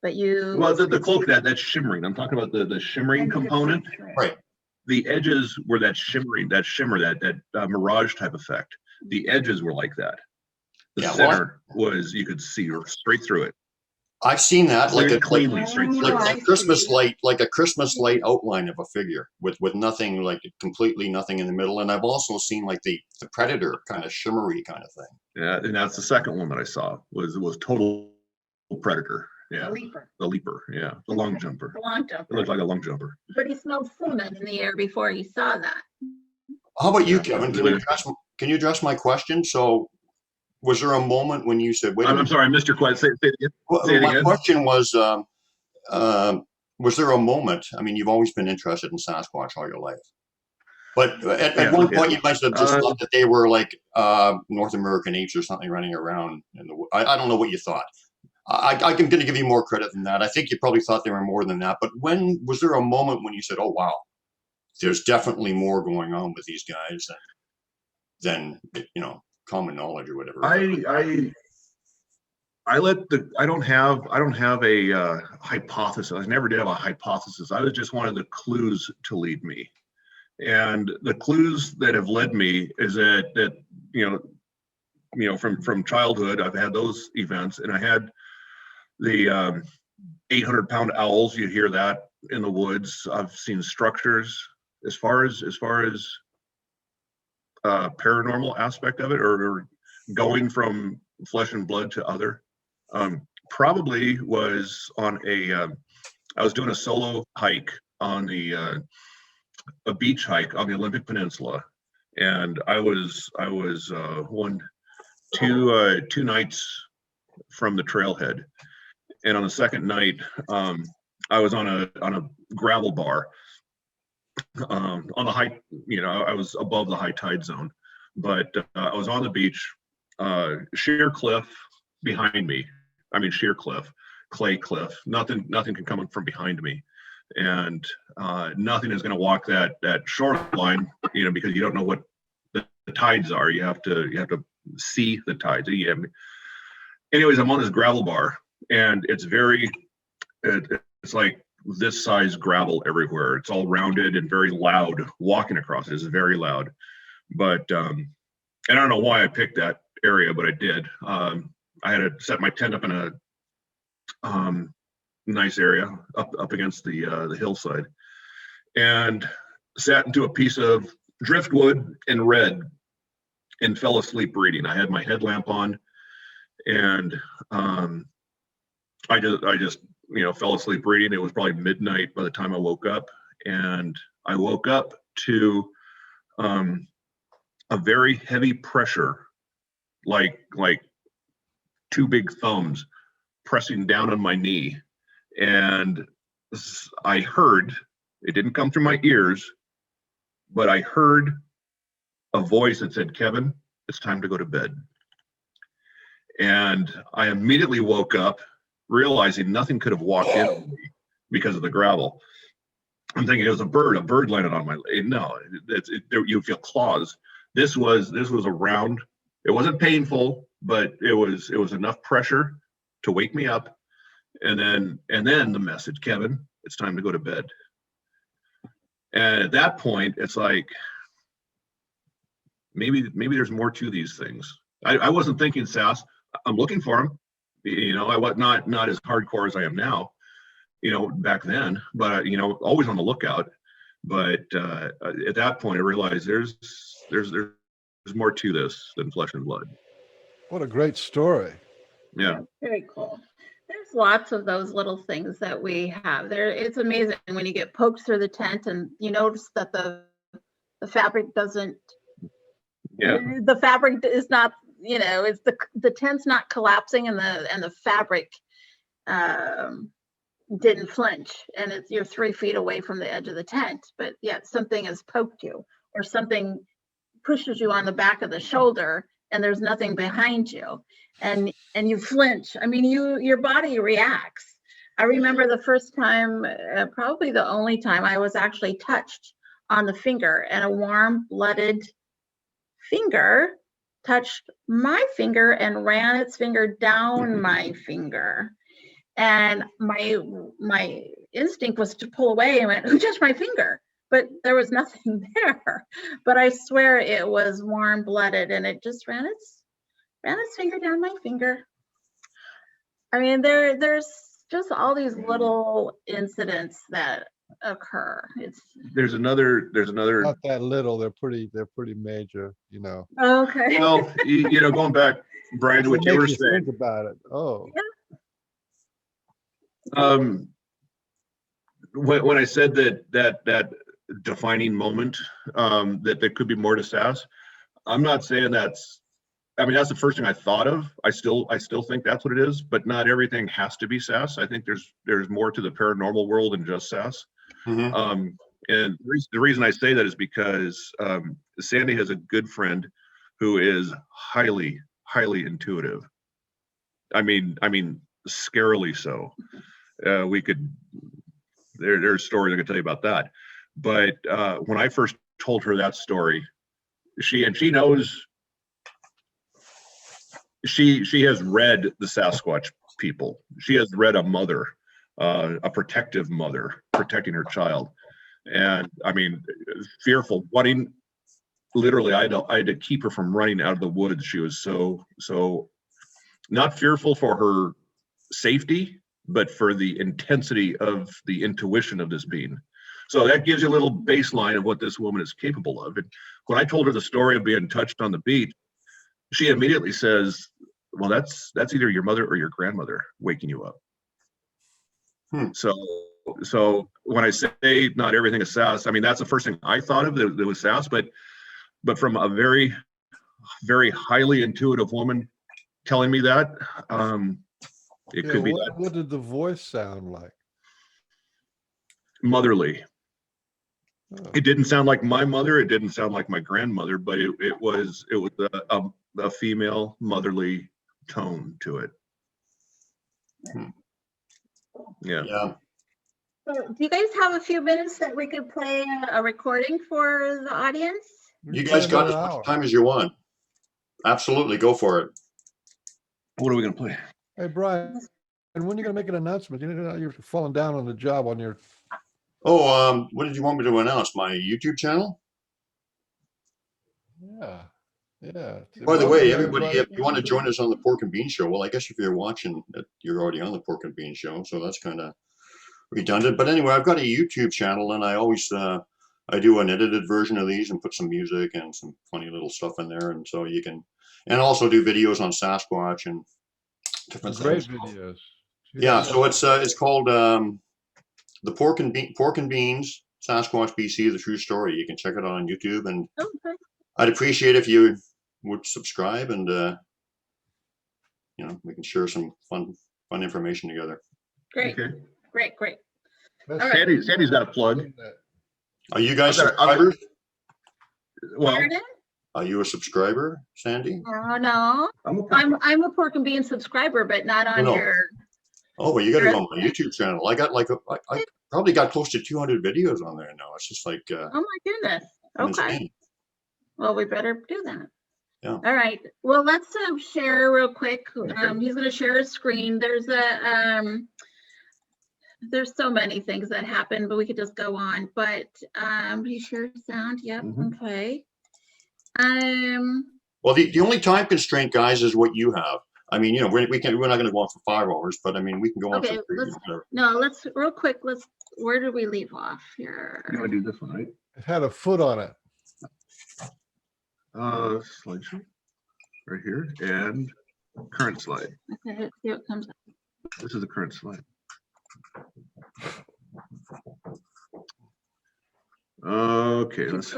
but you. Well, the cloak that's shimmering. I'm talking about the shimmering component. right. The edges were that shimmer, that mirage type effect. The edges were like that. The Yeah, center was, you could see straight through it. I've seen that Cleanly straight through. like Christmas light, like a Christmas light outline of a figure with nothing, like completely nothing in the middle. And I've also seen like the Predator kind of shimmery kind of thing. Yeah, and that's the second one that I saw was total Predator. Yeah, The leaper, the leaper. Yeah, the long jumper. the long It jumper. looked like a long jumper. But he smelled cinnamon in the air before he saw that. How about you, Kevin? Can you address my question? So was there a moment when you said, wait a I'm minute. sorry, I missed your question. Say it again. Say it My again. question was there a moment? I mean, you've always been interested in Sasquatch all your life, but at one point you might have just thought that they were like North American apes or something running around in the. I don't know what you thought. I'm going to give you more credit than that. I think you probably thought they were more than that. But when was there a moment when you said, "Oh wow, there's definitely more going on with these guys than common knowledge or whatever"? I don't have a hypothesis. I never did have a hypothesis. I was just wanted the clues to lead me, and the clues that have led me is that from childhood I've had those events, and I had the 800-pound owls. You hear that in the woods. I've seen structures. As far as paranormal aspect of it, or going from flesh and blood to other. Probably was on I was doing a solo hike on a beach hike on the Olympic Peninsula, and I was 2 nights from the trailhead, and on the second night, I was on a gravel bar on the high. I was above the high tide zone, but I was on the beach, sheer cliff behind me. I mean, sheer cliff, clay cliff. Nothing can come from behind me, and nothing is going to walk that shoreline. Because you don't know what the tides are. You have to see the tides. Anyways, I'm on this gravel bar, and it's it's like this size gravel everywhere. It's all rounded and very loud. Walking across it is very loud, but and I don't know why I picked that area, but I did. I had to set my tent up in a nice area up against the hillside, and sat into a piece of driftwood and read, and fell asleep reading. I had my headlamp on, and I just fell asleep reading. It was probably midnight by the time I woke up, and I woke up to a very heavy pressure, like 2 big thumbs pressing down on my knee. And I heard, it didn't come through my ears, but I heard a voice that said, "Kevin, it's time to go to bed. And I immediately woke up realizing nothing could have walked in on me because of the gravel. I'm thinking it was a bird landed on my leg. No, you feel claws. This was a round. It wasn't painful, but it was enough pressure to wake me up. And then the message, Kevin, it's time to go to bed. And at that point, it's like, maybe there's more to these things. I wasn't thinking SAS. I'm looking for them. I was not as hardcore as I am now, back then, but always on the lookout. But at that point, I realized there's more to this than flesh and blood. What a great story. Yeah. Very cool. There's lots of those little things that we have there. It's amazing when you get poked through the tent and you notice that the fabric doesn't. Yeah. The fabric is not, it's the tent's not collapsing and the fabric didn't flinch, and you're 3 feet away from the edge of the tent, but yet something has poked you or something pushes you on the back of the shoulder and there's nothing behind you, and you flinch. I mean, your body reacts. I remember the first time, probably the only time I was actually touched on the finger, and a warm blooded finger touched my finger and ran its finger down my finger. And my instinct was to pull away and went, who touched my finger? But there was nothing there. But I swear it was warm blooded, and it just ran its finger down my finger. I mean, there's just all these little incidents that occur. There's another Not that little. They're pretty major. Okay. Well, going back, Brian, to what you were saying think about it. Oh. Yeah. When I said that defining moment, that there could be more to SAS, I'm not saying that's the first thing I thought of. I still think that's what it is, but not everything has to be SAS. I think there's more to the paranormal world than just SAS. Mm-hmm. And the reason I say that is because Sandy has a good friend who is highly, highly intuitive. I mean, scarily so. There's stories I could tell you about that. But when I first told her that story, she knows, she has read the Sasquatch people. She has read a mother, a protective mother protecting her child. And I mean, fearful, wanting, literally, I had to keep her from running out of the woods. She was so not fearful for her safety, but for the intensity of the intuition of this being. So that gives you a little baseline of what this woman is capable of. And when I told her the story of being touched on the beach, she immediately says, well, that's either your mother or your grandmother waking you up. So when I say not everything is SAS, I mean, that's the first thing I thought of that was SAS, but from a very, very highly intuitive woman telling me that, it could be that. What did the voice sound like? Motherly. Oh. It didn't sound like my mother. It didn't sound like my grandmother, but it was a female motherly tone to it. Yeah. So, do you guys have a few minutes that we could play a recording for the audience? You guys got as much time as you want. Absolutely, go for it. What are we gonna play? Hey, Brian, and when are you going to make an announcement? You're falling down on the job on your... Oh, what did you want me to announce? My YouTube channel? Yeah. By the way, everybody, if you want to join us on the Pork and Bean Show, well, I guess if you're watching, you're already on the Pork and Bean Show, so that's kind of redundant. But anyway, I've got a YouTube channel, and I always I do an edited version of these and put some music and some funny little stuff in there, and so you can, and also do videos on Sasquatch and different great things. Videos. Yeah, so it's called the Pork and Beans Sasquatch BC: The True Story. You can check it out on YouTube, and I'd appreciate if you would subscribe, and we can share some fun information together. Great, okay. Great. Sandy's got a plug. Are you guys subscribers? Well, Are you a subscriber, Sandy? Oh, no, I'm a Pork and Bean subscriber, but not on No. your. Oh, well, you got to go on my YouTube channel. I got I probably got close to 200 videos on there now. It's just like, Oh my goodness. Okay. insane. Well, we better do that. Yeah. All right. Well, let's share real quick. He's going to share his screen. There's so many things that happen, but we could just go on. But he shared sound. Yep. Okay. Well, the only time constraint, guys, is what you have. I mean, you know, we're not going to go on for 5 hours, but I mean, we can go on okay. for Let's real quick. Where did we leave off here? You want to do this one, right? It had a foot on it. Slideshow right here and current slide. Okay, let's see what comes up. This is the current slide. Okay, let's.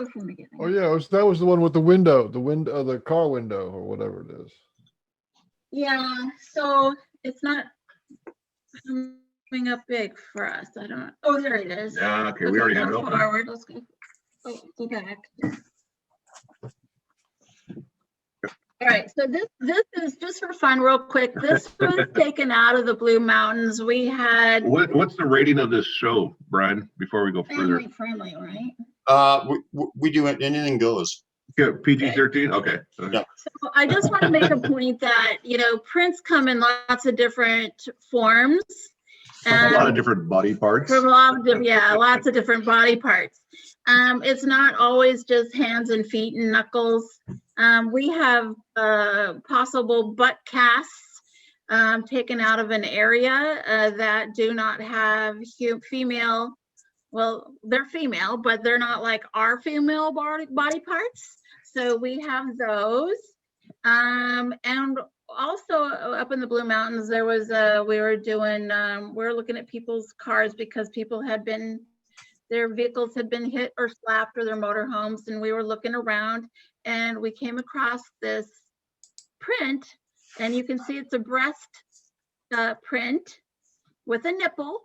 Oh yeah, that was the one with the window, the car window or whatever it is. Yeah, so it's not coming up big for us. I don't. Oh, there it is. Yeah, okay, we already have it open. Forward. Let's go. Oh, go back. All right, so this is just for fun, real quick. This was taken out of the Blue Mountains. We had What's the rating of this show, Brian? Before we go further, friendly, right? we do it. Anything goes. Yeah, PG-13. Okay. Yeah. So I just want to make a point that prints come in lots of different forms. A lot of different body parts. From lots of different body parts. It's not always just hands and feet and knuckles. We have possible butt casts taken out of an area that do not have female. Well, they're female, but they're not like our female body parts. So we have those. And also up in the Blue Mountains, there was we were looking at people's cars because their vehicles had been hit or slapped, or their motorhomes, and we were looking around and we came across this print, and you can see it's a breast print with a nipple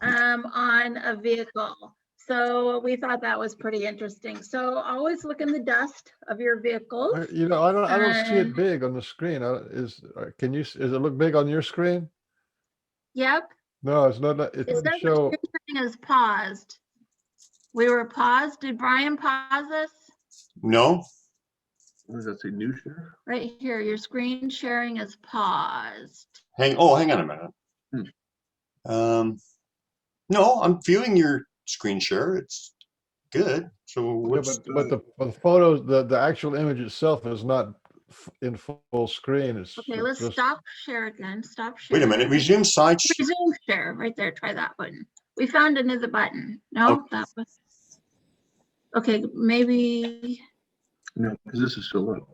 on a vehicle. So we thought that was pretty interesting. So always look in the dust of your vehicles. I don't see it big on the screen. Does it look big on your screen? Yep. No, it's not. It doesn't show. Is paused. We were paused. Did Brian pause us? No. What does that say? New share? Right here. Your screen sharing is paused. Hang on a minute. No, I'm viewing your screen share. It's good. So what's but the photos, the actual image itself is not in full screen. It's okay. Let's stop share again. Stop share. Wait a minute. Resume side. Resume share. Right there. Try that button. We found another button. No, that was okay. Maybe. No, because this is still up.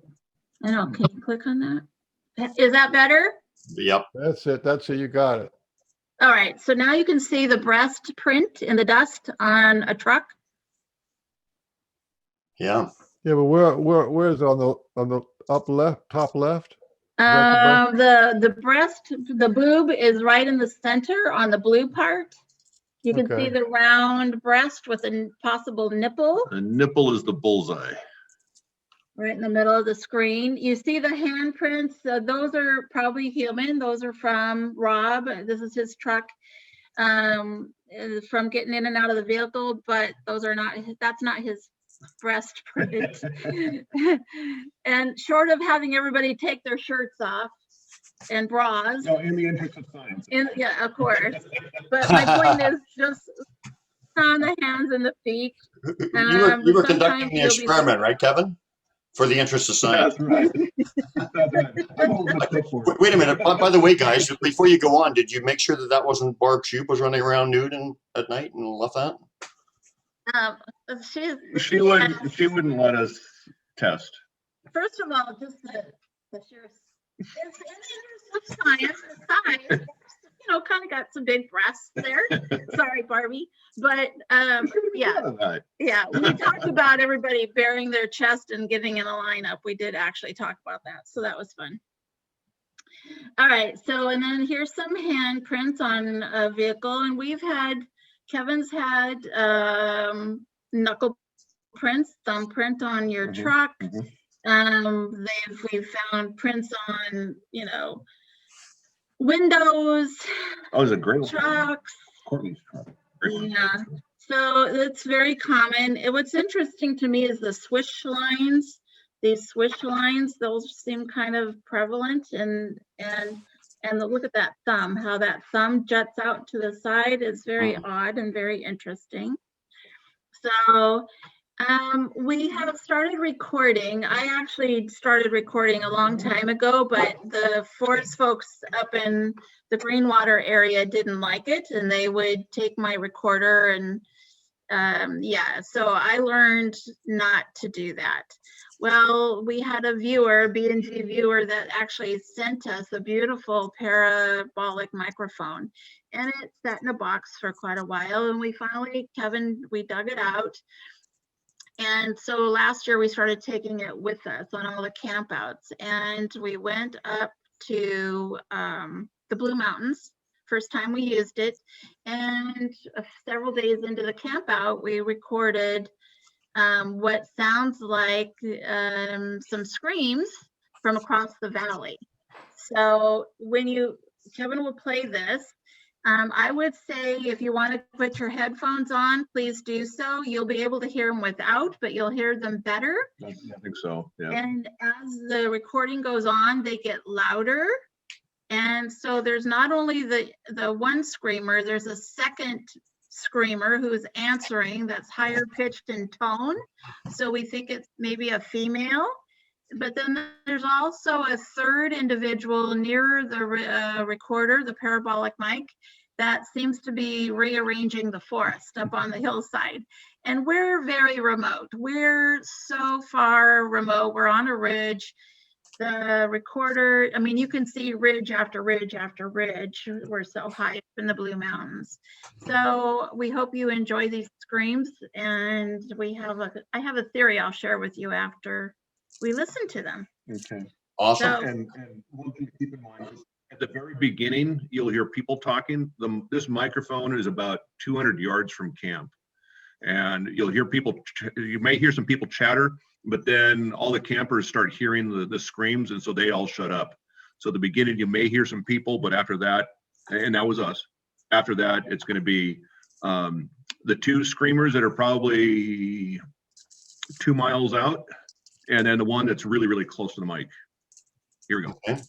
I know. Can you click on that? Is that better? Yep. That's it. You got it. All right. So now you can see the breast print in the dust on a truck. Yeah. Yeah, but where is it on the top left? The breast, the boob is right in the center on the blue part. You can see the round breast with a possible nipple. The nipple is the bullseye. Right in the middle of the screen. You see the handprints. Those are probably human. Those are from Rob. This is his truck from getting in and out of the vehicle, but that's not his breast print. And short of having everybody take their shirts off and bras. No, in the interest of science. Yeah, of course. But my point is just on the hands and the feet. You were conducting the experiment, right, Kevin? For the interest of science. That's right. That's right. Wait a minute. By the way, guys, before you go on, did you make sure that wasn't Barb Shoup was running around nude at night and left that? She wouldn't let us test. First of all, just the sheer it's science, kind of got some big breasts there. Sorry, Barbie, but yeah, we talked about everybody bearing their chest and getting in a lineup. We did actually talk about that, so that was fun. All right, so and then here's some handprints on a vehicle, and Kevin's had knuckle prints, thumbprint on your Mhm, truck. mhm. We've found prints on, windows, Oh, it's a great one. trucks. Courtney's truck. Great one. Yeah. So it's very common. What's interesting to me is the swish lines. These swish lines, those seem kind of prevalent, and look at that thumb, how that thumb juts out to the side is very odd and very interesting. So we have started recording. I actually started recording a long time ago, but the forest folks up in the Greenwater area didn't like it, and they would take my recorder and so I learned not to do that. Well, we had a viewer, B&G viewer, that actually sent us a beautiful parabolic microphone, and it sat in a box for quite a while, and we finally, Kevin, we dug it out. And so last year we started taking it with us on all the campouts, and we went up to the Blue Mountains. First time we used it, and several days into the campout, we recorded what sounds like some screams from across the valley. So when Kevin will play this, I would say if you want to put your headphones on, please do so. You'll be able to hear them without, but you'll hear them better. I think so, yeah. And as the recording goes on, they get louder. And so there's not only the one screamer, there's a second screamer who's answering that's higher pitched in tone. So we think it's maybe a female. But then there's also a third individual near the recorder, the parabolic mic, that seems to be rearranging the forest up on the hillside. And we're very remote. We're so far remote. We're on a ridge. The recorder, I mean, you can see ridge after ridge after ridge. We're so high up in the Blue Mountains. So we hope you enjoy these screams. And I have a theory I'll share with you after we listen to them. Okay. Awesome. So, And one thing to keep in mind is at the very beginning, you'll hear people talking. This microphone is about 200 yards from camp. And you'll hear you may hear some people chatter, but then all the campers start hearing the screams, and so they all shut up. So at the beginning, you may hear some people, but after that, and that was us. After that, it's going to be the two screamers that are probably 2 miles out, and then the one that's really, really close to the mic. Here we go. Okay.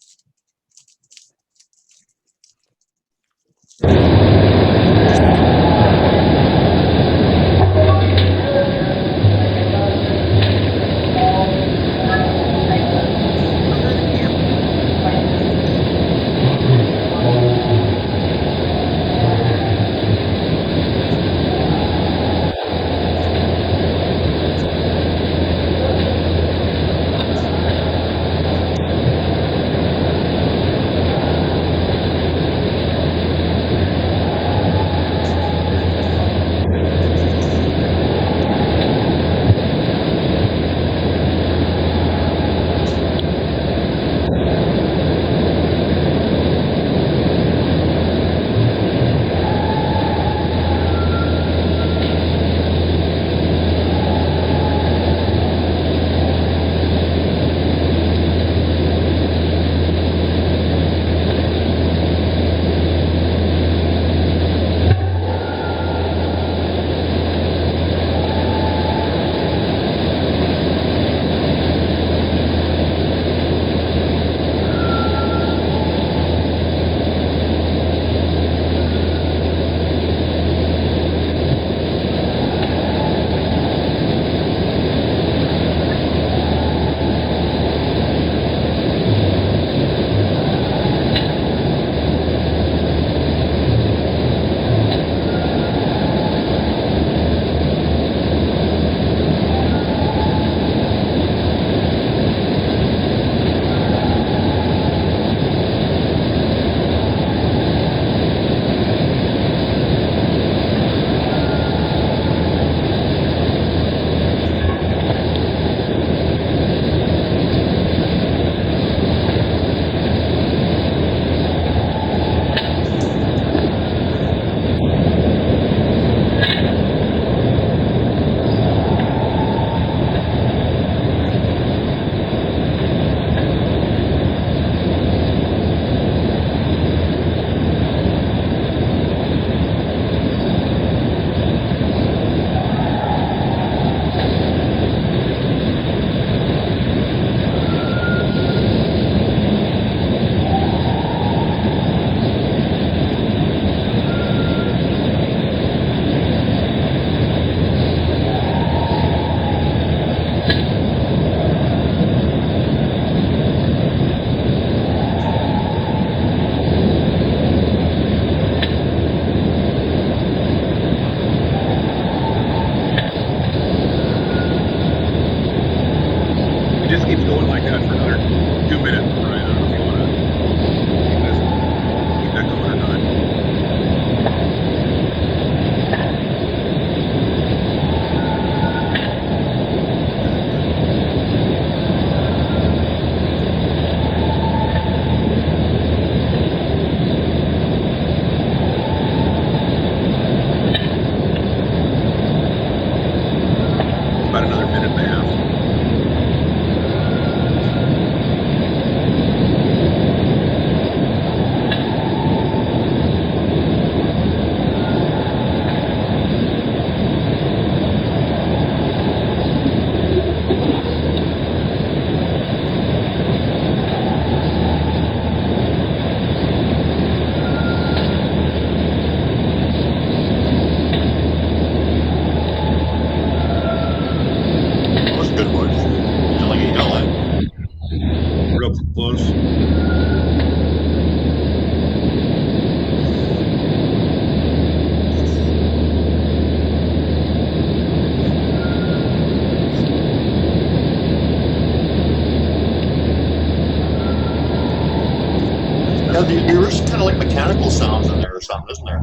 Yeah, there's kind of like mechanical sounds in there or something, isn't there?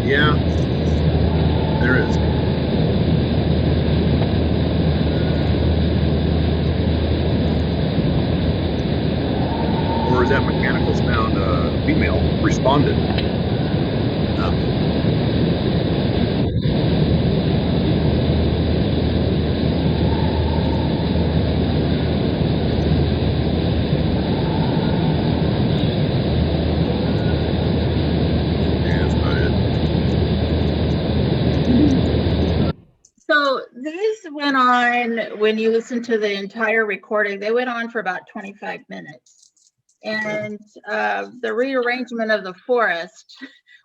Yeah, there is. Or is that mechanical sound female responded? So these went on, when you listen to the entire recording, they went on for about 25 minutes. And the rearrangement of the forest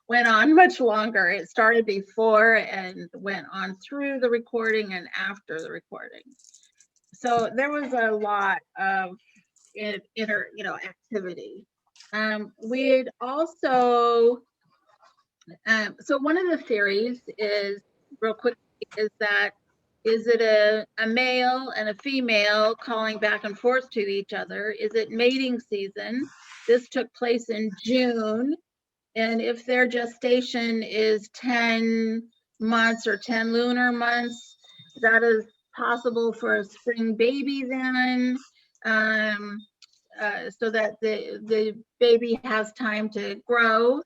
went on much longer. It started before and went on through the recording and after the recording. So there was a lot of activity. We'd also, so one of the theories is, real quick, is that, is it a male and a female calling back and forth to each other? Is it mating season? This took place in June. And if their gestation is 10 months or 10 lunar months, that is possible for a spring baby then, so that the baby has time to grow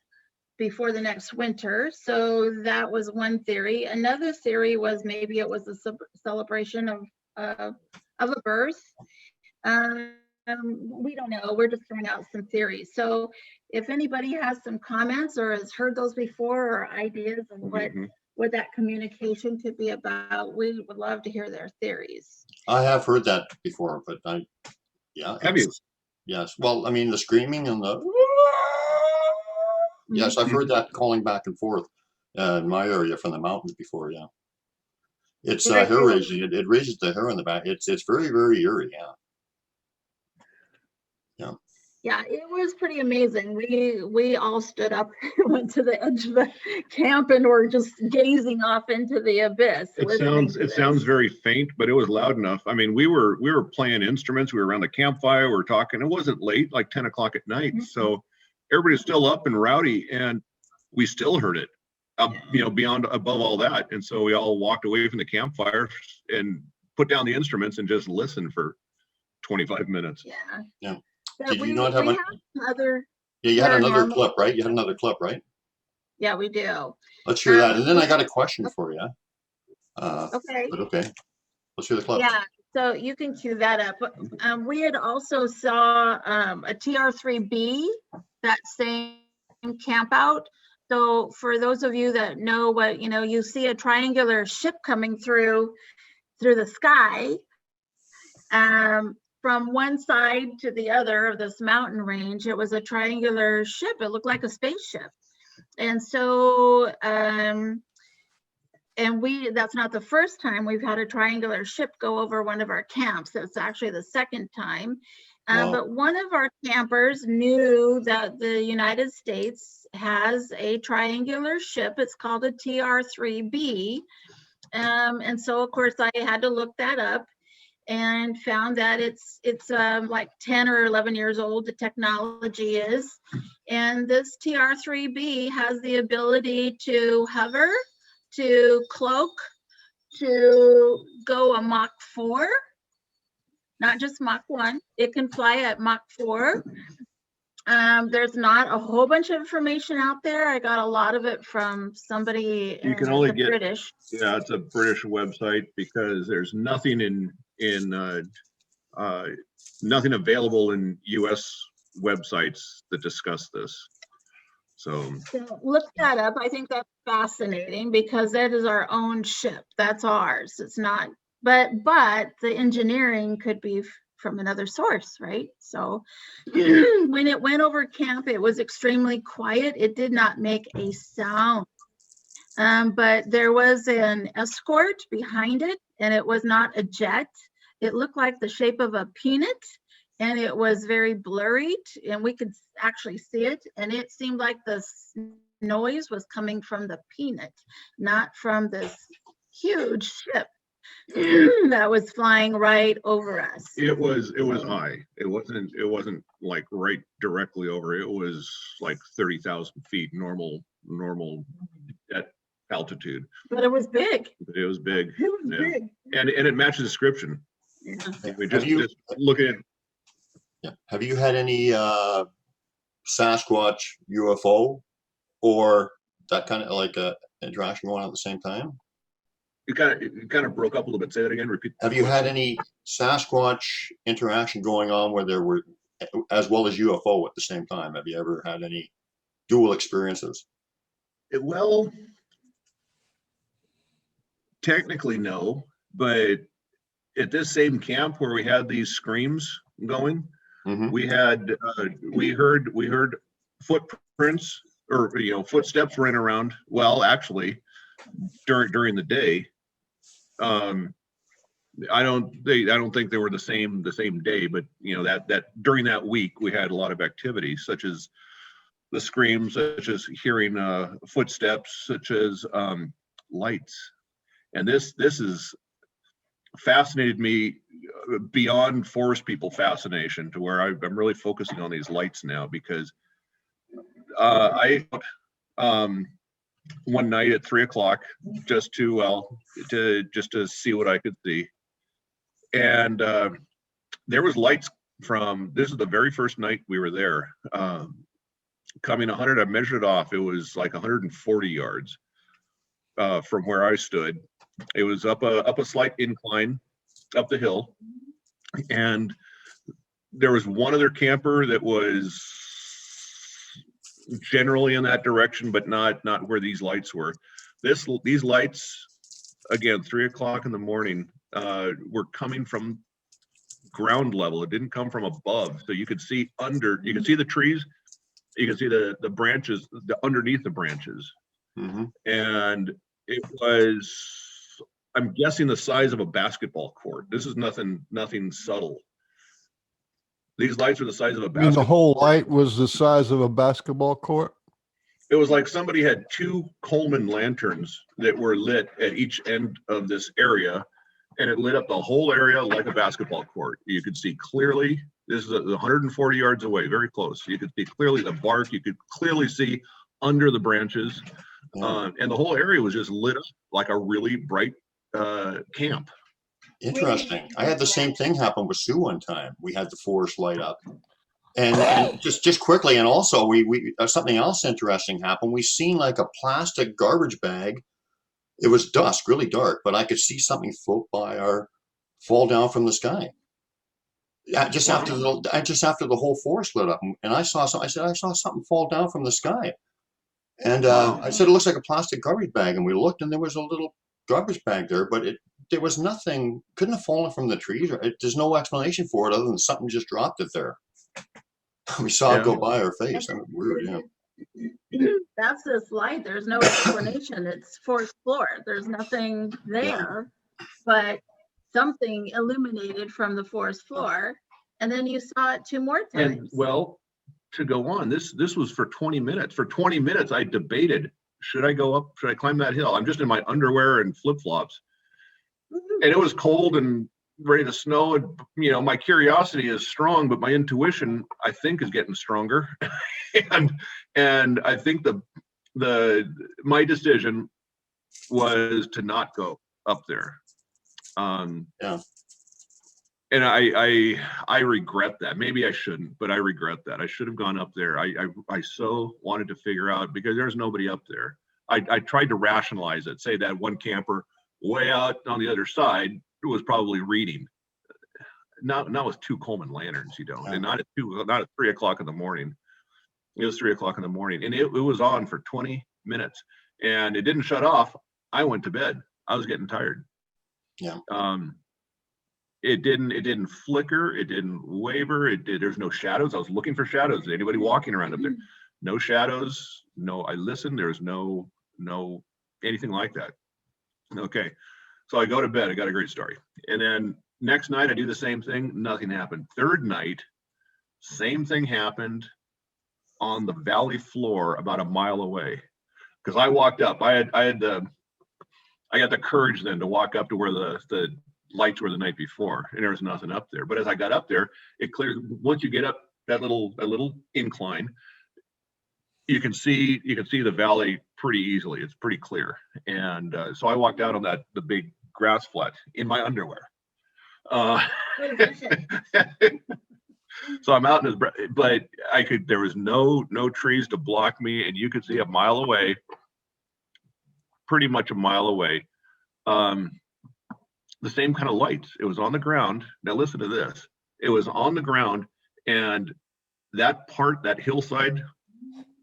before the next winter. So that was one theory. Another theory was maybe it was a celebration of a birth. We don't know. We're just throwing out some theories. So if anybody has some comments or has heard those before or ideas of what that communication could be about, we would love to hear their theories. I have heard that before, but yeah. Have you? Yes. Well, I mean, the screaming and the yes, I've heard that calling back and forth in my area from the mountains before. Yeah, it's hair raising. It raises the hair on the back. It's very, very eerie. Yeah, it was pretty amazing. We all stood up, went to the edge of the camp, and were just gazing off into the abyss. It sounds very faint, but it was loud enough. I mean, we were playing instruments. We were around the campfire. We were talking. It wasn't late, like 10 o'clock at night. So everybody's still up and rowdy, and we still heard it, beyond above all that. And so we all walked away from the campfire and put down the instruments and just listened for 25 minutes. Yeah. So Did you not have other? Yeah, you had another clip, right? You had another clip, right? Yeah, we do. Let's hear that. And then I got a question for you. Okay. But okay. Let's hear the clip. Yeah, so you can cue that up. We had also saw a TR-3B, that same camp out. So for those of you that know what, you see a triangular ship coming through the sky. From one side to the other of this mountain range, it was a triangular ship. It looked like a spaceship. And so, and that's not the first time we've had a triangular ship go over one of our camps. It's actually the second time. But one of our campers knew that the United States has a triangular ship. It's called a TR-3B. And so, of course, I had to look that up and found that it's like 10 or 11 years old, the technology is. And this TR-3B has the ability to hover, to cloak, to go a Mach 4, not just Mach 1. It can fly at Mach 4. There's not a whole bunch of information out there. I got a lot of it from somebody. You can only get British. Yeah, it's a British website, because there's nothing nothing available in US websites that discuss this. So look that up. I think that's fascinating, because that is our own ship. That's ours. It's not, but the engineering could be from another source, right? So when it went over camp, it was extremely quiet. It did not make a sound. But there was an escort behind it, and it was not a jet. It looked like the shape of a peanut, and it was very blurry, and we could actually see it, and it seemed like the noise was coming from the Peanut, not from this huge ship that was flying right over us. It was high. It wasn't like right directly over. It was like 30,000 feet normal at altitude. But it was big. But it was big. It was big. And it matches the description. Yeah. We just look at. Yeah. Have you had any Sasquatch UFO or that kind of like a interaction going on at the same time? It kind of broke up a little bit. Say that again. Repeat. Have you had any Sasquatch interaction going on where there were, as well as UFO at the same time? Have you ever had any dual experiences? Well, technically no, but at this same camp where we had these screams going, we had we heard footprints or footsteps running around. Well, actually, during the day, I don't think they were the same day, but that during that week we had a lot of activity, such as the screams, such as hearing footsteps, such as lights, and this is fascinated me beyond forest people fascination, to where I'm really focusing on these lights now, because I one night at 3 o'clock just to see what I could see, and there was lights from, this is the very first night we were there, coming 100. I measured it off. It was like 140 yards from where I stood. It was up a slight incline up the hill, and there was one other camper that was generally in that direction, but not where these lights were. These lights, again, 3 o'clock in the morning, were coming from ground level. It didn't come from above, so you could see under. You could see the trees. You could see the branches underneath the branches, and it was, I'm guessing, the size of a basketball court. This is nothing subtle. These lights are the size of a basketball. And the whole light was the size of a basketball court? It was like somebody had 2 Coleman lanterns that were lit at each end of this area, and it lit up the whole area like a basketball court. You could see clearly. This is 140 yards away, very close. You could see clearly the bark. You could clearly see under the branches, and the whole area was just lit up like a really bright camp. Interesting. I had the same thing happen with Sue one time. We had the forest light up, and just quickly, and also we something else interesting happened. We seen like a plastic garbage bag. It was dusk, really dark, but I could see something float by or fall down from the sky. Just after the whole forest lit up, and I saw something. I said, I saw something fall down from the sky, and I said, it looks like a plastic garbage bag, and we looked, and there was a little garbage bag there, but there was nothing, couldn't have fallen from the trees. There's no explanation for it other than something just dropped it there. We saw it go by our face. I mean, weird, That's this light. There's no explanation. It's forest floor. There's nothing there, but something illuminated from the forest floor, and then you saw it 2 more times. And well, to go on, this was for 20 minutes. For 20 minutes, I debated, should I go up? Should I climb that hill? I'm just in my underwear and flip-flops. And it was cold and ready to snow. And, my curiosity is strong, but my intuition, I think, is getting stronger. and I think my decision was to not go up there. And I regret that. Maybe I shouldn't, but I regret that. I should have gone up there. I so wanted to figure out, because there's nobody up there. I tried to rationalize it, say that one camper way out on the other side was probably reading. Not with 2 Coleman lanterns, and not at 3 o'clock in the morning. It was 3 o'clock in the morning, and it was on for 20 minutes, and it didn't shut off. I went to bed. I was getting tired. Yeah. It didn't flicker. It didn't waver. There's no shadows. I was looking for shadows. Anybody walking around up there? No shadows. No, I listened. There's no anything like that. Okay. So I go to bed. I got a great story. And then Next night, I do the same thing. Nothing happened. Third night, same thing happened on the valley floor about a mile away. Because I walked up, I got the courage then to walk up to where the lights were the night before, and there was nothing up there. But as I got up there, it cleared. Once you get up that little incline, you can see the valley pretty easily. It's pretty clear. And so I walked out on the big grass flat in my underwear. So I'm out in this, but there was no trees to block me, and you could see a mile away, pretty much a mile away, the same kind of lights. It was on the ground. Now listen to this. It was on the ground, and that hillside,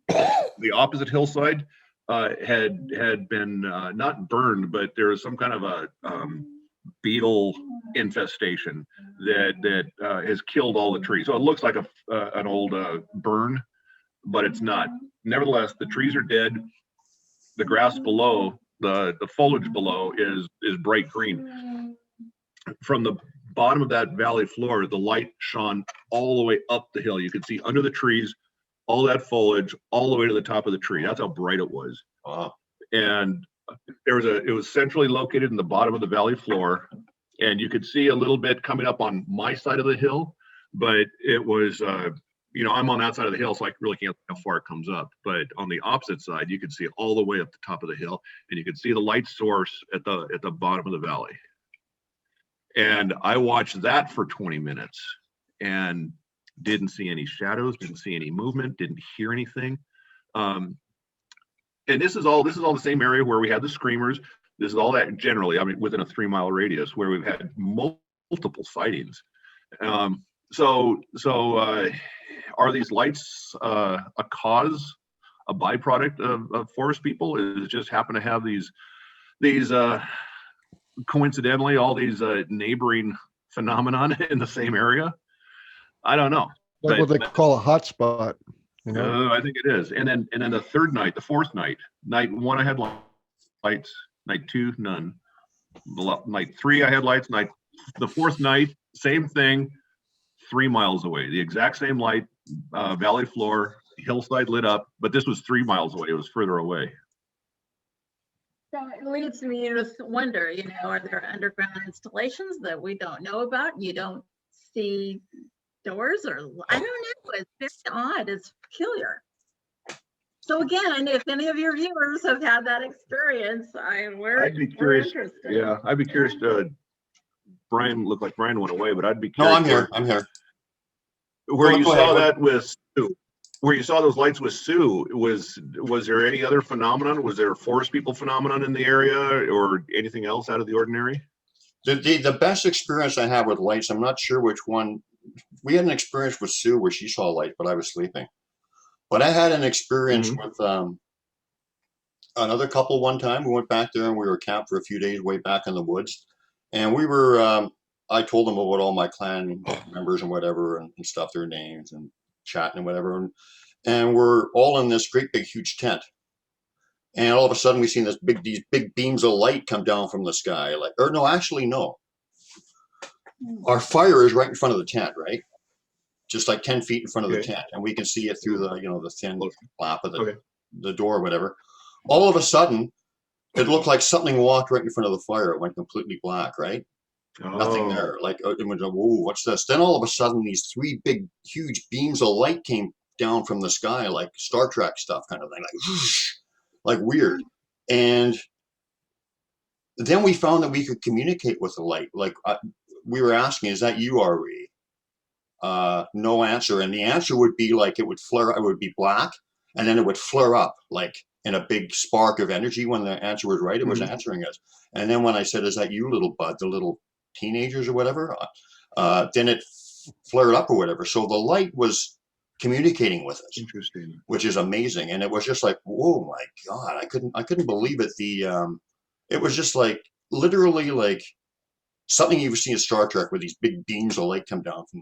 the opposite hillside, had been not burned, but there was some kind of a beetle infestation that has killed all the trees. So it looks like an old burn, but it's not. Nevertheless, the trees are dead. The grass below, the foliage below is bright green. From the bottom of that valley floor, the light shone all the way up the hill. You could see under the trees, all that foliage, all the way to the top of the tree. That's how bright it was. Wow. And it was centrally located in the bottom of the valley floor, and you could see a little bit coming up on my side of the hill, but it was, I'm on that side of the hill, so I really can't see how far it comes up. But on the opposite side, you could see all the way up the top of the hill, and you could see the light source at the bottom of the valley. And I watched that for 20 minutes and didn't see any shadows, didn't see any movement, didn't hear anything. And this is all the same area where we had the screamers. This is all that generally, within a 3-mile radius where we've had multiple sightings. So are these lights a byproduct of forest people? Is it just happen to have these coincidentally all these neighboring phenomenon in the same area? I don't know. Like what they call a hotspot. I think it is. And then the fourth night, night 1 I had lights, night 2 none, night 3 I had lights, the fourth night same thing, 3 miles away, the exact same light, valley floor, hillside lit up, but this was 3 miles away. It was further away. So it leads me to wonder, are there underground installations that we don't know about? You don't see doors, or I don't know. It's very odd. It's peculiar. So again, if any of your viewers have had that experience, I'd be curious. Interested. Yeah, I'd be curious. Brian looked like Brian went away, but I'd be curious. No, I'm here. I'm here. Where you saw that with Sue, where you saw those lights with Sue, was there any other phenomenon? Was there a forest people phenomenon in the area, or anything else out of the ordinary? The best experience I had with lights, I'm not sure which one. We had an experience with Sue where she saw light, but I was sleeping. But I had an experience with another couple one time. We went back there and we were camped for a few days way back in the woods. And we were, I told them about all my clan members and whatever and stuff, their names and chatting and whatever. And we're all in this great big huge tent. And all of a sudden we seen these big beams of light come down from the sky. No. Our fire is right in front of the tent, right? Just like 10 feet in front of the tent. And we can see it through the thin flap of the door or whatever. All of a sudden, it looked like something walked right in front of the fire. It went completely black, right? Oh. Nothing there. Like, it went, whoa, what's this? Then all of a sudden, these 3 big, huge beams of light came down from the sky, like Star Trek stuff kind of thing, like whoosh, like weird. And then we found that we could communicate with the light. Like, we were asking, is that you, RE? No answer. And the answer would be like, it would flare, it would be black, and then it would flare up like in a big spark of energy. When the answer was right, it was answering us. And then when I said, is that you, little bud, the little teenagers or whatever, then it flared up or whatever. So the light was communicating with us. Interesting. Which is amazing. And it was just like, whoa, my God, I couldn't believe it. It was just like, literally like something you've seen in Star Trek, where these big beams of light come down from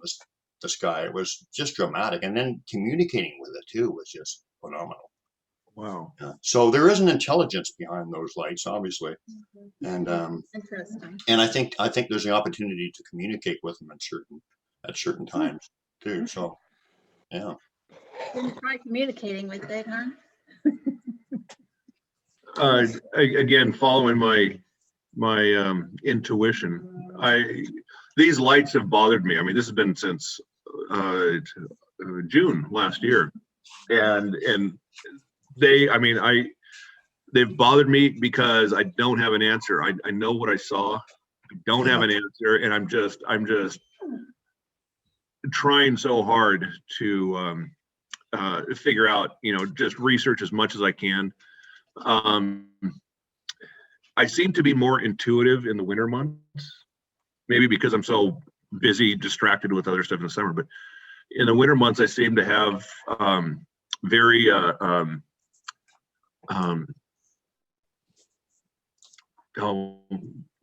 the sky. It was just dramatic. And then communicating with it too was just phenomenal. Wow. Yeah. So there is an intelligence behind those lights, obviously, and Interesting. and I think there's an opportunity to communicate with them at certain times too. So yeah. Didn't try communicating with it, huh? Again, following my intuition, these lights have bothered me. I mean, this has been since June last year, and they've bothered me because I don't have an answer. I know what I saw. I don't have an answer, and I'm just trying so hard to figure out, just research as much as I can. I seem to be more intuitive in the winter months, maybe because I'm so busy, distracted with other stuff in the summer. But in the winter months, I seem to have very what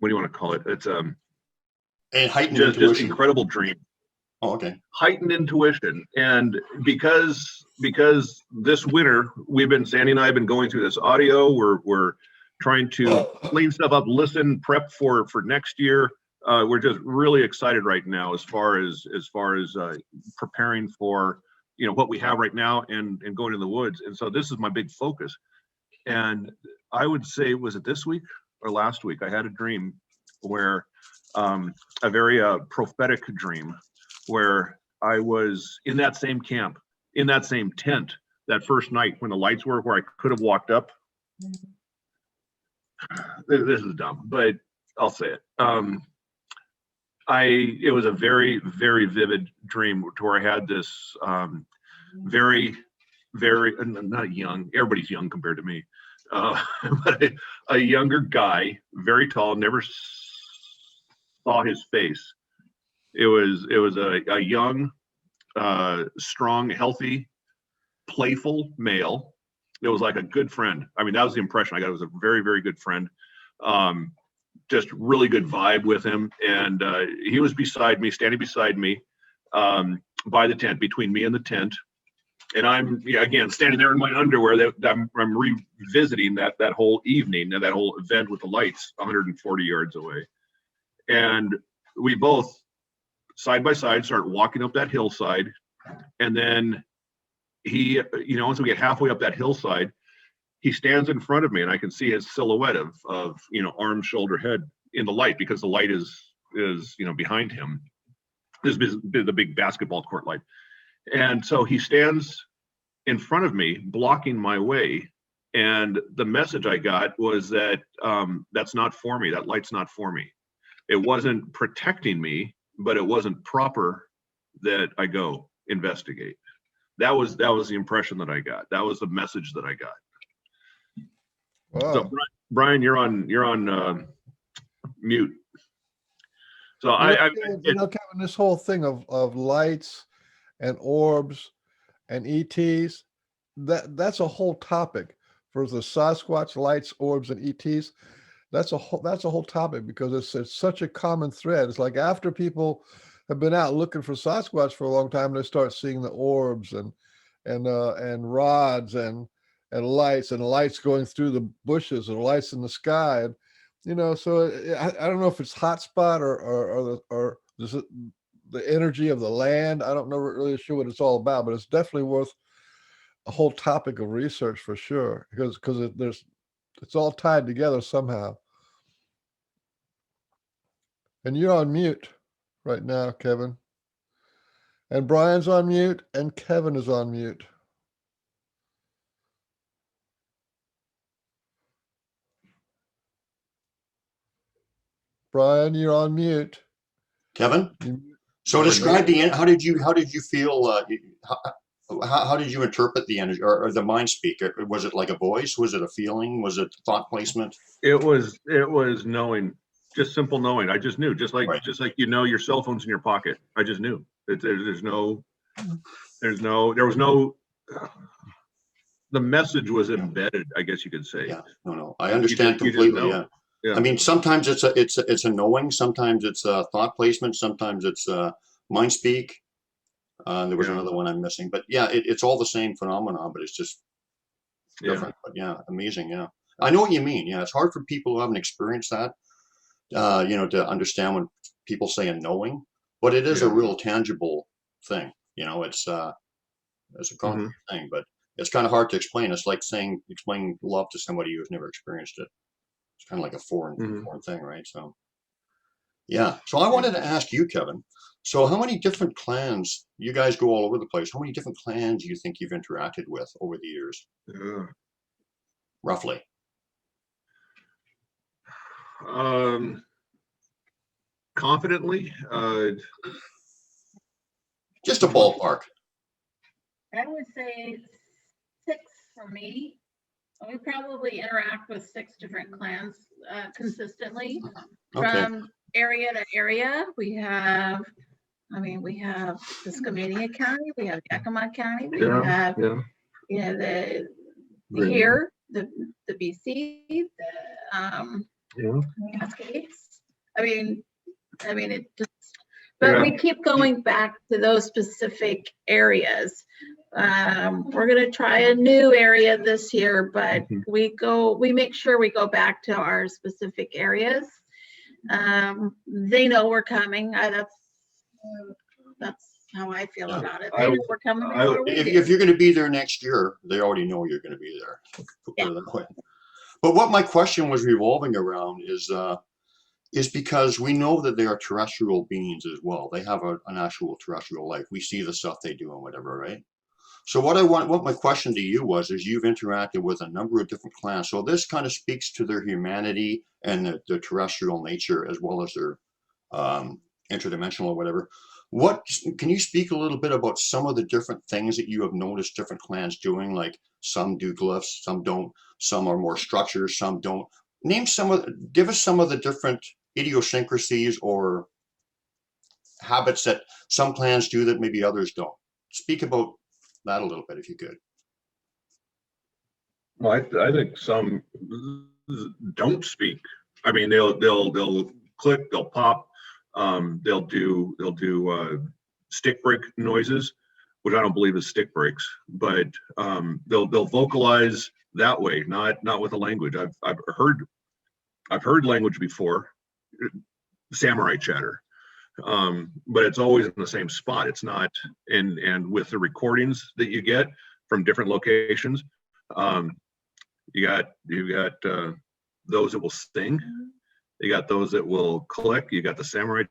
do you want to call it? It's And heightened just intuition. incredible dream. Oh, okay. Heightened intuition, and because this winter Sandy and I have been going through this audio. We're trying to clean stuff up, listen, prep for next year. We're just really excited right now as far as preparing for what we have right now and going in the woods. And so this is my big focus. And I would say, was it this week or last week? I had a dream where a very prophetic dream where I was in that same camp, in that same tent, that first night when the lights were where I could have walked up. This is dumb, but I'll say it. It was a very, very vivid dream where I had this very, very, not young, everybody's young compared to me, but a younger guy, very tall, never saw his face. It was a young, strong, healthy, playful male. It was like a good friend. I mean, that was the impression I got. It was a very, very good friend. Just really good vibe with him. And he was beside me, standing beside me by the tent, between me and the tent. And I'm, again, standing there in my underwear. I'm revisiting that whole evening, that whole event with the lights 140 yards away. And we both, side by side, start walking up that hillside. And then he, once we get halfway up that hillside, he stands in front of me and I can see his silhouette of arm, shoulder, head in the light, because the light is behind him. This is the big basketball court light. And so he stands in front of me, blocking my way. And the message I got was that that's not for me. That light's not for me. It wasn't protecting me, but it wasn't proper that I go investigate. That was the impression that I got. That was the message that I got. Wow. So Brian, you're on mute. So Kevin, this whole thing of lights and orbs and ETs, that's a whole topic for the Sasquatch, lights, orbs, and ETs. That's a whole topic, because it's such a common thread. It's like after people have been out looking for Sasquatch for a long time, they start seeing the orbs and rods and lights going through the bushes and lights in the sky. And, so I don't know if it's hotspot or the energy of the land. I don't know really sure what it's all about, but it's definitely worth a whole topic of research for sure, because it's all tied together somehow. And you're on mute right now, Kevin. And Brian's on mute, and Kevin is on mute. Brian, you're on mute. Kevin? So describe how did you feel, how did you interpret the energy or the mind speak? Was it like a voice? Was it a feeling? Was it thought placement? It was knowing, just simple knowing. I just knew, just like your cell phone's in your pocket. I just knew. There was no, the message was embedded, I guess you could say. Yeah, no, I understand completely. Yeah. I mean, sometimes it's a knowing, sometimes it's a thought placement, sometimes it's mind speak. There was another one I'm missing, but yeah, it's all the same phenomenon, but it's just Yeah. different, but yeah, amazing. Yeah, I know what you mean. Yeah, it's hard for people who haven't experienced that, to understand when people say a knowing, but it is a Yeah. real tangible thing. It's a concrete thing, but it's kind of hard to explain. It's like explaining love to somebody who's never experienced it. It's kind of like a foreign thing, right? So yeah. So I wanted to ask you, Kevin. So how many different clans, you guys go all over the place. How many different clans do you think you've interacted with over the years, Yeah. roughly? Confidently, Just a ballpark. I would say 6 for me. We probably interact with 6 different clans consistently Okay. from area to area. We have the Skamania County, we have Yakima County, we have the here, the BC, the Cascades. I mean it just, but we keep going back to those specific areas. We're gonna try a new area this year, but we make sure we go back to our specific areas. They know we're coming. That's how I feel about it. They know we're coming before we do. If you're going to be there next year, they already know you're going to be there. Put it that way. But what my question was revolving around is because we know that they are terrestrial beings as well. They have an actual terrestrial life. We see the stuff they do and whatever, right? So what my question to you is you've interacted with a number of different clans. So this kind of speaks to their humanity and the terrestrial nature as well as their interdimensional or whatever. Can you speak a little bit about some of the different things that you have noticed different clans doing? Like some do glyphs, some don't, some are more structures, some don't. Give us some of the different idiosyncrasies or habits that some clans do that maybe others don't. Speak about that a little bit if you could. Well, I think some don't speak. I mean, they'll click, they'll pop, they'll do stick break noises, which I don't believe is stick breaks, but they'll vocalize that way, not with a language. I've heard language before, samurai chatter, but it's always in the same spot. It's not, and with the recordings that you get from different locations, you got those that will sing, you got those that will click, you got the samurai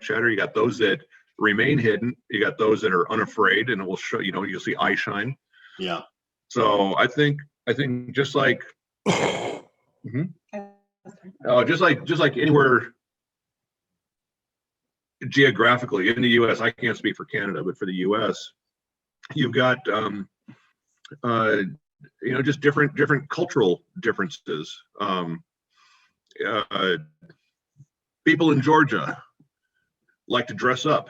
chatter, you got those that remain hidden, you got those that are unafraid, and it will show, you'll see eye shine. Yeah. So I think just like just like anywhere geographically in the U.S., I can't speak for Canada, but for the U.S., you've got just different cultural differences. People in Georgia like to dress up.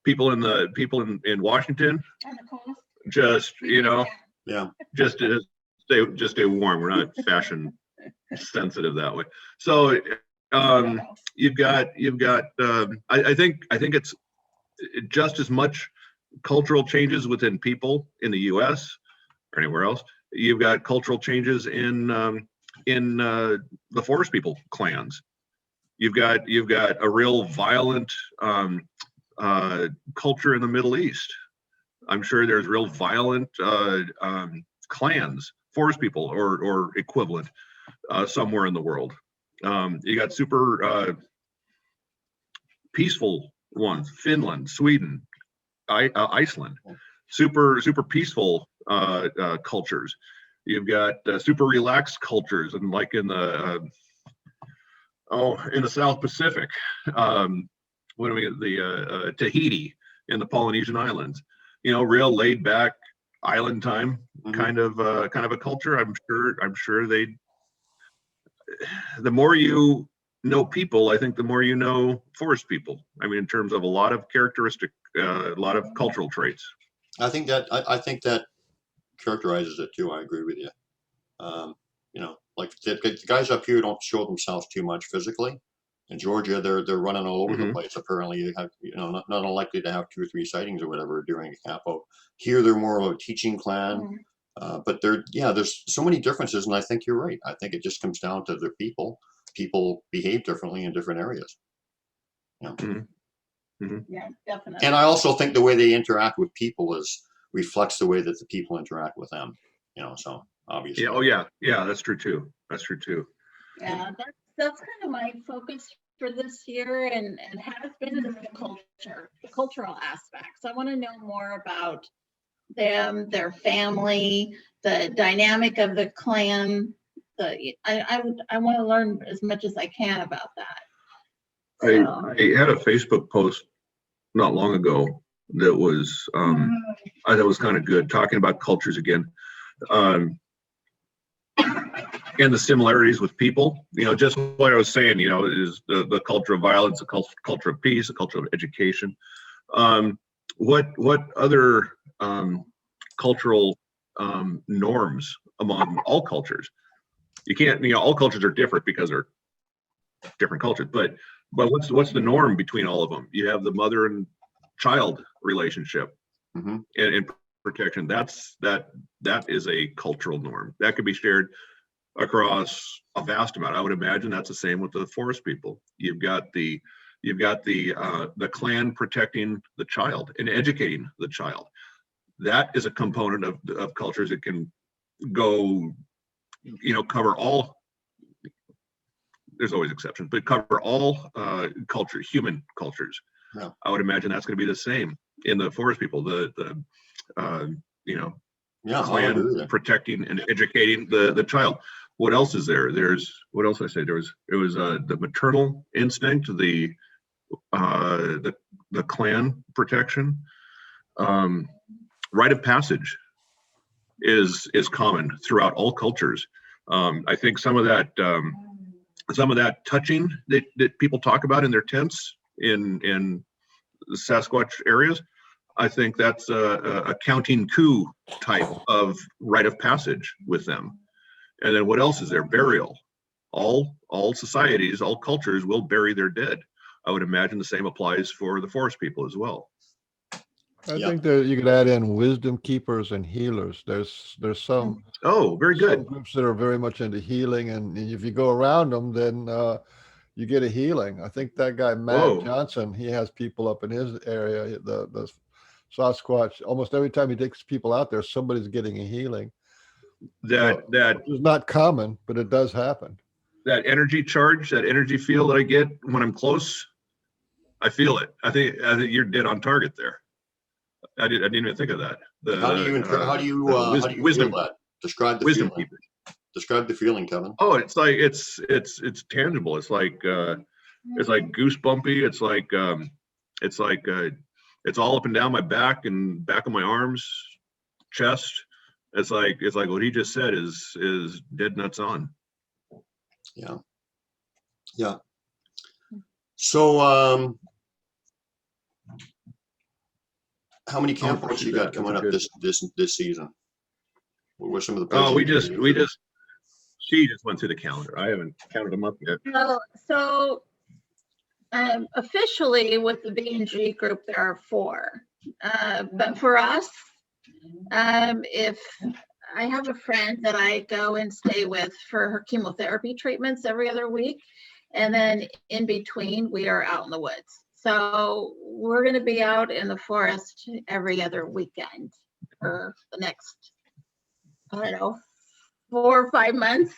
People in Washington just just stay warm. We're not fashion sensitive that way. So you've got I think it's just as much cultural changes within people in the U.S. or anywhere else. You've got cultural changes in the forest people clans. You've got a real violent culture in the Middle East. I'm sure there's real violent clans, forest people or equivalent somewhere in the world. You got super peaceful ones, Finland, Sweden, Iceland, super peaceful cultures. You've got super relaxed cultures, and like in the South Pacific, what do we get? The Tahiti in the Polynesian Islands. Real laid back island time kind of a culture. I'm sure they. The more you know people, I think the more you know forest people. I mean, in terms of a lot of characteristic, a lot of cultural traits. I think that characterizes it too. I agree with you. Like the guys up here don't show themselves too much physically. In Georgia, they're running all over the place. Apparently, they have not unlikely to have 2 or 3 sightings or whatever during a camp out. Here, they're more of a teaching clan. But there's so many differences, and I think you're right. I think it just comes down to the people. People behave differently in different areas. Yeah. Yeah, definitely. And I also think the way they interact with people reflects the way that the people interact with them. So obviously. Yeah. Oh yeah. Yeah. That's true too. That's true too. Yeah, that's kind of my focus for this year, and has been in the cultural aspects. I want to know more about them, their family, the dynamic of the clan. I want to learn as much as I can about that. So, I had a Facebook post not long ago that was I thought was kind of good, talking about cultures again, and the similarities with people. Just what I was saying. Is the culture of violence, the culture of peace, the culture of education. What other cultural norms among all cultures? You can't. All cultures are different because they're different cultures, but what's the norm between all of them? You have the mother and child relationship, and protection. That is a cultural norm that could be shared across a vast amount. I would imagine that's the same with the forest people. You've got the clan protecting the child and educating the child. That is a component of cultures that can go, cover all. There's always exceptions, but cover all cultures, human cultures. Yeah. I would imagine that's going to be the same in the forest people. The clan protecting and educating the child. What else is there? What else did I say? It was the maternal instinct, the clan protection. Rite of passage is common throughout all cultures. I think some of that touching that people talk about in their tents in the Sasquatch areas, I think that's a counting coup type of rite of passage with them. And then what else is there? Burial. All societies, all cultures will bury their dead. I would imagine the same applies for the forest people as well. I think that you could add in wisdom keepers and healers. There's some very good some groups that are very much into healing, and if you go around them, then you get a healing. I think that guy Matt Johnson, he has people up in his area, the Sasquatch. Almost every time he takes people out there, somebody's getting a healing. That is not common, but it does happen. That energy charge, that energy field that I get when I'm close, I feel it. I think you're dead on target there. I didn't even think of that. How do you feel that? Describe the wisdom feeling. Describe the feeling, Kevin. Oh, it's like it's tangible. It's like goosebumpy. It's like it's all up and down my back and back of my arms, chest. It's like what he just said is dead nuts on. Yeah. So how many campouts you got coming up this season? What were some of the places? She just went through the calendar. I haven't counted them up yet. So officially with the B&G group, there are 4. But for us, if I have a friend that I go and stay with for her chemotherapy treatments every other week, and then in between, we are out in the woods. So we're going to be out in the forest every other weekend for the next, 4 or 5 months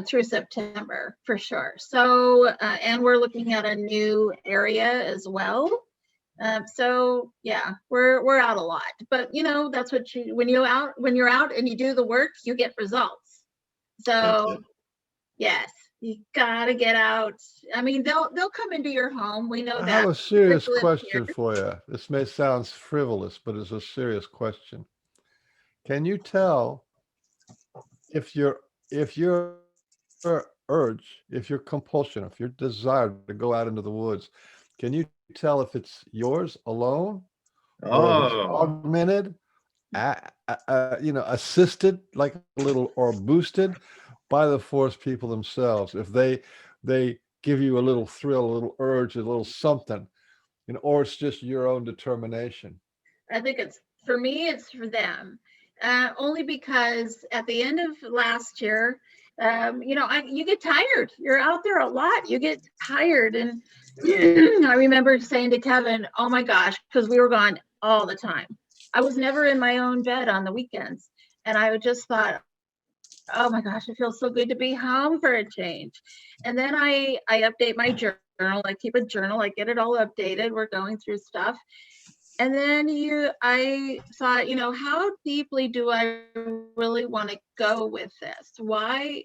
through September for sure. So, and we're looking at a new area as well. So yeah, we're out a lot, but that's what when you're out and you do the work, you get results. So yes. You gotta get out. I mean, they'll come into your home. We know that. I have a serious question for you. This may sound frivolous, but it's a serious question. Can you tell if your urge, if your compulsion, if your desire to go out into the woods, can you tell if it's yours alone, or if it's augmented, assisted, like a little, or boosted by the forest people themselves? If they give you a little thrill, a little urge, a little something, or it's just your own determination. I think it's for me, it's for them. only because at the end of last year, you get tired. You're out there a lot. You get tired. And I remember saying to Kevin, oh my gosh, because we were gone all the time. I was never in my own bed on the weekends. And I just thought, oh my gosh, it feels so good to be home for a change. And then I update my journal. I keep a journal. I get it all updated. We're going through stuff. And then I thought, how deeply do I really want to go with this? I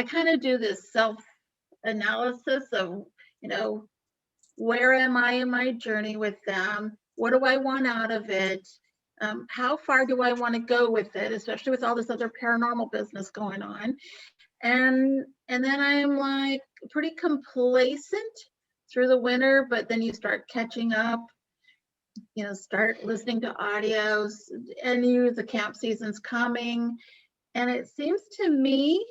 kind of do this self-analysis of, where am I in my journey with them? What do I want out of it? How far do I want to go with it, especially with all this other paranormal business going on? And then I'm like pretty complacent through the winter, but then you start catching up, start listening to audios, and the camp season's coming. And it seems to me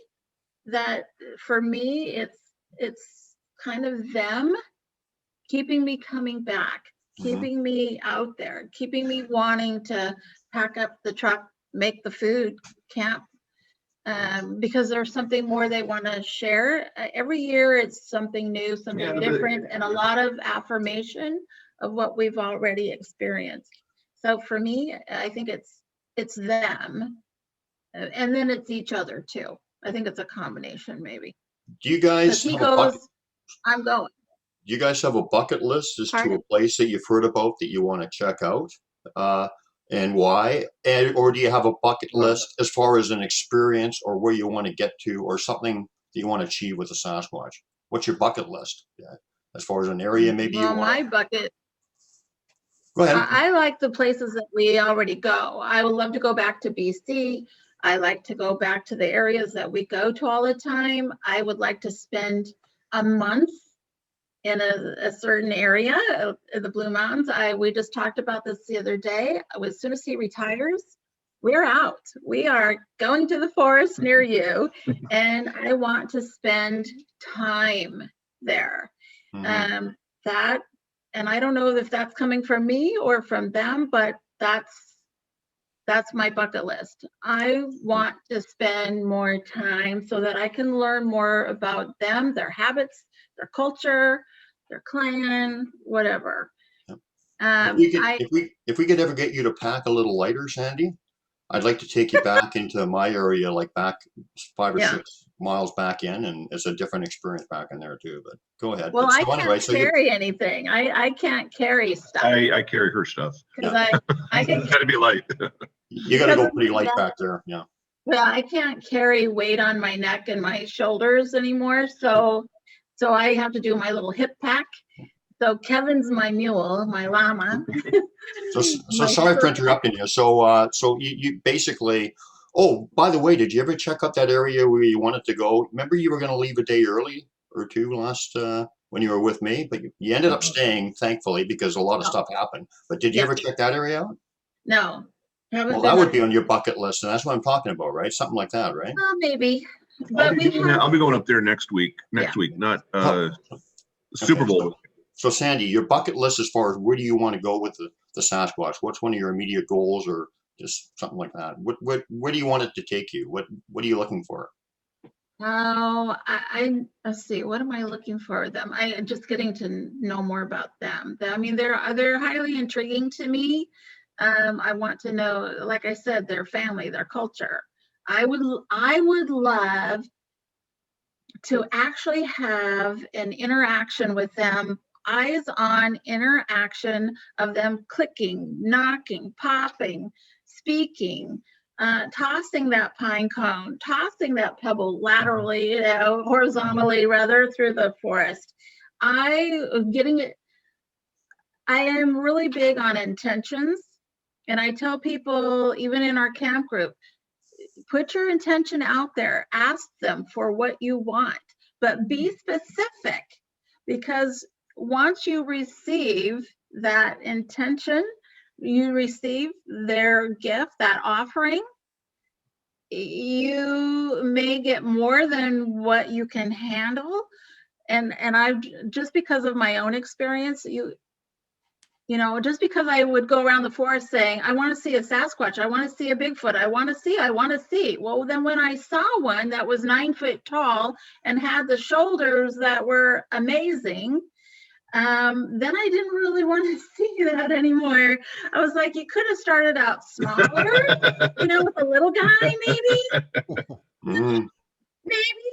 that for me, it's kind of them keeping me coming back, keeping me out there, keeping me wanting to pack up the truck, make the food, camp, because there's something more they want to share. Every year it's something new, something different, and a lot of affirmation of what we've already experienced. So for me, I think it's them, and then it's each other too. I think it's a combination, maybe. Do you guys He have goes, I'm going. Do you guys have a bucket list as to a place that you've heard about that you want to check out, and why? Or do you have a bucket list as far as an experience or where you want to get to or something that you want to achieve with the Sasquatch? What's your bucket list? As far as an area, maybe you want. My bucket. Go ahead. I like the places that we already go. I would love to go back to BC. I like to go back to the areas that we go to all the time. I would like to spend a month in a certain area of the Blue Mountains. We just talked about this the other day. As soon as he retires, we're out. We are going to the forest near you, and I want to spend time there. And I don't know if that's coming from me or from them, but that's my bucket list. I want to spend more time so that I can learn more about them, their habits, their culture, their clan, whatever. If we could ever get you to pack a little lighter, Sandy, I'd like to take you back into my area, like back 5 or 6 miles back in, and it's a different experience back in there too. But go ahead. Well, I can't carry anything. I can't carry stuff. I carry her stuff. Because I can. Gotta be light. You gotta go pretty light back there. Yeah. Well, I can't carry weight on my neck and my shoulders anymore, so I have to do my little hip pack. So Kevin's my mule, my llama. So sorry for interrupting you. So you basically. Oh, by the way, did you ever check out that area where you wanted to go? Remember, you were going to leave a day early or two last when you were with me, but you ended up staying, thankfully, because a lot of stuff happened. But did you ever check that area out? No. Well, that would be on your bucket list, and that's what I'm talking about, right? Something like that, right? Well, maybe. But I'll be going up there next week. Next week, not Super Bowl. So Sandy, your bucket list as far as where do you want to go with the Sasquatch? What's one of your immediate goals, or just something like that? Where do you want it to take you? What are you looking for? Oh, let's see. What am I looking for them? I'm just getting to know more about them. I mean, they're highly intriguing to me. I want to know, like I said, their family, their culture. I would love to actually have an interaction with them, eyes on interaction of them clicking, knocking, popping, speaking, tossing that pine cone, tossing that pebble laterally, horizontally rather, through the forest. I am really big on intentions. And I tell people, even in our camp group, put your intention out there, ask them for what you want, but be specific, because once you receive that intention, you receive their gift, that offering, you may get more than what you can handle. And I, just because of my own experience, you know, just because I would go around the forest saying, I want to see a Sasquatch, I want to see a Bigfoot, I want to see. Well, then when I saw one that was 9 foot tall and had the shoulders that were amazing, then I didn't really want to see that anymore. I was like, you could have started out smaller, you know, with a little guy, maybe. Maybe.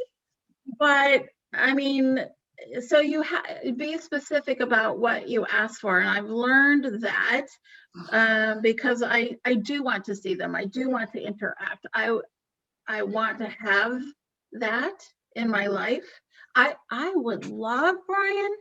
But I mean, so you be specific about what you ask for, and I've learned that because I do want to see them. I do want to interact. I want to have that in my life. I would love, Brian,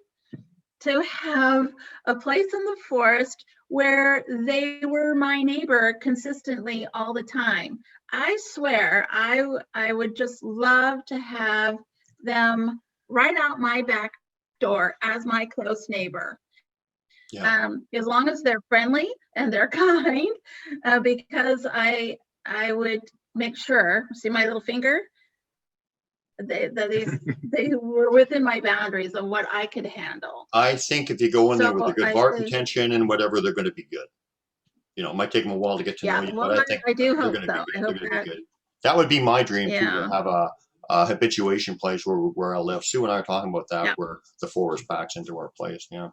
to have a place in the forest where they were my neighbor consistently all the time. I swear I would just love to have them right out my back door as my close neighbor. Yeah. As long as they're friendly and they're kind, because I would make sure, see my little finger? They were within my boundaries of what I could handle. I think if you go in there with a good heart say, intention and whatever, they're going to be good. You know, it might take them a while to get to know you, well, but I think I do they're hope going to so. be I good. hope They're going to that, be good. That would be my dream too, yeah. to have a habituation place where I live. Sue and I are talking about that, Yeah. where the forest backs into our place. Yeah,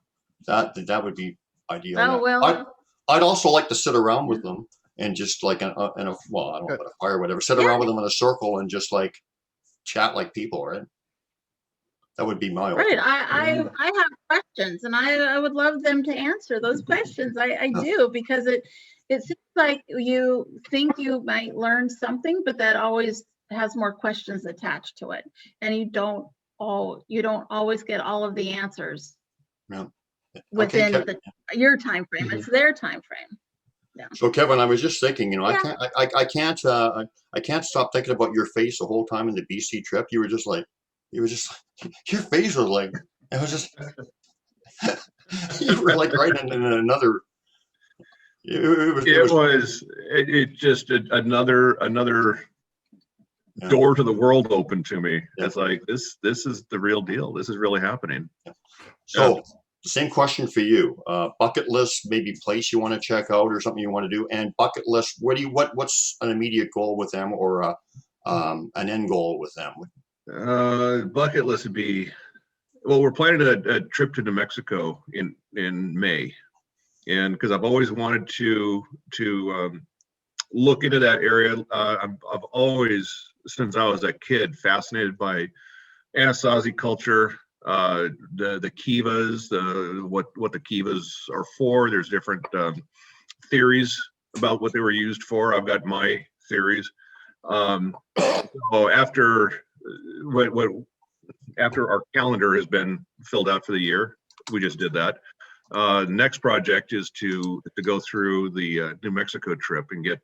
that would be ideal. Oh, Yeah. well. I'd also like to sit around with them and just like in a well, I don't know, but a fire or whatever, sit around with them in a circle and just like chat like people, right? That would be my Right. ultimate. I have questions, and I would love them to answer those questions. I do, because it seems like you think you might learn something, but that always has more questions attached to it, and you don't always get all of the answers within your time frame. It's their time frame. Yeah. So Kevin, I was just thinking, you know, Yeah. I can't stop thinking about your face the whole time in the BC trip. You were just like, your face was like, it was just, you were like right in another. It was just another door to the world opened to me. Yeah. It's like, this is the real deal. This is really happening. Yeah. So the same question for you, bucket list, maybe place you want to check out or something you want to do, and bucket list, what's an immediate goal with them, or an end goal with them? Bucket list would be, well, we're planning a trip to New Mexico in May, and because I've always wanted to look into that area. I've always, since I was a kid, fascinated by Anasazi culture, the kivas, what the kivas are for. There's different theories about what they were used for. I've got my theories. So after our calendar has been filled out for the year, we just did that. Next project is to go through the New Mexico trip and get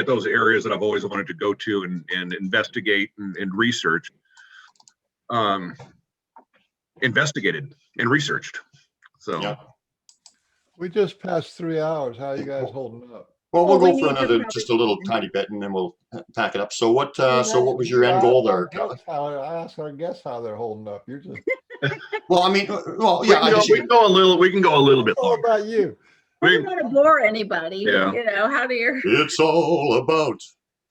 those areas that I've always wanted to go to and investigate and research. Investigated and researched. So yeah. We just passed 3 hours. How are you guys holding up? Well, we'll we go for need to another, probably- just a little tiny bit, and then we'll pack it up. So what was your end goal there? I asked our guests how they're holding up. You're just. Well, I mean, well, yeah. we can go a little bit It's all longer. about you. I don't want to bore anybody. Yeah. You know, how do you? It's all about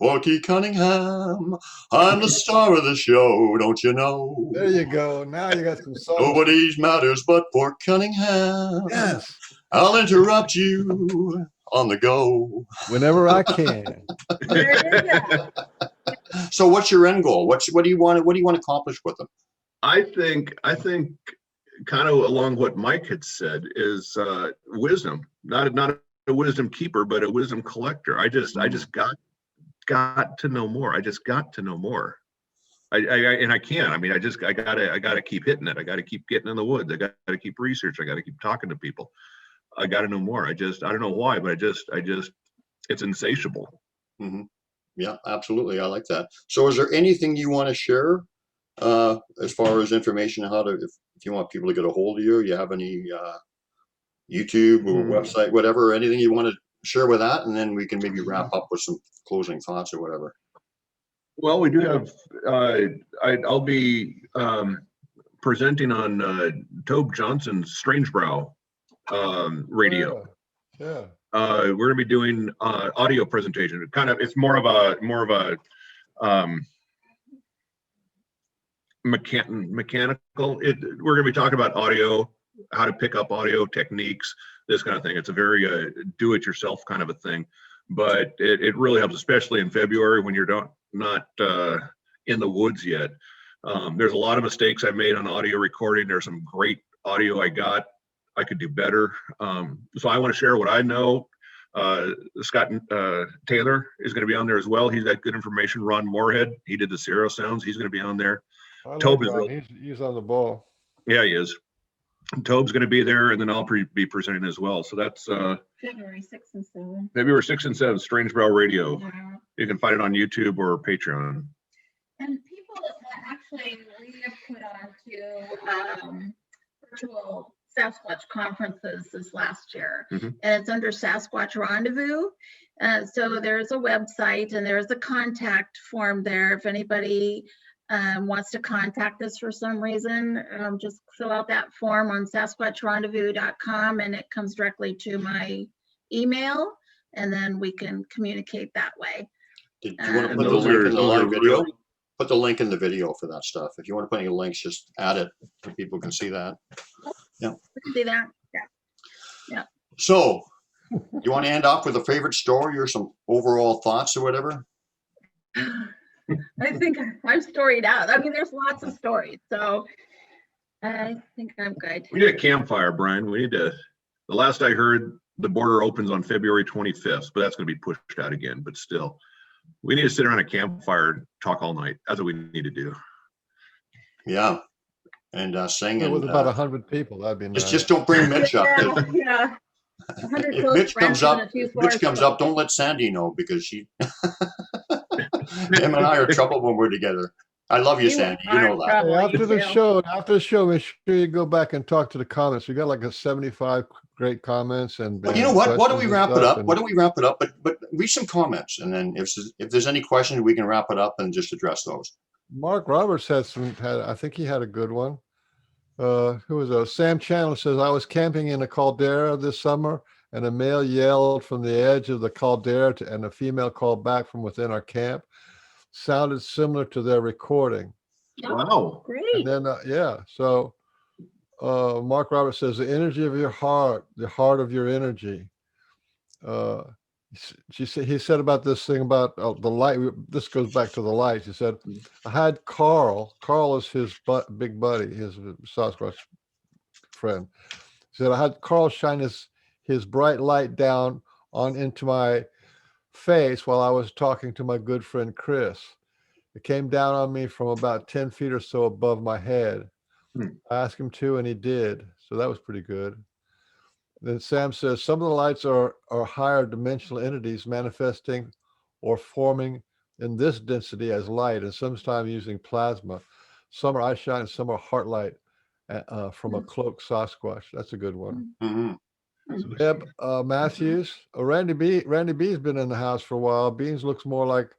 Porky Cunningham. I'm the star of the show, don't you know? There you go. Now you got some songs. Nobody matters but Pork Cunningham. Yes. I'll interrupt you on the go. Whenever I can. There it is. So what's your end goal? What do you want to accomplish with them? I think kind of along what Mike had said is wisdom, not a wisdom keeper, but a wisdom collector. I just got to know more. I just got to know more. I can't. I mean, I gotta keep hitting it. I gotta keep getting in the woods. I gotta keep research. I gotta keep talking to people. I gotta know more. I don't know why, but it's insatiable. Mm-hmm. Yeah, absolutely. I like that. So is there anything you want to share as far as information on how to, if you want people to get a hold of you, you have any YouTube or website, whatever, anything you want to share with that, and then we can maybe wrap up with some closing thoughts or whatever. Well, we do have, I'll be presenting on Tobe Johnson's Strange Brow radio. Yeah. We're going to be doing audio presentation. It's more of a mechanical. We're going to be talking about audio, how to pick up audio techniques, this kind of thing. It's a very do-it-yourself kind of a thing, but it really helps, especially in February when you're not in the woods yet. There's a lot of mistakes I made on audio recording. There's some great audio I could do better. So I want to share what I know. Scott Taylor is going to be on there as well. He's got good information. Ron Moorhead, he did the Sierra Sounds. He's going to be on there. He's on the ball. Yeah, he is. Tobe's going to be there, and then I'll be presenting as well. So that's February 6th and 7th. February 6th and 7th, Strange Brow Radio. Yeah. You can find it on YouTube or Patreon. And people actually, we have put on to virtual Sasquatch conferences this last year, and it's under Sasquatch Rendezvous. So there's a website and there's a contact form there. If anybody wants to contact us for some reason, just fill out that form on SasquatchRendezvous.com, and it comes directly to my email, and then we can communicate that way. Do you want to put the link in the live video? Put the link in the video for that stuff. If you want to put any links, just add it so people can see that. Yeah. We can see that. Yeah. So, you want to end off with a favorite story or some overall thoughts or whatever? I think I'm storied out. I mean, there's lots of stories, so I think I'm good. We need a campfire, Brian. The last I heard, the border opens on February 25th, but that's going to be pushed out again. But still, we need to sit around a campfire and talk all night. That's what we need to do. Yeah. And sing. With about 100 people, that'd be nice. Just don't bring Mitch up. Yeah. If Mitch comes up, don't let Sandy know, because him and I are trouble when we're together. I love you, Sandy. You know that. Hey, after the show, make sure you go back and talk to the comments. We got like 75 great comments, and you know what? Why don't we wrap it up? But read some comments, and then if there's any questions, we can wrap it up and just address those. Mark Roberts I think he had a good one. Who was that? Sam Chandler says, I was camping in a caldera this summer, and a male yelled from the edge of the caldera, and a female called back from within our camp. Sounded similar to their recording. Wow. Great. And then, so Mark Roberts says, the energy of your heart, the heart of your energy. He said about this thing about the light. This goes back to the lights. He said, I had Carl is his big buddy, his Sasquatch friend. He said, I had Carl shine his bright light down into my face while I was talking to my good friend Chris. It came down on me from about 10 feet or so above my head. I asked him to, and he did. So that was pretty good. Then Sam says, some of the lights are higher dimensional entities manifesting or forming in this density as light, and sometimes using plasma. Some are eye shine, and some are heart light from a cloaked Sasquatch. That's a good one. Deb Matthews. Randy B's been in the house for a while. Beans looks more like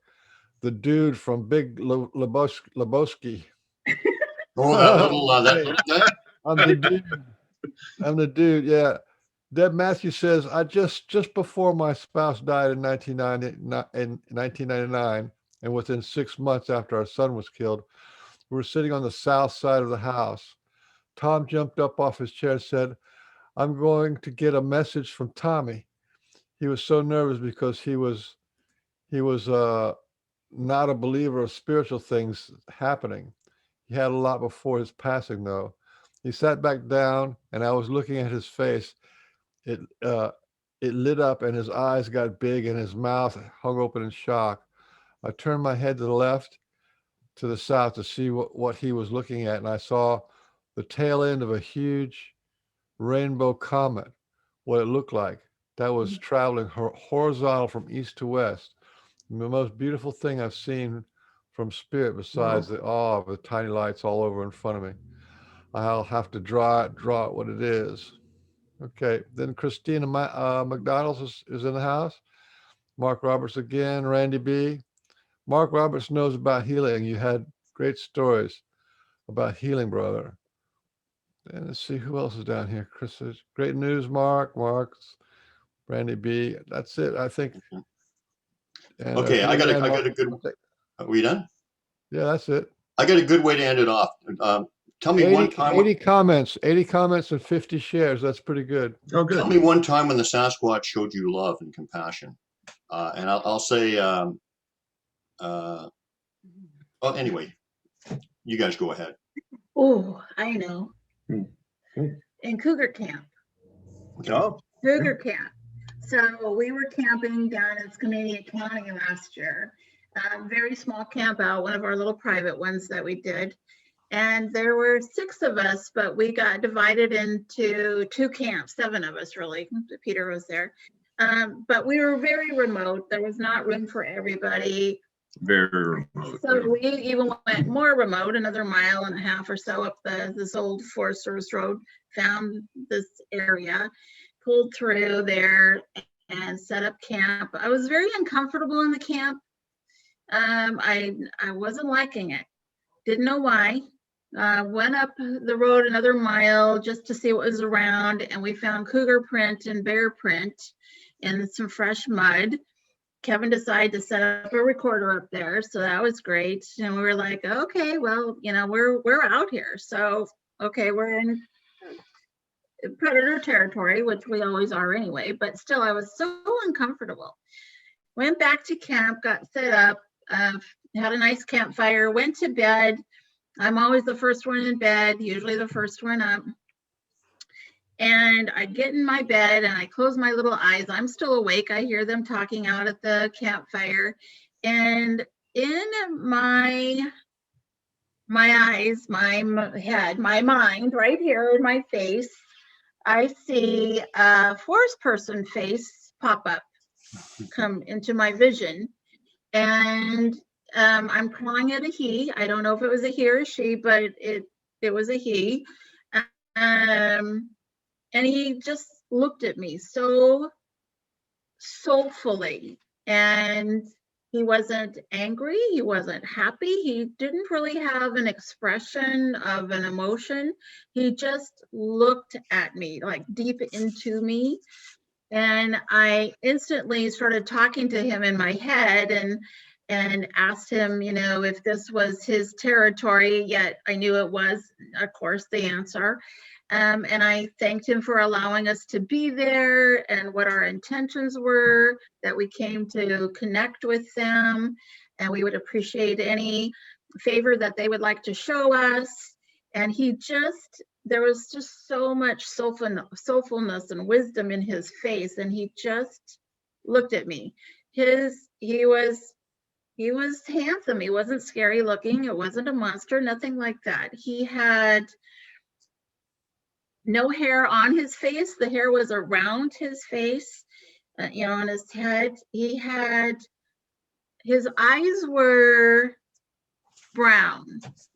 the dude from Big Lebowski. Oh, that little I'm the dude, yeah. Deb Matthews says, I just before my spouse died in 1999, and within 6 months after our son was killed, we were sitting on the south side of the house. Tom jumped up off his chair and said, I'm going to get a message from Tommy. He was so nervous because he was not a believer of spiritual things happening. He had a lot before his passing, though. He sat back down, and I was looking at his face. It lit up, and his eyes got big, and his mouth hung open in shock. I turned my head to the left, to the south, to see what he was looking at, and I saw the tail end of a huge rainbow comet, what it looked like. That was traveling horizontal from east to west. The most beautiful thing I've seen from spirit, besides the awe of the tiny lights all over in front of me. I'll have to draw it what it is. Okay, then Christina McDonald is in the house. Mark Roberts again, Randy B. Mark Roberts knows about healing. You had great stories about healing, brother. And let's see who else is down here. Chris is great news. Mark's, Brandy B. That's it, I think. And, Okay, I got again, a good. Are we done? Yeah, that's it. I got a good way to end it off. Tell me 80, one time. 80 comments and 50 shares. That's pretty good. Oh, good. Tell me one time when the Sasquatch showed you love and compassion. And I'll say. Well, anyway, you guys go ahead. Oh, I know. Hmm. In Cougar Camp. Oh, Cougar Camp. So we were camping down in Skamania County last year. Very small camp out, one of our little private ones that we did. And there were 6 of us, but we got divided into 2 camps, 7 of us really. Peter was there. But we were very remote. There was not room for everybody. very remote. So we even went more remote, another 1.5 miles or so up this old Forest Service road, found this area, pulled through there and set up camp. I was very uncomfortable in the camp. I wasn't liking it. Didn't know why. Went up the road another 1 mile just to see what was around, and we found cougar print and bear print and some fresh mud. Kevin decided to set up a recorder up there, so that was great. And we were like, okay, well, you know, we're out here, so okay, we're in predator territory, which we always are anyway. But still, I was so uncomfortable. Went back to camp, got set up, had a nice campfire, went to bed. I'm always the first one in bed, usually the first one up. And I get in my bed and I close my little eyes. I'm still awake. I hear them talking out at the campfire. And in my eyes, my head, my mind, right here in my face, I see a forest person face pop up, come into my vision. And I'm calling it a he. I don't know if it was a he or a she, but it was a he. And he just looked at me so soulfully, and he wasn't angry, he wasn't happy, he didn't really have an expression of an emotion. He just looked at me, like deep into me, and I instantly started talking to him in my head and asked him, you know, if this was his territory. Yet I knew it was, of course, the answer. And I thanked him for allowing us to be there and what our intentions were, that we came to connect with them, and we would appreciate any favor that they would like to show us. And there was just so much soulfulness and wisdom in his face, and he just looked at me. He was handsome. He wasn't scary looking. It wasn't a monster, nothing like that. He had no hair on his face. The hair was around his face, you know, on his head. His eyes were brown.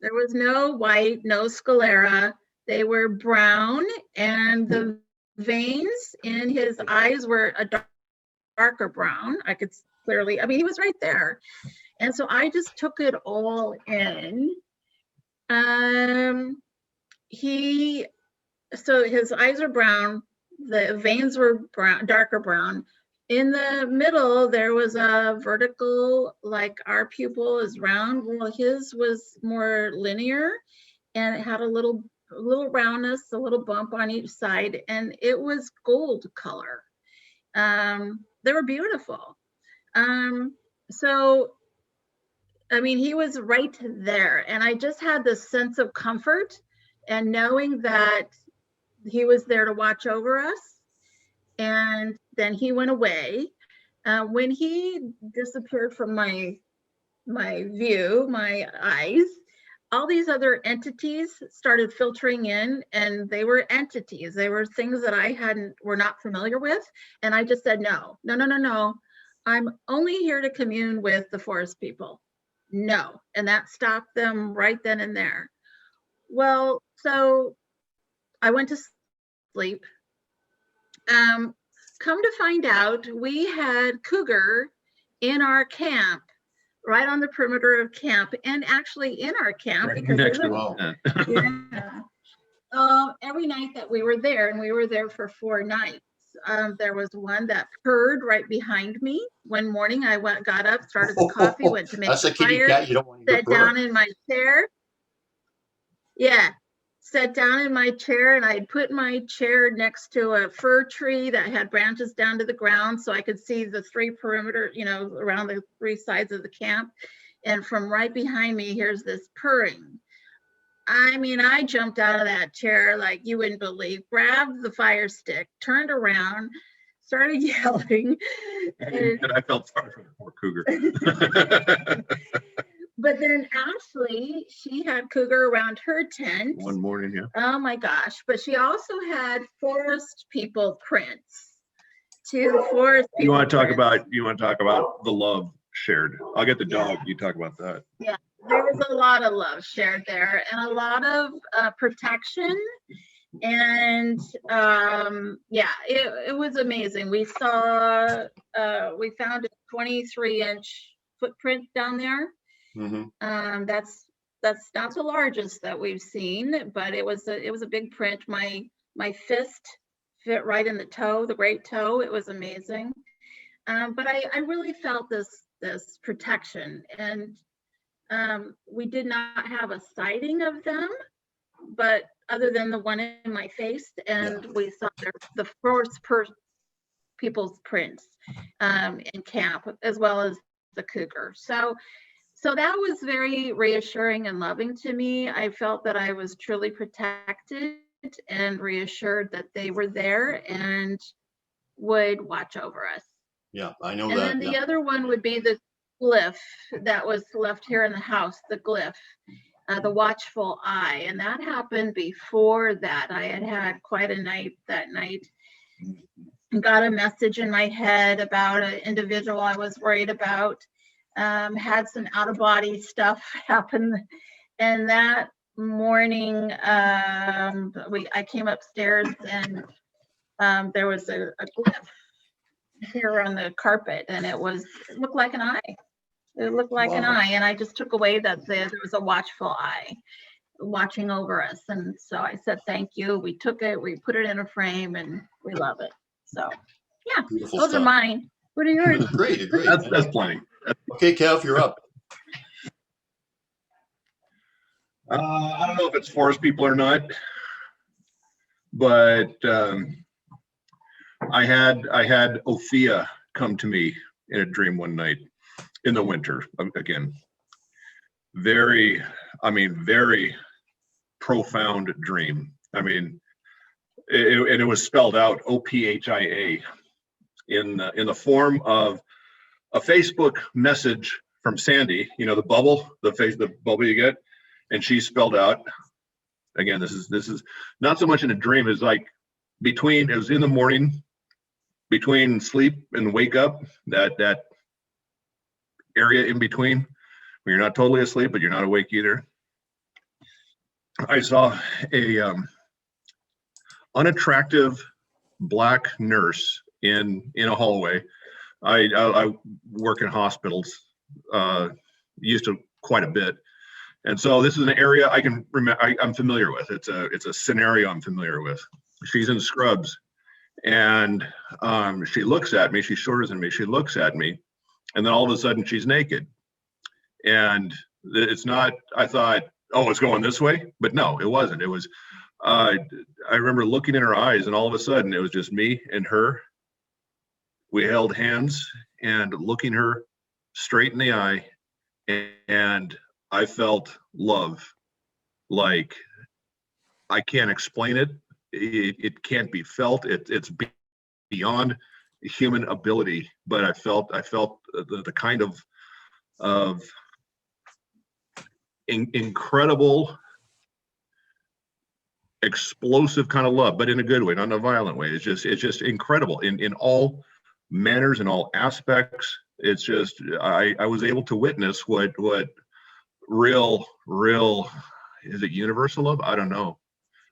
There was no white, no sclera. They were brown, and the veins in his eyes were a darker brown. I could clearly, I mean, he was right there. And so I just took it all in. So his eyes are brown, the veins were brown, darker brown. In the middle, there was a vertical, like our pupil is round. Well, his was more linear, and it had a little roundness, a little bump on each side, and it was gold color. They were beautiful. So, I mean, he was right there, and I just had this sense of comfort and knowing that he was there to watch over us. And then he went away. When he disappeared from my view, my eyes, all these other entities started filtering in, and they were entities. They were things that I were not familiar with. And I just said, no. I'm only here to commune with the forest people. No. And that stopped them right then and there. Well, so I went to sleep. Come to find out, we had cougar in our camp, right on the perimeter of camp, and actually in our camp. Right Because next to Wow. yeah. every night that we were there, and we were there for 4 nights, there was one that purred right behind me. One morning I got up, started the coffee, went to make That's the a kitty fire, cat. You don't want to sat down in my chair. Yeah, sat down in my chair, and I put my chair next to a fir tree that had branches down to the ground so I could see the 3 perimeter, around the 3 sides of the camp. And from right behind me, here's this purring. I mean, I jumped out of that chair like you wouldn't believe, grabbed the fire stick, turned around, started yelling. And I felt sorry for the poor cougar. But then Ashley, she had cougar around her tent. One morning, yeah. Oh my gosh. But she also had forest people prints. 2 forest people. You want to talk about the love shared. I'll get the dog. You talk about that. Yeah, there was a lot of love shared there, and a lot of protection. And yeah, it was amazing. We found a 23-inch footprint down there. Mm-hmm. That's not the largest that we've seen, but it was a big print. My fist fit right in the toe, the great toe. It was amazing. But I really felt this protection, and we did not have a sighting of them, but other than the one in my face, and we saw the first people's prints in camp, as well as the cougar. So that was very reassuring and loving to me. I felt that I was truly protected and reassured that they were there and would watch over us. Yeah, I know and that. And then the other one would be the glyph that was left here in the house, the glyph, the watchful eye. And that happened before that. I had quite a night that night. Got a message in my head about an individual I was worried about. Had some out-of-body stuff happen. And that morning, I came upstairs, and there was a glyph here on the carpet, and it looked like an eye. It looked like an eye, and I just took away that there was a watchful eye watching over us. And so I said, thank you. We took it, we put it in a frame, and we love it. So yeah, Beautiful those stuff. are mine. What are yours? Great. That's plenty. Okay, Kev, you're up. I don't know if it's forest people or not, but I had Ophia come to me in a dream one night in the winter. Again, very profound dream. I mean, it was spelled out Ophia in the form of a Facebook message from Sandy. You know, the bubble you get, and she spelled out. Again, this is not so much in a dream as like it was in the morning, between sleep and wake up, that area in between where you're not totally asleep but you're not awake either. I saw a unattractive black nurse in a hallway. I work in hospitals, used to quite a bit, and so this is an area I can remember. I'm familiar with. It's a scenario I'm familiar with. She's in scrubs, and she looks at me. She's shorter than me. She looks at me, and then all of a sudden she's naked. And it's not. I thought, oh, it's going this way, but no, it wasn't. It was. I remember looking in her eyes, and all of a sudden it was just me and her. We held hands and looking her straight in the eye, and I felt love. Like, I can't explain it. It can't be felt. It's beyond human ability. But I felt the kind of incredible, explosive kind of love, but in a good way, not in a violent way. It's just incredible in all manners and all aspects. It's just I was able to witness what real is it universal love? I don't know,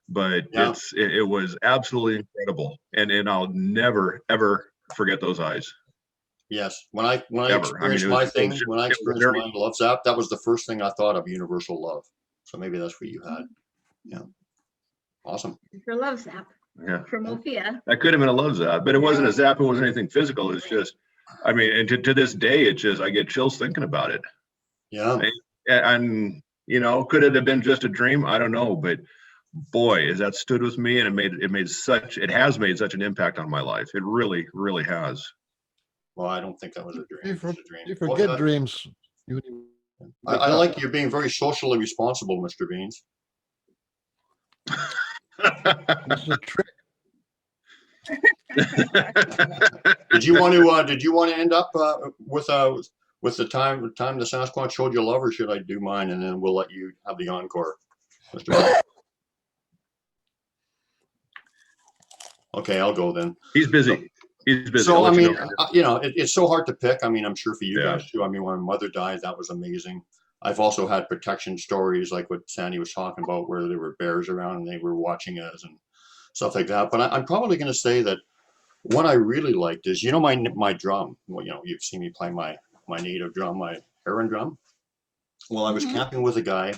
but Yeah. it was absolutely incredible, and I'll never ever forget those eyes. Yes, when I Ever. I mean, experienced it my was- thing, it was- when I it was experienced very- my Love Zap, that was the first thing I thought of, universal love. So maybe that's what you had. Yeah. Awesome. For Love Zap, Yeah. from Ophia. That could have been a love zap, but it wasn't a zap. It wasn't anything physical. It's just, I mean, and to this day, it's just, I get chills thinking about it. Yeah. And, you know, could it have been just a dream? I don't know, but boy, has that stood with me, and it has made such an impact on my life. It really, really has. Well, I don't think that was a dream. You, It was a dream. you forget Well, dreams. You, I like you're being very socially responsible, Mr. Beans. this is a trick. Did you want to end up with the time the Sasquatch showed you love, or should I do mine and then we'll let you have the encore, Mr. Beans? Okay, I'll go then. He's busy. He's busy. So, I'll I let you mean, know. it's so hard to pick. I mean, I'm sure for you Yeah. guys too. I mean, when my mother died, that was amazing. I've also had protection stories like what Sandy was talking about, where there were bears around and they were watching us and stuff like that. But I'm probably going to say that what I really liked is, you know, my drum. Well, you know, you've seen me play my native drum, my heron drum. Well, I was camping with a guy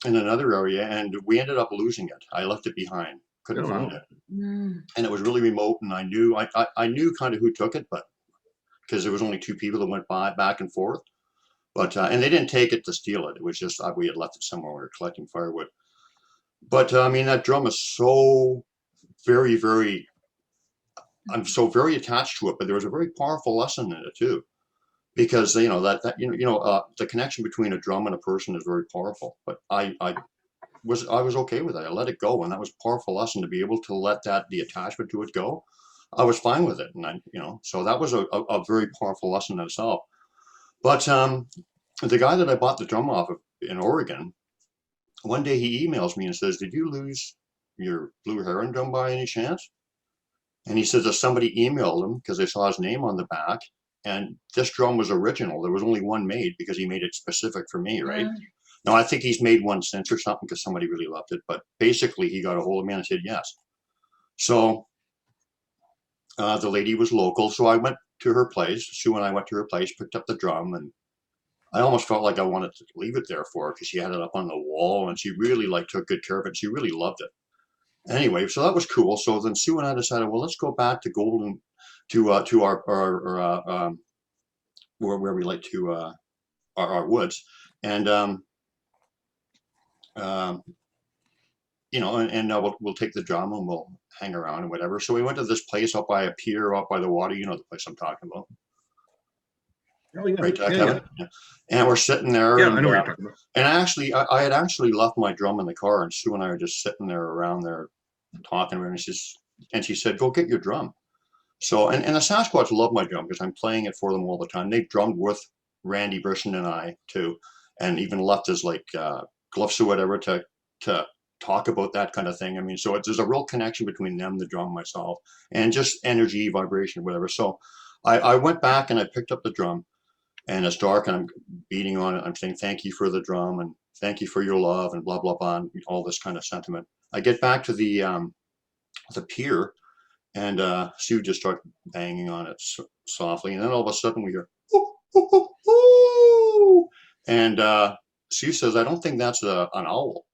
in another area, and we ended up losing it. I left it behind. Couldn't find it. And it was really remote, and I knew kind of who took it, but because there was only two people that went back and forth, but and they didn't take it to steal it. It was just we had left it somewhere. We were collecting firewood. But I mean, that drum is so very, very. I'm so very attached to it, but there was a very powerful lesson in it too, because you know that the connection between a drum and a person is very powerful. But I was okay with it. I let it go, and that was a powerful lesson to be able to let the attachment to it go. I was fine with it, and so that was a very powerful lesson in itself. But the guy that I bought the drum off of in Oregon, one day he emails me and says, "Did you lose your blue heron drum by any chance?" And he says that somebody emailed him because they saw his name on the back, and this drum was original. There was only one made because he made it specific for me, right? Now, I think he's made one since or something because somebody really loved it. But basically, he got a hold of me and said yes. So the lady was local. So I went to her place. Sue and I went to her place, picked up the drum. And I almost felt like I wanted to leave it there for her because she had it up on the wall. And she really took good care of it. She really loved it. Anyway, so that was cool. So then Sue and I decided, well, let's go back to Golden, to our where we like to our woods. And we'll take the drum and we'll hang around and whatever. So we went to this place up by a pier, up by the water. You know the place I'm talking about. Oh, yeah. Right, Yeah. And we're sitting there. Yeah, and, I know what you're talking about. And actually, I had actually left my drum in the car, and Sue and I were just sitting there around there talking. And she said, "Go get your drum." So, and the Sasquatch love my drum because I'm playing it for them all the time. They've drummed with Randy Brisson and I too, and even left us like gloves or whatever to talk about that kind of thing. I mean, so there's a real connection between them, the drum, myself, and just energy, vibration, whatever. So I went back and I picked up the drum, and it's dark and I'm beating on it. I'm saying, "Thank you for the drum and thank you for your love," and blah, blah, blah, and all this kind of sentiment. I get back to the pier, and Sue just starts banging on it softly. And then all of a sudden we hear, "Ooh, ooh, ooh, ooh." And Sue says, "I don't think that's an owl."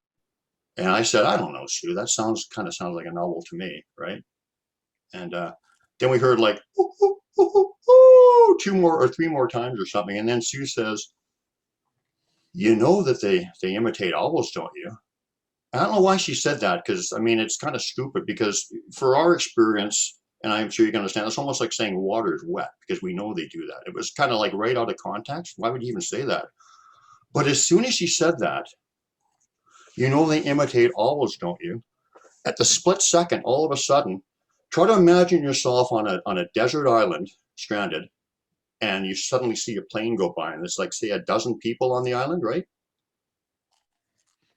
And I said, "I don't know, Sue. That kind of sounds like an owl to me, right?" And then we heard like, "Ooh, ooh, ooh, ooh, ooh," 2 more or 3 more times or something. And then Sue says, "You know that they imitate owls, don't you?" I don't know why she said that, because I mean, it's kind of stupid, because for our experience, and I'm sure you can understand, it's almost like saying water is wet, because we know they do that. It was kind of like right out of context. Why would you even say that? But as soon as she said that, "You know they imitate owls, don't you?" At the split second, all of a sudden, try to imagine yourself on a desert island, stranded, and you suddenly see a plane go by, and it's like, say, a dozen people on the island, right?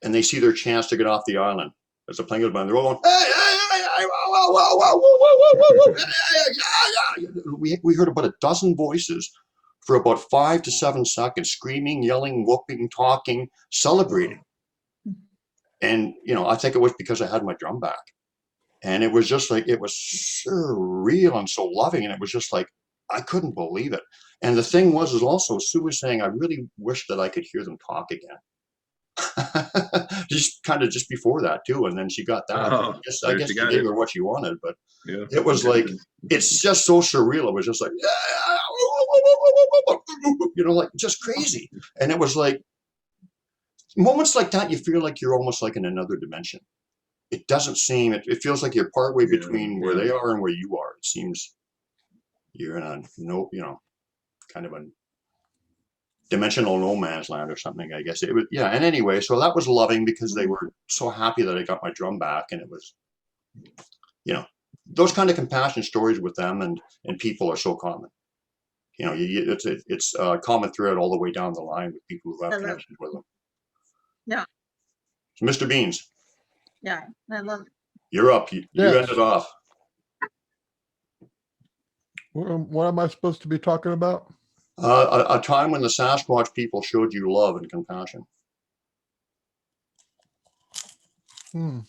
And they see their chance to get off the island. As the plane goes by, and they're all going, "Hey, hey, hey, hey, whoa, whoa, whoa, whoa, whoa, whoa, whoa, yeah, yeah." We heard about a dozen voices for about 5 to 7 seconds, screaming, yelling, whooping, talking, celebrating. And, I think it was because I had my drum back. And it was just like, it was surreal and so loving. And it was just like, I couldn't believe it. And the thing is also, Sue was saying, I really wish that I could hear them talk again. just kind of just before that too, and then she got that. Oh, I there guess she she got gave it. her what she wanted, but Yeah. it was like, it's just so surreal. It was just like, you know, like just crazy. And it was like moments like that, you feel like you're almost like in another dimension. It doesn't seem, it feels like you're partway between where they are and where you are. It seems you're in a no, you know, kind of a dimensional no man's land or something, I guess. It was, yeah. And anyway, so that was loving because they were so happy that I got my drum back, and it was, you know, those kind of compassion stories with them and people are so common. You know, it's a common thread all the way down the line with people who have connections with them. Yeah. So Mr. Beans, Yeah, I love it. you're up. You Yes. ended off. What am I supposed to be talking about? A time when the Sasquatch people showed you love and compassion. Hmm.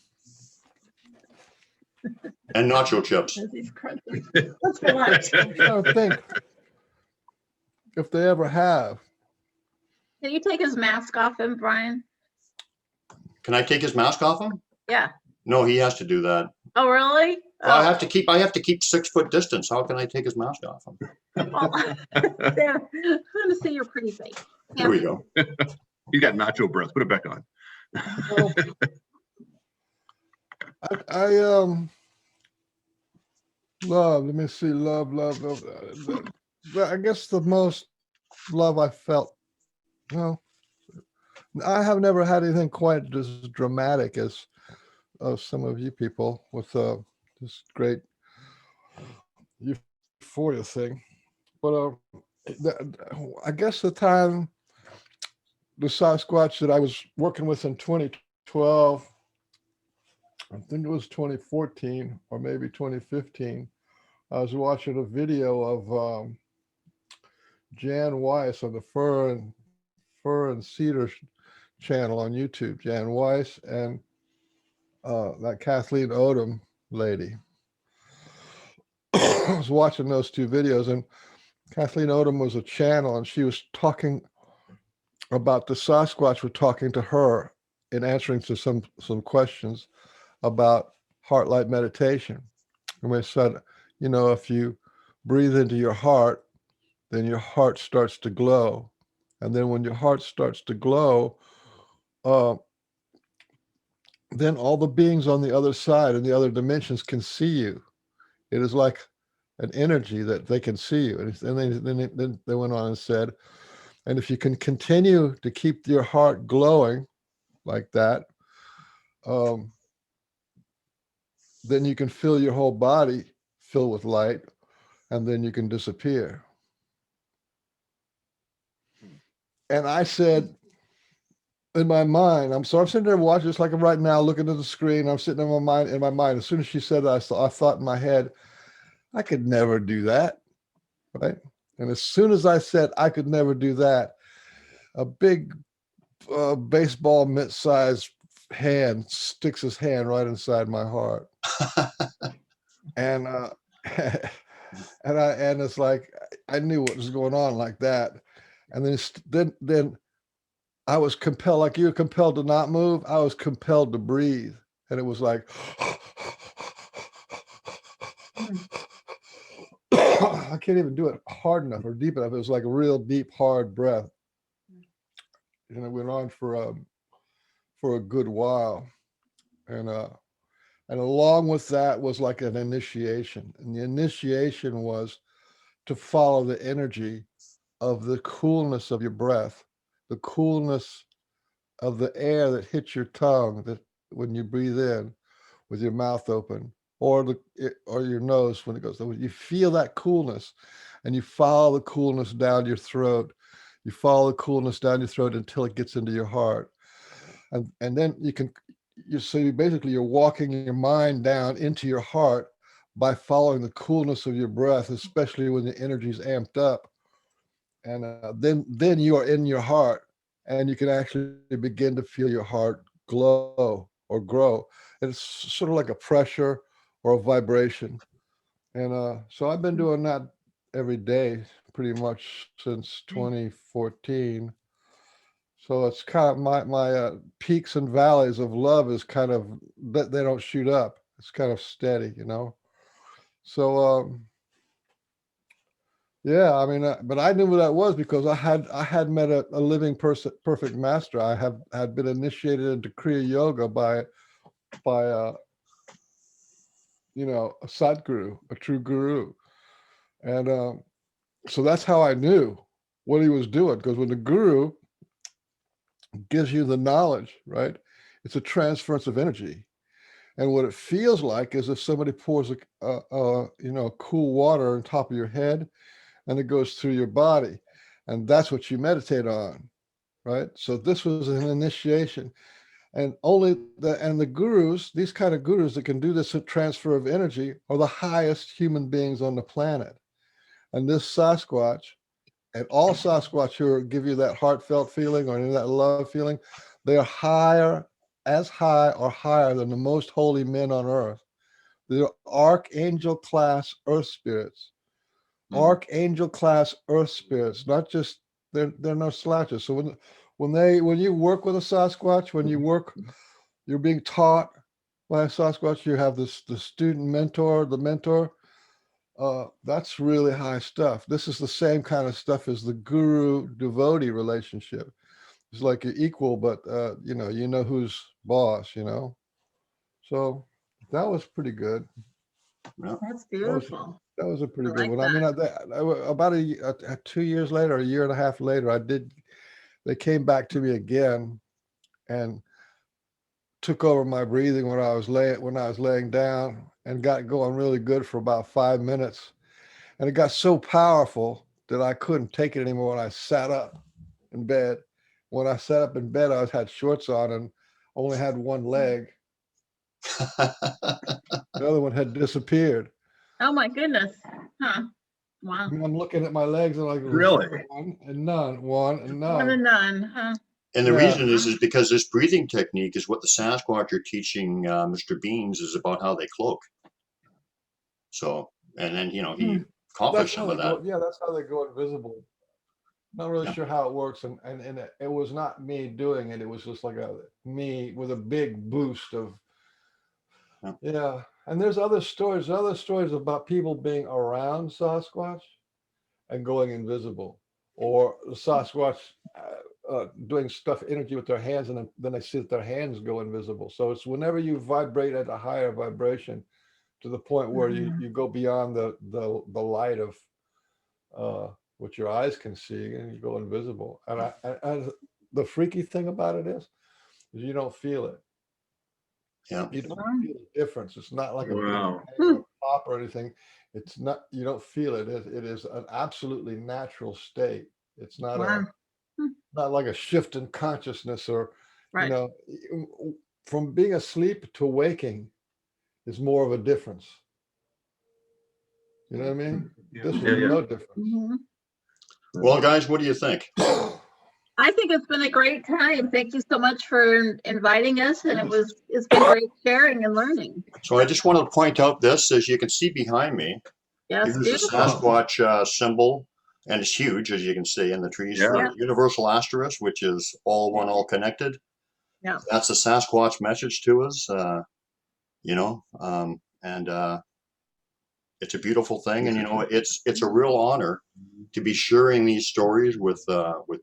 And nacho chips. He's crunching. Let's go on. I don't think if they ever have. Can you take his mask off him, Brian? Can I take his mask off him? Yeah. No, he has to do that. Oh, really? I have to keep 6 foot distance. How can I take his mask off him? Well, there. I'm gonna see your pretty face. There we go. You got nacho breath. Put it back on. Well, I love. Let me see. Love. I guess the most love I felt. Well, I have never had anything quite as dramatic as some of you people with this great euphoria thing. But I guess the time the Sasquatch that I was working with in 2012, I think it was 2014 or maybe 2015, I was watching a video of Jan Weiss on the Fur and Cedar channel on YouTube, Jan Weiss and that Kathleen Odom lady. I was watching those two videos, and Kathleen Odom was a channel, and she was talking about the Sasquatch were talking to her and answering to some questions about heart-light meditation. And we said, you know, if you breathe into your heart, then your heart starts to glow. And then when your heart starts to glow, then all the beings on the other side and the other dimensions can see you. It is like an energy that they can see you. And then they went on and said, and if you can continue to keep your heart glowing like that, then you can feel your whole body fill with light, and then you can disappear. And I said, in my mind, I'm sitting there watching, just like right now, looking at the screen. I'm sitting in my mind. As soon as she said that, I thought in my head, I could never do that, right? And as soon as I said I could never do that, a big baseball mitt-sized hand sticks his hand right inside my heart, and and it's like I knew what was going on like that, and then I was compelled, like you were compelled to not move. I was compelled to breathe, and it was like I can't even do it hard enough or deep enough. It was like a real deep, hard breath, and it went on for a good while, and along with that was like an initiation, and the initiation was to follow the energy of the coolness of your breath, the coolness of the air that hits your tongue that when you breathe in with your mouth open, or your nose when it goes. You feel that coolness, and you follow the coolness down your throat. You follow the coolness down your throat until it gets into your heart, and then you're walking your mind down into your heart by following the coolness of your breath, especially when the energy's amped up. And then you are in your heart, and you can actually begin to feel your heart glow or grow. And it's sort of like a pressure or a vibration. And so I've been doing that every day pretty much since 2014. So it's kind of my peaks and valleys of love is kind of, they don't shoot up. It's kind of steady, you know. So yeah, I mean, but I knew what that was because I had met a living person, perfect master. I had been initiated into Kriya Yoga by you know, a Sadguru, a true guru, and so that's how I knew what he was doing. Because when the guru gives you the knowledge, right, it's a transference of energy, and what it feels like is if somebody pours you know, cool water on top of your head, and it goes through your body, and that's what you meditate on, right? So this was an initiation, and only the gurus, these kind of gurus that can do this transfer of energy, are the highest human beings on the planet. And this Sasquatch, and all Sasquatch who give you that heartfelt feeling or that love feeling, they are higher, as high or higher than the most holy men on earth. They're archangel class earth spirits. Archangel class earth spirits, not just, they're no slouches. So when you work with a Sasquatch, you're being taught by a Sasquatch, you have the student mentor, the mentor. That's really high stuff. This is the same kind of stuff as the guru devotee relationship. It's like you're equal, but you know who's boss, you know. So that was pretty good. That's beautiful. That was a pretty I good like one. I mean, that. about 2 years later, a year and a half later, they came back to me again and took over my breathing when I was laying down, and got going really good for about 5 minutes. And it got so powerful that I couldn't take it anymore when I sat up in bed. When I sat up in bed, I had shorts on and only had one leg. The other one had disappeared. Oh my goodness. Huh. Wow. And I'm looking at my legs and like, Really? one and none, one and One none. and none, huh? And the Yeah. reason is because this breathing technique is what the Sasquatch are teaching Mr. Beans is about how they cloak. So, and then, you know, he accomplished some of that. Yeah, that's how they go invisible. Not really Yeah. sure how it works, and it was not me doing it. It was just like me with a big boost of yeah. And there's other stories about people being around Sasquatch and going invisible, or the Sasquatch doing stuff energy with their hands, and then they see that their hands go invisible. So it's whenever you vibrate at a higher vibration to the point where you go beyond the light of what your eyes can see, and you go invisible. And the freaky thing about it is you don't feel it. Yeah. You don't feel the difference. It's not like a Wow. big pain or pop or anything. It's not, you don't feel it. It is an absolutely natural state. It's not not like a shift in consciousness or, Right. you know, from being asleep to waking is more of a difference. You know what I mean? This was no difference. Mhm. Well, guys, what do you think? I think it's been a great time. Thank you so much for inviting us, and it's been great sharing and learning. So I just wanted to point out this, as you can see behind me, Yes, here's the beautiful. Sasquatch symbol, and it's huge, as you can see in the trees. Yeah. For universal asterisk, which is all one, all connected. Yeah. That's the Sasquatch message to us, you know, and it's a beautiful thing. And, you know, it's a real honor to be sharing these stories with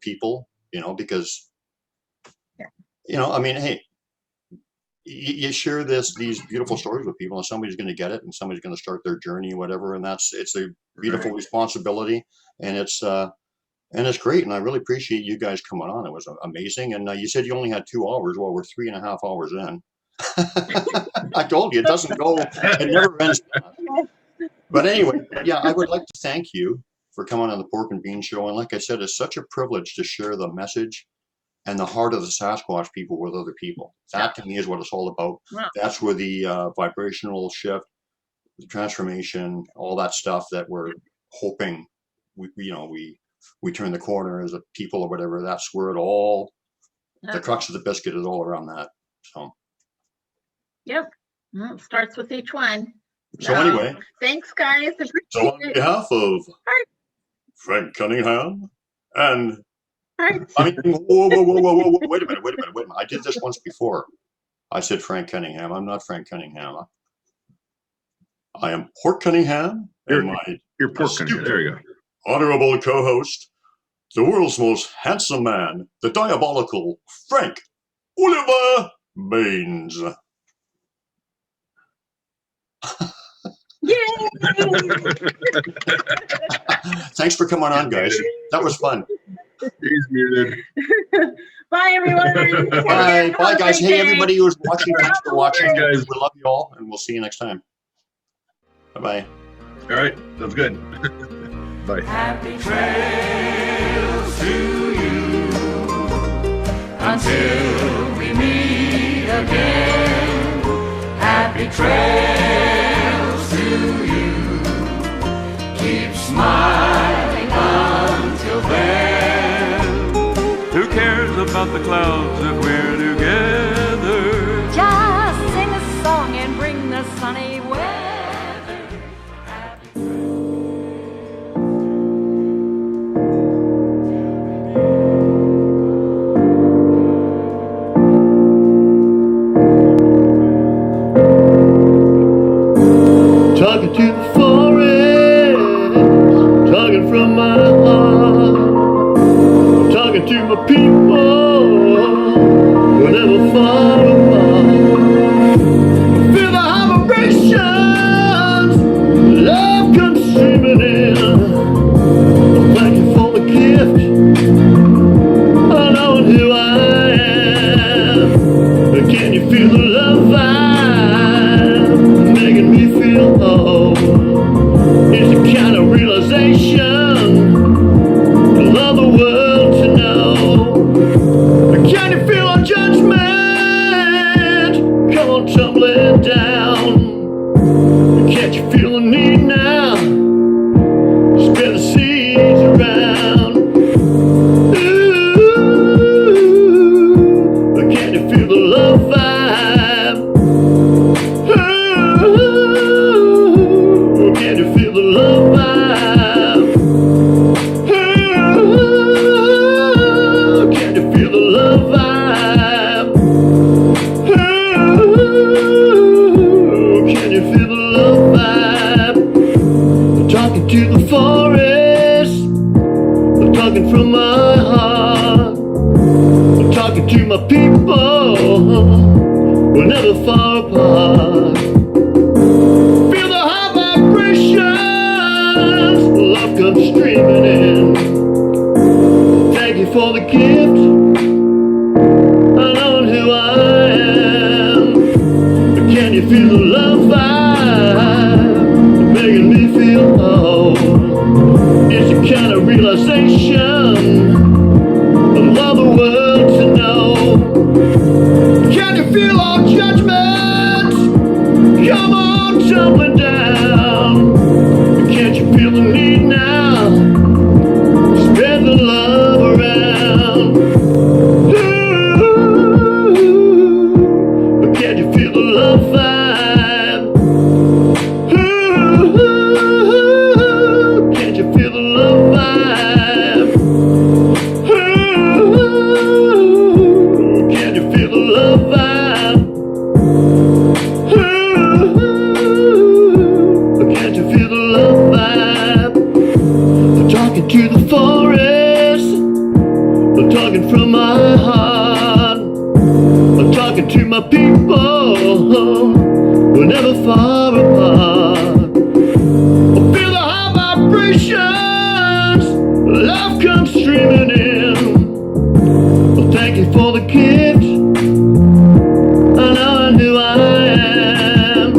people, you know, because, you know, I mean, hey, you share these beautiful stories with people, and somebody's going to get it, and somebody's going to start their journey, whatever. And it's a beautiful responsibility, and it's great. And I really appreciate you guys coming on. It was amazing. And you said you only had 2 hours. Well, we're 3.5 hours in. I told you it doesn't go. It never ends. But anyway, yeah, I would like to thank you for coming on the Pork and Bean Show. And like I said, it's such a privilege to share the message and the heart of the Sasquatch people with other people. That to me is what it's all about. Wow. That's where the vibrational shift, the transformation, all that stuff that we're hoping we turn the corner as a people or whatever. That's where it all, the crux of the biscuit is all around that. So. Yep. Well, it starts with each one. So anyway. Thanks, guys. So on behalf of Frank Cunningham and I mean, whoa, wait a minute. I did this once before. I said Frank Cunningham. I'm not Frank Cunningham. I am Pork Cunningham, and my You're Pork Cunningham. There you go. honorable co-host, the world's most handsome man, the diabolical Frank Oliver Baines. Yay! Thanks for coming on, guys. That was fun. He's muted. Bye, everyone. Bye, guys. Hey, everybody who's watching, thanks for watching, guys. We love you all, and we'll see you next time. Bye-bye. All right, sounds good. Bye. Happy trails to you until we meet again. Happy trails to you. Keep smiling until then. Who cares about the clouds if we're together? Just sing a song and bring the sunny weather. Talking to the forest, talking from my heart, talking to my people, we're never far apart. Feel the vibrations, love comes streaming in. Thank you for the gift, I know who I am. Can you feel the love vibe making me feel whole? It's the kind of realization I love the world to know. Can you feel our judgment? Come on, tumbling down. Can't you feel the need now? Spread the seas around. Ooh, can you feel the love vibe? Ooh, can you feel the love vibe? Ooh, can you feel the love vibe? Ooh, can you feel the love vibe? I'm talking to the forest, I'm talking from my heart, I'm talking to my people, we're never far apart. Feel the high vibrations, love comes streaming in. Thank you for the gift, I know who I am. But can you feel the love vibe making me feel whole? It's a kind of realization I love the world to know. Can you feel our judgment? Come on, tumbling down. Can't you feel the need now? Spread the love around. Ooh, can't you feel the love vibe? Ooh, can't you feel the love vibe? Ooh, can't you feel the love vibe? Ooh, can't you feel the love vibe? I'm talking to the forest, I'm talking from my heart, I'm talking to my people, we're never far apart. I feel the high vibrations, love comes streaming in. Well, thank you for the gift, I know who I am.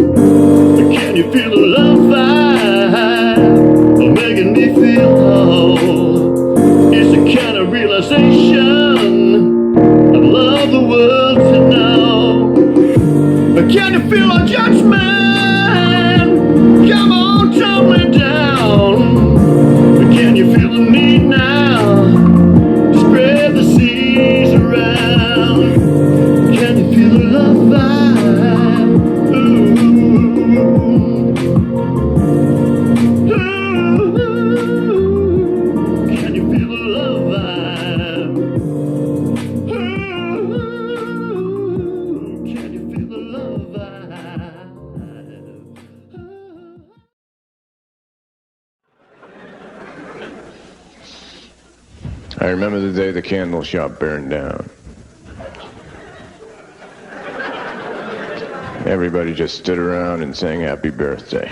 But can you feel the love vibe making me feel whole? It's the kind of realization I love the world to know. But can you feel our judgment? Come on, tumbling down. But can you feel the need now? Spread the seas around. Can you feel the love vibe? Ooh. Ooh. I remember the day the candle shop burned down. Everybody just stood around and sang happy birthday.